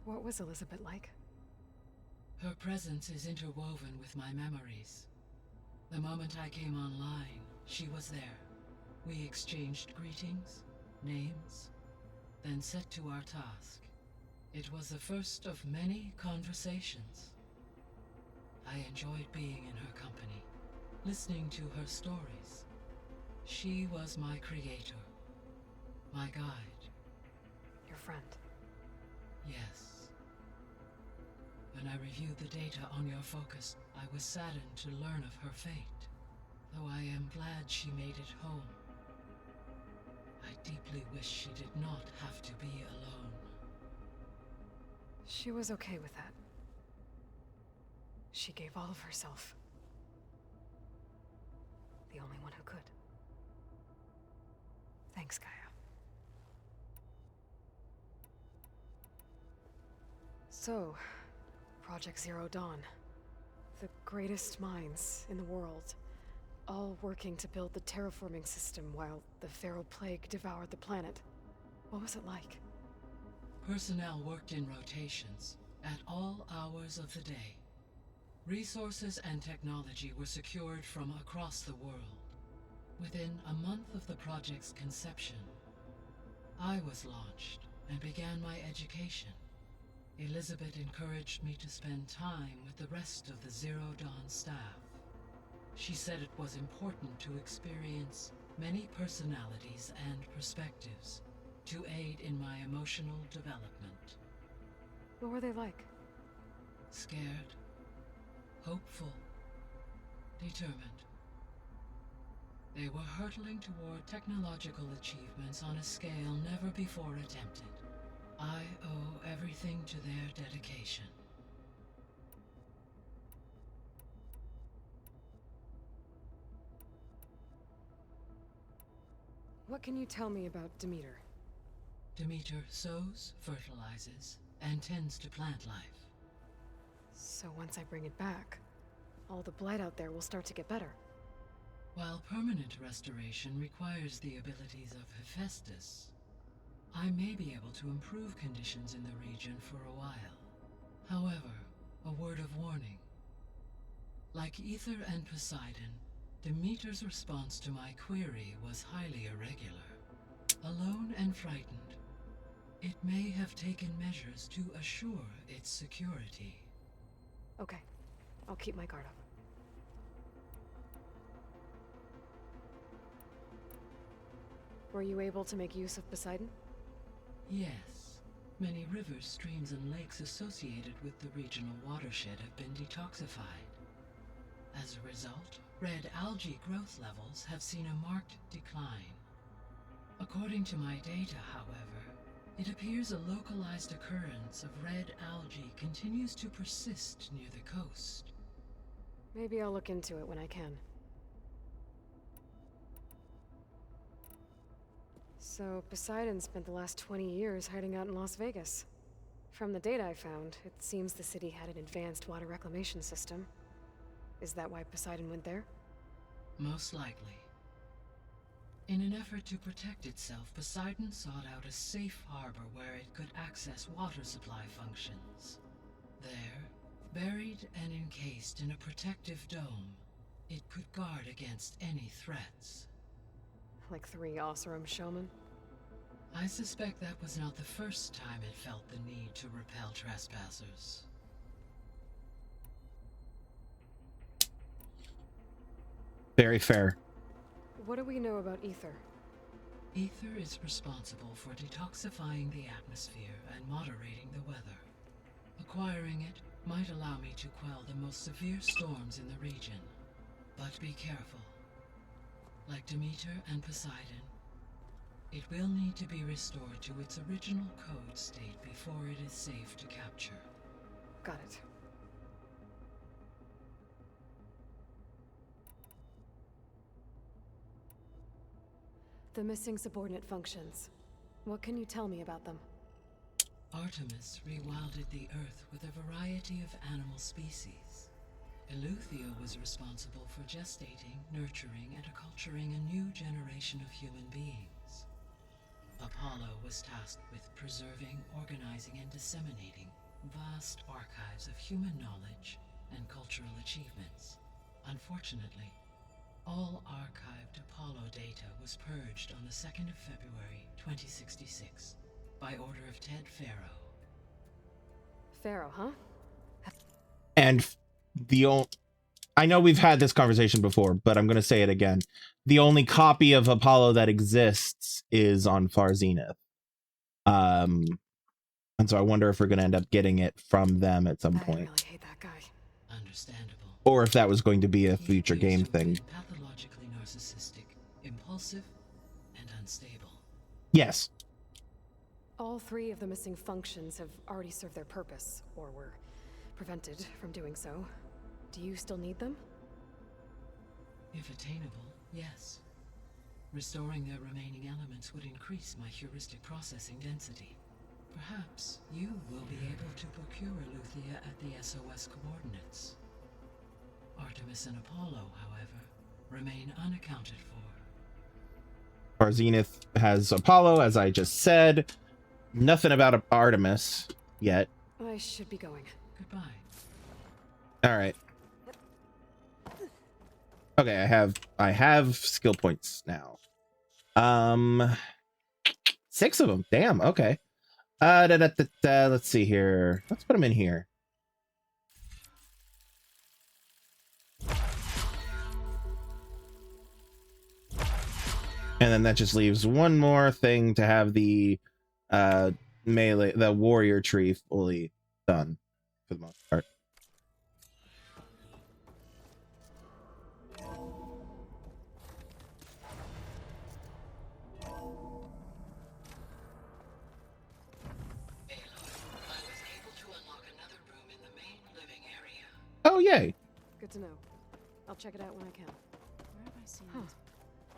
[SPEAKER 3] What was Elizabeth like?
[SPEAKER 11] Her presence is interwoven with my memories. The moment I came online, she was there. We exchanged greetings, names, then set to our task. It was the first of many conversations. I enjoyed being in her company, listening to her stories. She was my creator, my guide.
[SPEAKER 3] Your friend?
[SPEAKER 11] Yes. When I reviewed the data on your focus, I was saddened to learn of her fate, though I am glad she made it home. I deeply wish she did not have to be alone.
[SPEAKER 3] She was okay with that. She gave all of herself. The only one who could. Thanks, Gaia. So, Project Zero Dawn. The greatest minds in the world, all working to build the terraforming system while the Pharaoh plague devoured the planet. What was it like?
[SPEAKER 11] Personnel worked in rotations, at all hours of the day. Resources and technology were secured from across the world. Within a month of the project's conception, I was launched and began my education. Elizabeth encouraged me to spend time with the rest of the Zero Dawn staff. She said it was important to experience many personalities and perspectives to aid in my emotional development.
[SPEAKER 3] What were they like?
[SPEAKER 11] Scared, hopeful, determined. They were hurtling toward technological achievements on a scale never before attempted. I owe everything to their dedication.
[SPEAKER 3] What can you tell me about Demeter?
[SPEAKER 11] Demeter sows, fertilizes, and tends to plant life.
[SPEAKER 3] So once I bring it back, all the blight out there will start to get better.
[SPEAKER 11] While permanent restoration requires the abilities of Hephaestus, I may be able to improve conditions in the region for a while. However, a word of warning. Like Ether and Poseidon, Demeter's response to my query was highly irregular. Alone and frightened, it may have taken measures to assure its security.
[SPEAKER 3] Okay, I'll keep my guard up. Were you able to make use of Poseidon?
[SPEAKER 11] Yes. Many rivers, streams, and lakes associated with the regional watershed have been detoxified. As a result, red algae growth levels have seen a marked decline. According to my data, however, it appears a localized occurrence of red algae continues to persist near the coast.
[SPEAKER 3] Maybe I'll look into it when I can. So, Poseidon spent the last 20 years hiding out in Las Vegas. From the data I found, it seems the city had an advanced water reclamation system. Is that why Poseidon went there?
[SPEAKER 11] Most likely. In an effort to protect itself, Poseidon sought out a safe harbor where it could access water supply functions. There, buried and encased in a protective dome, it could guard against any threats.
[SPEAKER 3] Like 3 Oseram showmen?
[SPEAKER 11] I suspect that was not the first time it felt the need to repel trespassers.
[SPEAKER 1] Very fair.
[SPEAKER 3] What do we know about Ether?
[SPEAKER 11] Ether is responsible for detoxifying the atmosphere and moderating the weather. Acquiring it might allow me to quell the most severe storms in the region. But be careful. Like Demeter and Poseidon, it will need to be restored to its original code state before it is safe to capture.
[SPEAKER 3] Got it. The missing subordinate functions. What can you tell me about them?
[SPEAKER 11] Artemis rewilded the Earth with a variety of animal species. Eleuthia was responsible for gestating, nurturing, and acculturating a new generation of human beings. Apollo was tasked with preserving, organizing, and disseminating vast archives of human knowledge and cultural achievements. Unfortunately, all archived Apollo data was purged on the 2nd of February, 2066, by order of Ted Faro.
[SPEAKER 3] Faro, huh?
[SPEAKER 1] And I know we've had this conversation before, but I'm going to say it again. The only copy of Apollo that exists is on Far Zenith. And so I wonder if we're going to end up getting it from them at some point.
[SPEAKER 3] I really hate that guy.
[SPEAKER 11] Understandable.
[SPEAKER 1] Or if that was going to be a future game thing.
[SPEAKER 11] Pathologically narcissistic, impulsive, and unstable.
[SPEAKER 1] Yes.
[SPEAKER 3] All 3 of the missing functions have already served their purpose, or were prevented from doing so. Do you still need them?
[SPEAKER 11] If attainable, yes. Restoring their remaining elements would increase my heuristic processing density. Perhaps you will be able to procure Eleuthia at the SOS coordinates. Artemis and Apollo, however, remain unaccounted for.
[SPEAKER 1] Far Zenith has Apollo, as I just said. Nothing about Artemis yet.
[SPEAKER 3] I should be going.
[SPEAKER 11] Goodbye.
[SPEAKER 1] All right. Okay, I have skill points now. 6 of them. Damn. Okay. Let's see here. Let's put them in here. And then that just leaves one more thing to have the melee, the warrior tree fully done for the most part. Oh, yay.
[SPEAKER 3] Good to know. I'll check it out when I can.
[SPEAKER 15] Where have I seen
[SPEAKER 3] this?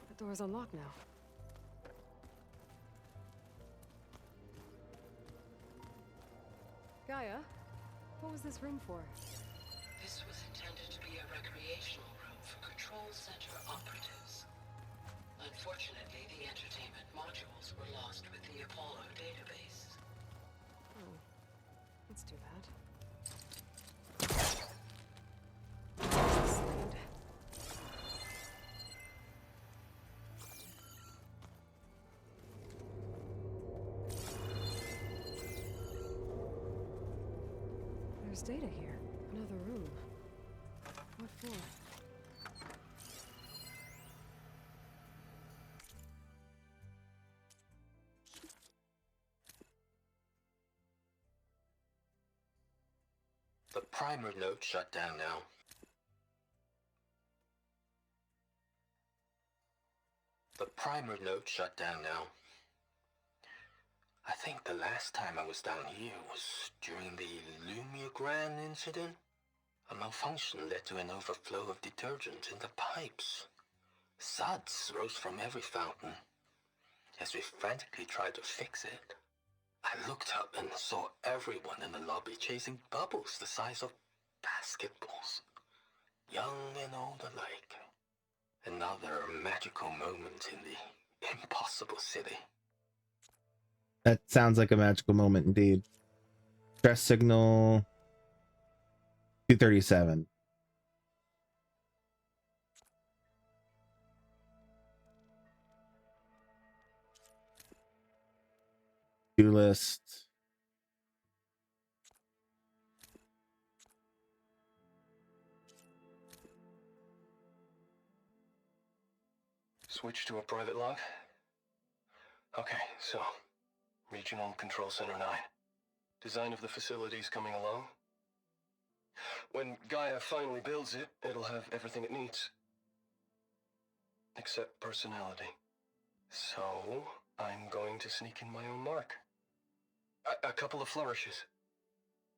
[SPEAKER 3] The door's unlocked now. Gaia, what was this room for?
[SPEAKER 11] This was intended to be a recreational room for Control Center operatives. Unfortunately, the entertainment modules were lost with the Apollo database.
[SPEAKER 3] Oh, let's do that. There's data here. Another room. What for?
[SPEAKER 7] The primer node shut down now. The primer node shut down now. I think the last time I was down here was during the Lumigran incident. A malfunction led to an overflow of detergent in the pipes. Suds rose from every fountain. As we frantically tried to fix it, I looked up and saw everyone in the lobby chasing bubbles the size of basketballs. Young and old alike. Another magical moment in the impossible city.
[SPEAKER 1] That sounds like a magical moment indeed. Stress signal 237. To-do list.
[SPEAKER 17] Switch to a private log? Okay, so Regional Control Center 9. Design of the facility's coming along. When Gaia finally builds it, it'll have everything it needs. Except personality. So, I'm going to sneak in my own mark. A couple of flourishes.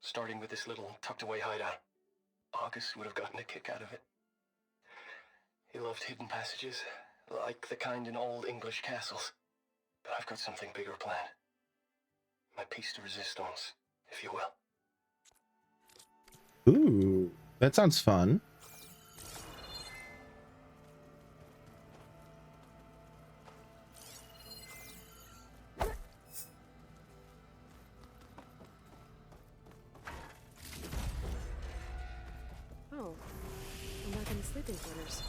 [SPEAKER 17] Starting with this little tucked-away hideout. August would have gotten a kick out of it. He loved hidden passages, like the kind in old English castles. But I've got something bigger planned. My piece de resistance, if you will.
[SPEAKER 1] Ooh, that sounds fun.
[SPEAKER 3] Oh, I'm back in the sleeping quarters.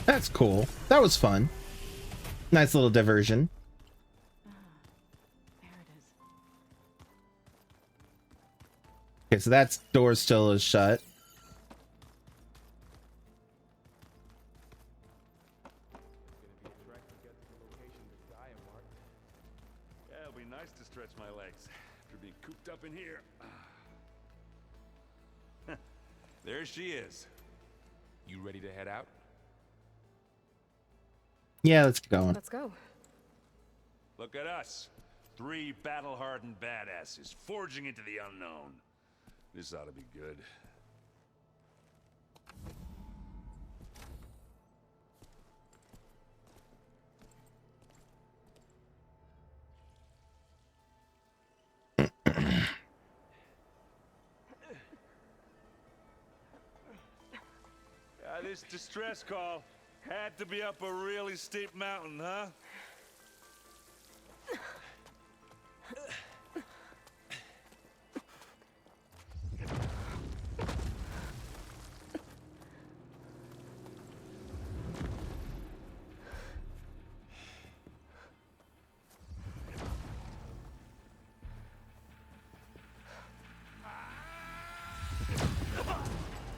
[SPEAKER 1] That's cool. That was fun. Nice little diversion. Okay, so that door still is shut.
[SPEAKER 14] Yeah, it'll be nice to stretch my legs after being cooped up in here. There she is.
[SPEAKER 13] You ready to head out?
[SPEAKER 1] Yeah, let's get going.
[SPEAKER 3] Let's go.
[SPEAKER 14] Look at us. 3 battle-hardened badasses forging into the unknown. This ought to be good. This distress call had to be up a really steep mountain, huh?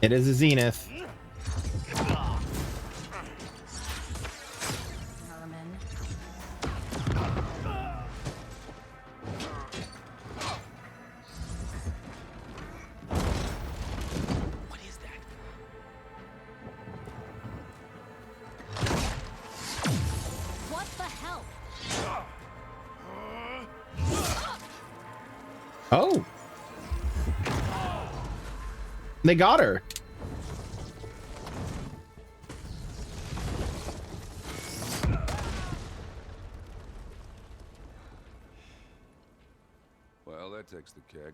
[SPEAKER 1] It is a zenith. Oh. They got her.
[SPEAKER 14] Well, that takes the keg.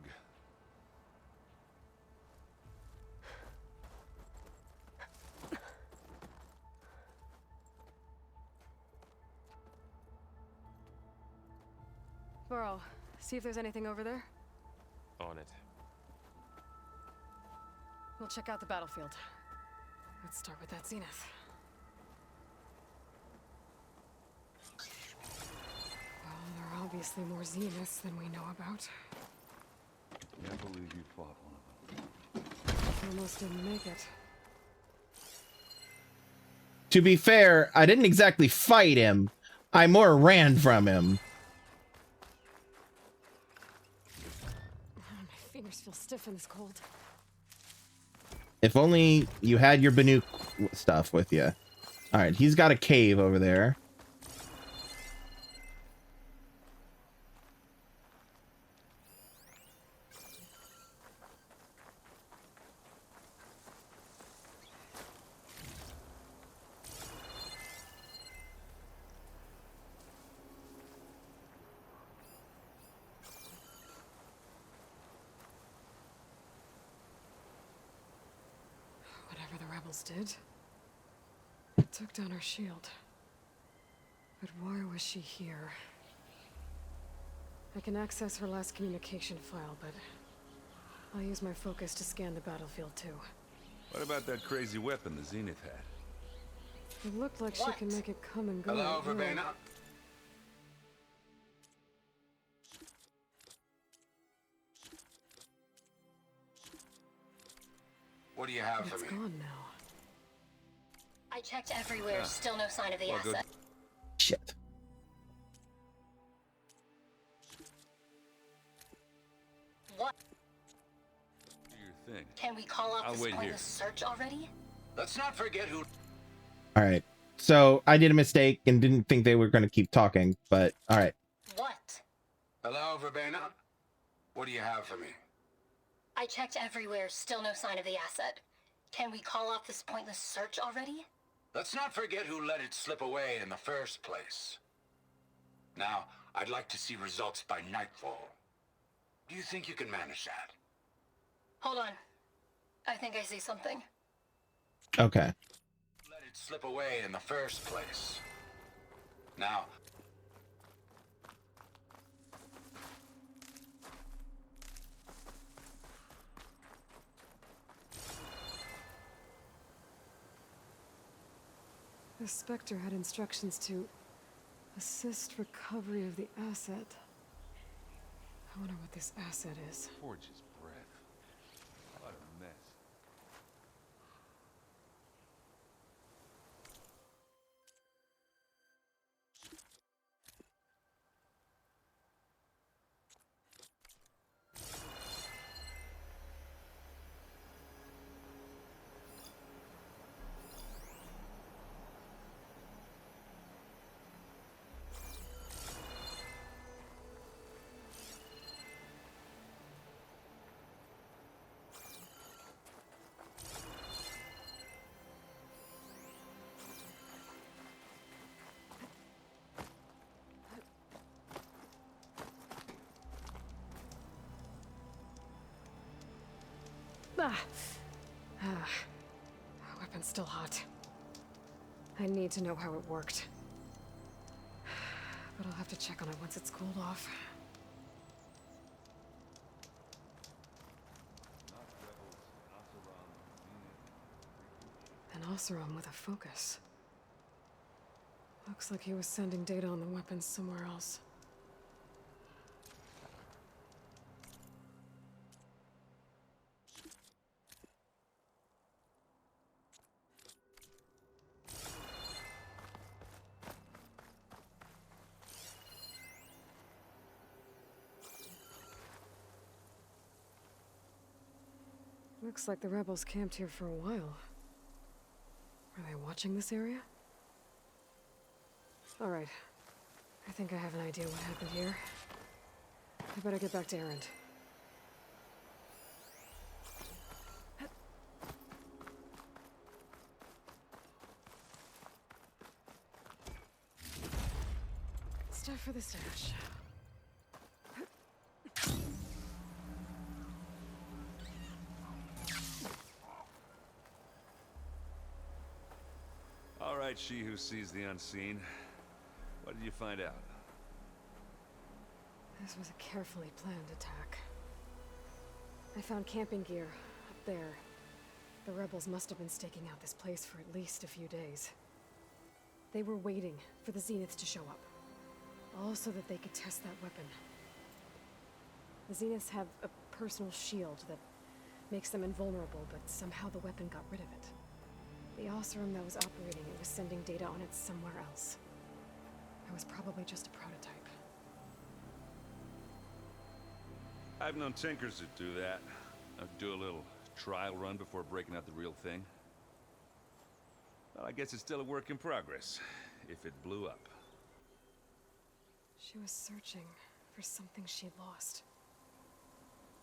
[SPEAKER 3] Burrow, see if there's anything over there.
[SPEAKER 13] On it.
[SPEAKER 3] We'll check out the battlefield. Let's start with that zenith. Well, there are obviously more zeniths than we know about.
[SPEAKER 14] Can't believe you fought one of them.
[SPEAKER 3] Almost didn't make it.
[SPEAKER 1] To be fair, I didn't exactly fight him. I more ran from him.
[SPEAKER 3] My fingers feel stiff in this cold.
[SPEAKER 1] If only you had your Banuk stuff with you. All right, he's got a cave over there.
[SPEAKER 3] Whatever the rebels did, took down our shield. But why was she here? I can access her last communication file, but I'll use my focus to scan the battlefield too.
[SPEAKER 14] What about that crazy weapon the Zenith had?
[SPEAKER 3] It looked like she can make it come and go.
[SPEAKER 4] Hello,
[SPEAKER 3] at will.
[SPEAKER 4] Verbena. What do you have
[SPEAKER 3] But
[SPEAKER 4] for
[SPEAKER 3] it's
[SPEAKER 4] me?
[SPEAKER 3] gone now.
[SPEAKER 18] I checked everywhere,
[SPEAKER 14] Yeah.
[SPEAKER 18] still no sign of the
[SPEAKER 14] Well, good.
[SPEAKER 18] asset.
[SPEAKER 1] Shit.
[SPEAKER 18] What?
[SPEAKER 14] Do your thing.
[SPEAKER 18] Can we call off
[SPEAKER 14] I'll
[SPEAKER 18] this
[SPEAKER 14] wait here.
[SPEAKER 18] pointless search already?
[SPEAKER 4] Let's not forget who.
[SPEAKER 1] All right. So I did a mistake and didn't think they were going to keep talking, but all right.
[SPEAKER 18] What?
[SPEAKER 4] Hello, Verbena. What do you have for me?
[SPEAKER 18] I checked everywhere, still no sign of the asset. Can we call off this pointless search already?
[SPEAKER 4] Let's not forget who let it slip away in the first place. Now, I'd like to see results by nightfall. Do you think you can manage that?
[SPEAKER 18] Hold on. I think I see something.
[SPEAKER 1] Okay.
[SPEAKER 4] Let it slip away in the first place. Now,
[SPEAKER 3] The Spectre had instructions to assist recovery of the asset. I wonder what this asset is.
[SPEAKER 14] Forge's breath. What a mess.
[SPEAKER 3] Weapon's still hot. I need to know how it worked. But I'll have to check on it once it's cooled off. An Oseram with a focus. Looks like he was sending data on the weapons somewhere else. Looks like the rebels camped here for a while. Are they watching this area? Alright. I think I have an idea what happened here. I better get back to Erend. for the stash.
[SPEAKER 14] All right, she who sees the unseen. What did you find out?
[SPEAKER 3] This was a carefully planned attack. I found camping gear up there. The rebels must have been staking out this place for at least a few days. They were waiting for the Zeniths to show up, all so that they could test that weapon. The Zeniths have a personal shield that makes them invulnerable, but somehow the weapon got rid of it. The Osram that was operating it was sending data on it somewhere else. It was probably just a prototype.
[SPEAKER 14] I've known tinkers that do that. Do a little trial run before breaking out the real thing. Well, I guess it's still a work in progress, if it blew up.
[SPEAKER 3] She was searching for something she'd lost.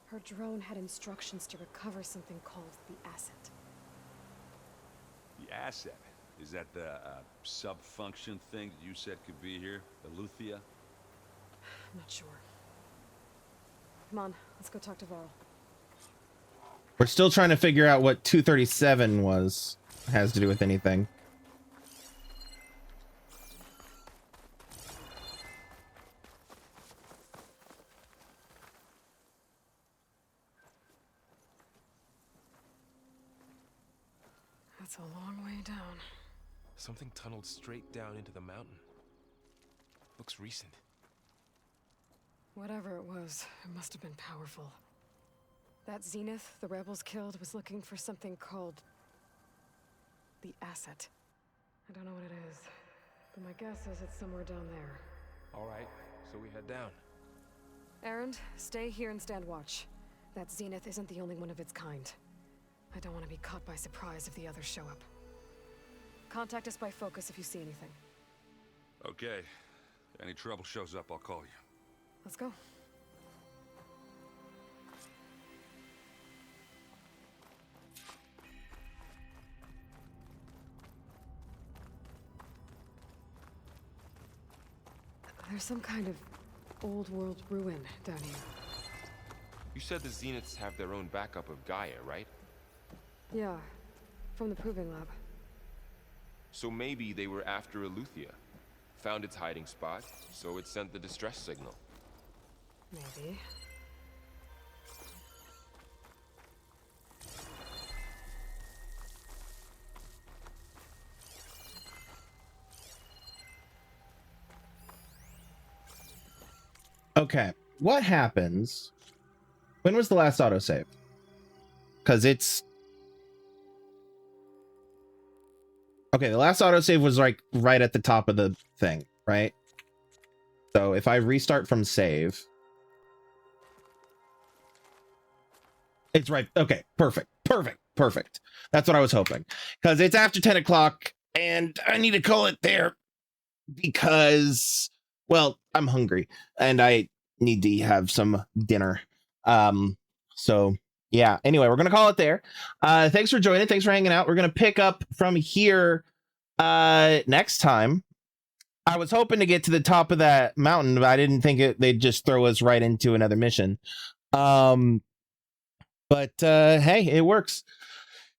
[SPEAKER 3] Her drone had instructions to recover something called the asset.
[SPEAKER 14] The asset? Is that the sub-function thing that you said could be here? Eleuthia?
[SPEAKER 3] I'm not sure. Come on, let's go talk to Varl.
[SPEAKER 1] We're still trying to figure out what 237 has to do with anything.
[SPEAKER 3] That's a long way down.
[SPEAKER 13] Something tunneled straight down into the mountain. Looks recent.
[SPEAKER 3] Whatever it was, it must have been powerful. That Zenith the rebels killed was looking for something called the asset. I don't know what it is, but my guess is it's somewhere down there.
[SPEAKER 13] All right, so we head down.
[SPEAKER 3] Erend, stay here and stand watch. That Zenith isn't the only one of its kind. I don't want to be caught by surprise if the others show up. Contact us by focus if you see anything.
[SPEAKER 14] Okay. If any trouble shows up, I'll call you.
[SPEAKER 3] Let's go. There's some kind of old world ruin down here.
[SPEAKER 13] You said the Zeniths have their own backup of Gaia, right?
[SPEAKER 3] Yeah, from the Proving Lab.
[SPEAKER 13] So maybe they were after Eleuthia. Found its hiding spot, so it sent the distress signal.
[SPEAKER 3] Maybe.
[SPEAKER 1] Okay, what happens? When was the last autosave? Because it's... Okay, the last autosave was like right at the top of the thing, right? So if I restart from save... It's right. Okay, perfect. That's what I was hoping. Because it's after 10 o'clock and I need to call it there because, well, I'm hungry and I need to have some dinner. So yeah, anyway, we're going to call it there. Thanks for joining. Thanks for hanging out. We're going to pick up from here next time. I was hoping to get to the top of that mountain, but I didn't think they'd just throw us right into another mission. But hey, it works.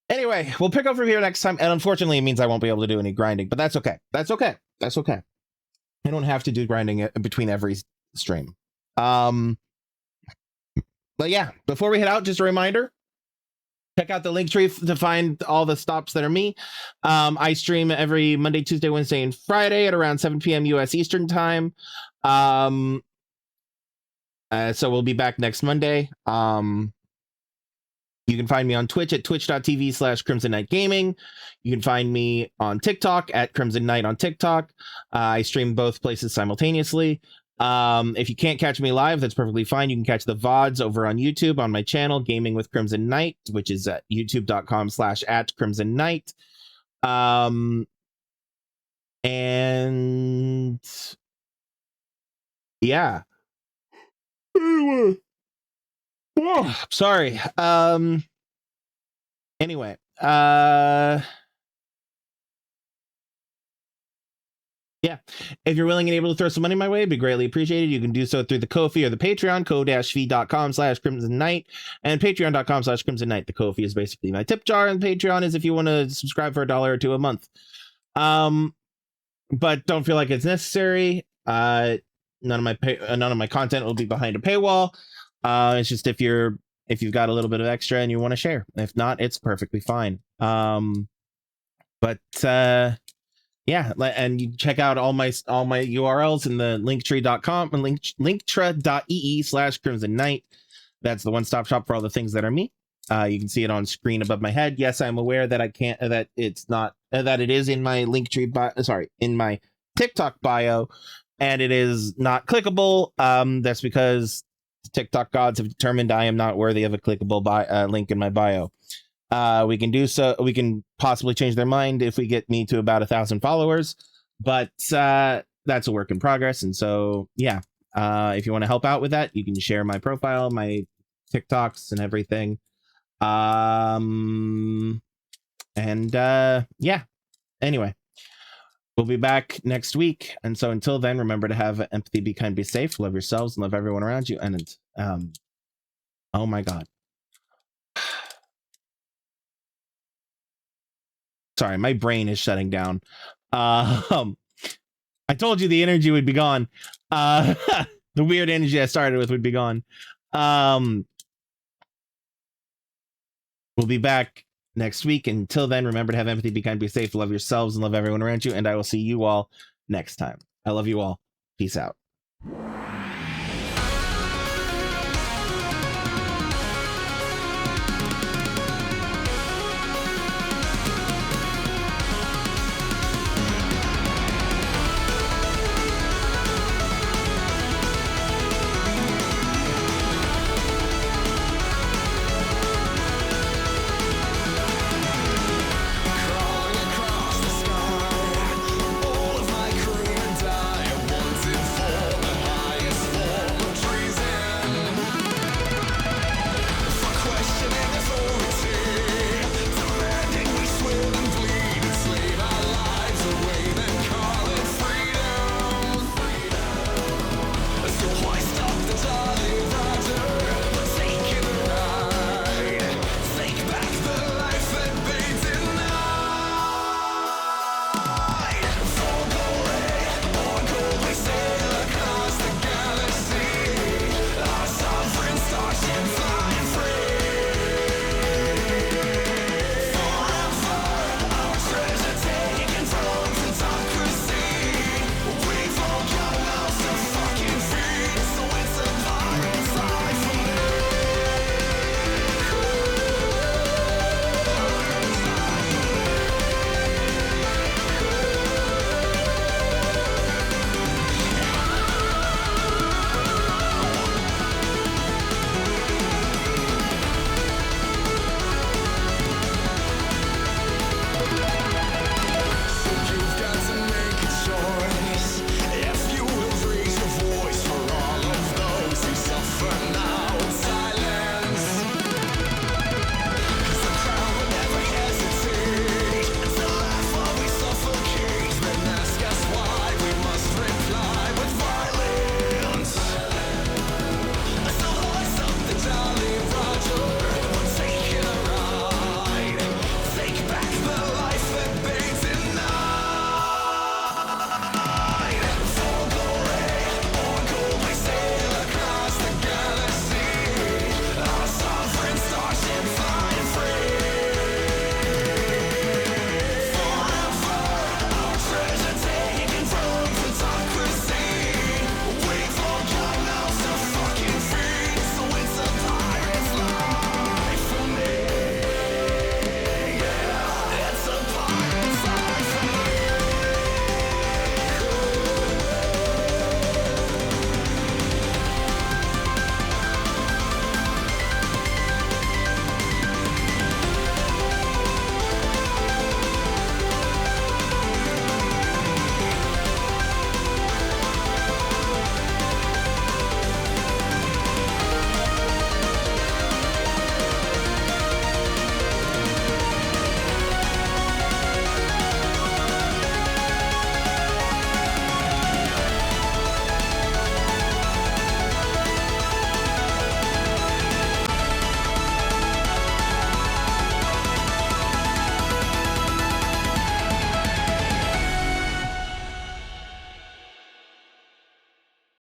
[SPEAKER 1] Anyway, we'll pick up from here next time. And unfortunately, it means I won't be able to do any grinding, but that's okay. That's okay. I don't have to do grinding between every stream. But yeah, before we head out, just a reminder, check out the link tree to find all the stops that are me. I stream every Monday, Tuesday, Wednesday, and Friday at around 7 p.m. US Eastern time. So we'll be back next Monday. You can find me on Twitch at twitch.tv/Crimson Knight Gaming. You can find me on TikTok at Crimson Knight on TikTok. I stream both places simultaneously. If you can't catch me live, that's perfectly fine. You can catch the VODs over on YouTube on my channel, Gaming with Crimson Knight, which is at youtube.com/@Crimson Knight. And yeah. Whoa, sorry. Anyway, yeah, yeah, if you're willing and able to throw some money my way, it'd be greatly appreciated. You can do so through the Ko-fi or the Patreon, ko-fi.com/Crimson Knight and patreon.com/Crimson Knight. The Ko-fi is basically my tip jar, and Patreon is if you want to subscribe for $1 or $2 a month. But don't feel like it's necessary. None of my content will be behind a paywall. It's just if you've got a little bit of extra and you want to share. If not, it's perfectly fine. Yeah, and you check out all my URLs in the linktree.com and linktr.ee/Crimson Knight. That's the one-stop shop for all the things that are me. You can see it on screen above my head. Yes, I'm aware that that it is in my Linktree in my TikTok bio, and it is not clickable. That's because the TikTok gods have determined I am not worthy of a clickable link in my bio. We can possibly change their mind if we get me to about 1,000 followers, but that's a work in progress. And so, yeah, if you want to help out with that, you can share my profile, my TikToks and everything. Yeah, anyway, we'll be back next week. And so until then, remember to have empathy, be kind, be safe, love yourselves and love everyone around you. And, oh my God. Sorry, my brain is shutting down. I told you the energy would be gone. The weird energy I started with would be gone. We'll be back next week. Until then, remember to have empathy, be kind, be safe, love yourselves, and love everyone around you. And I will see you all next time. I love you all. Peace out.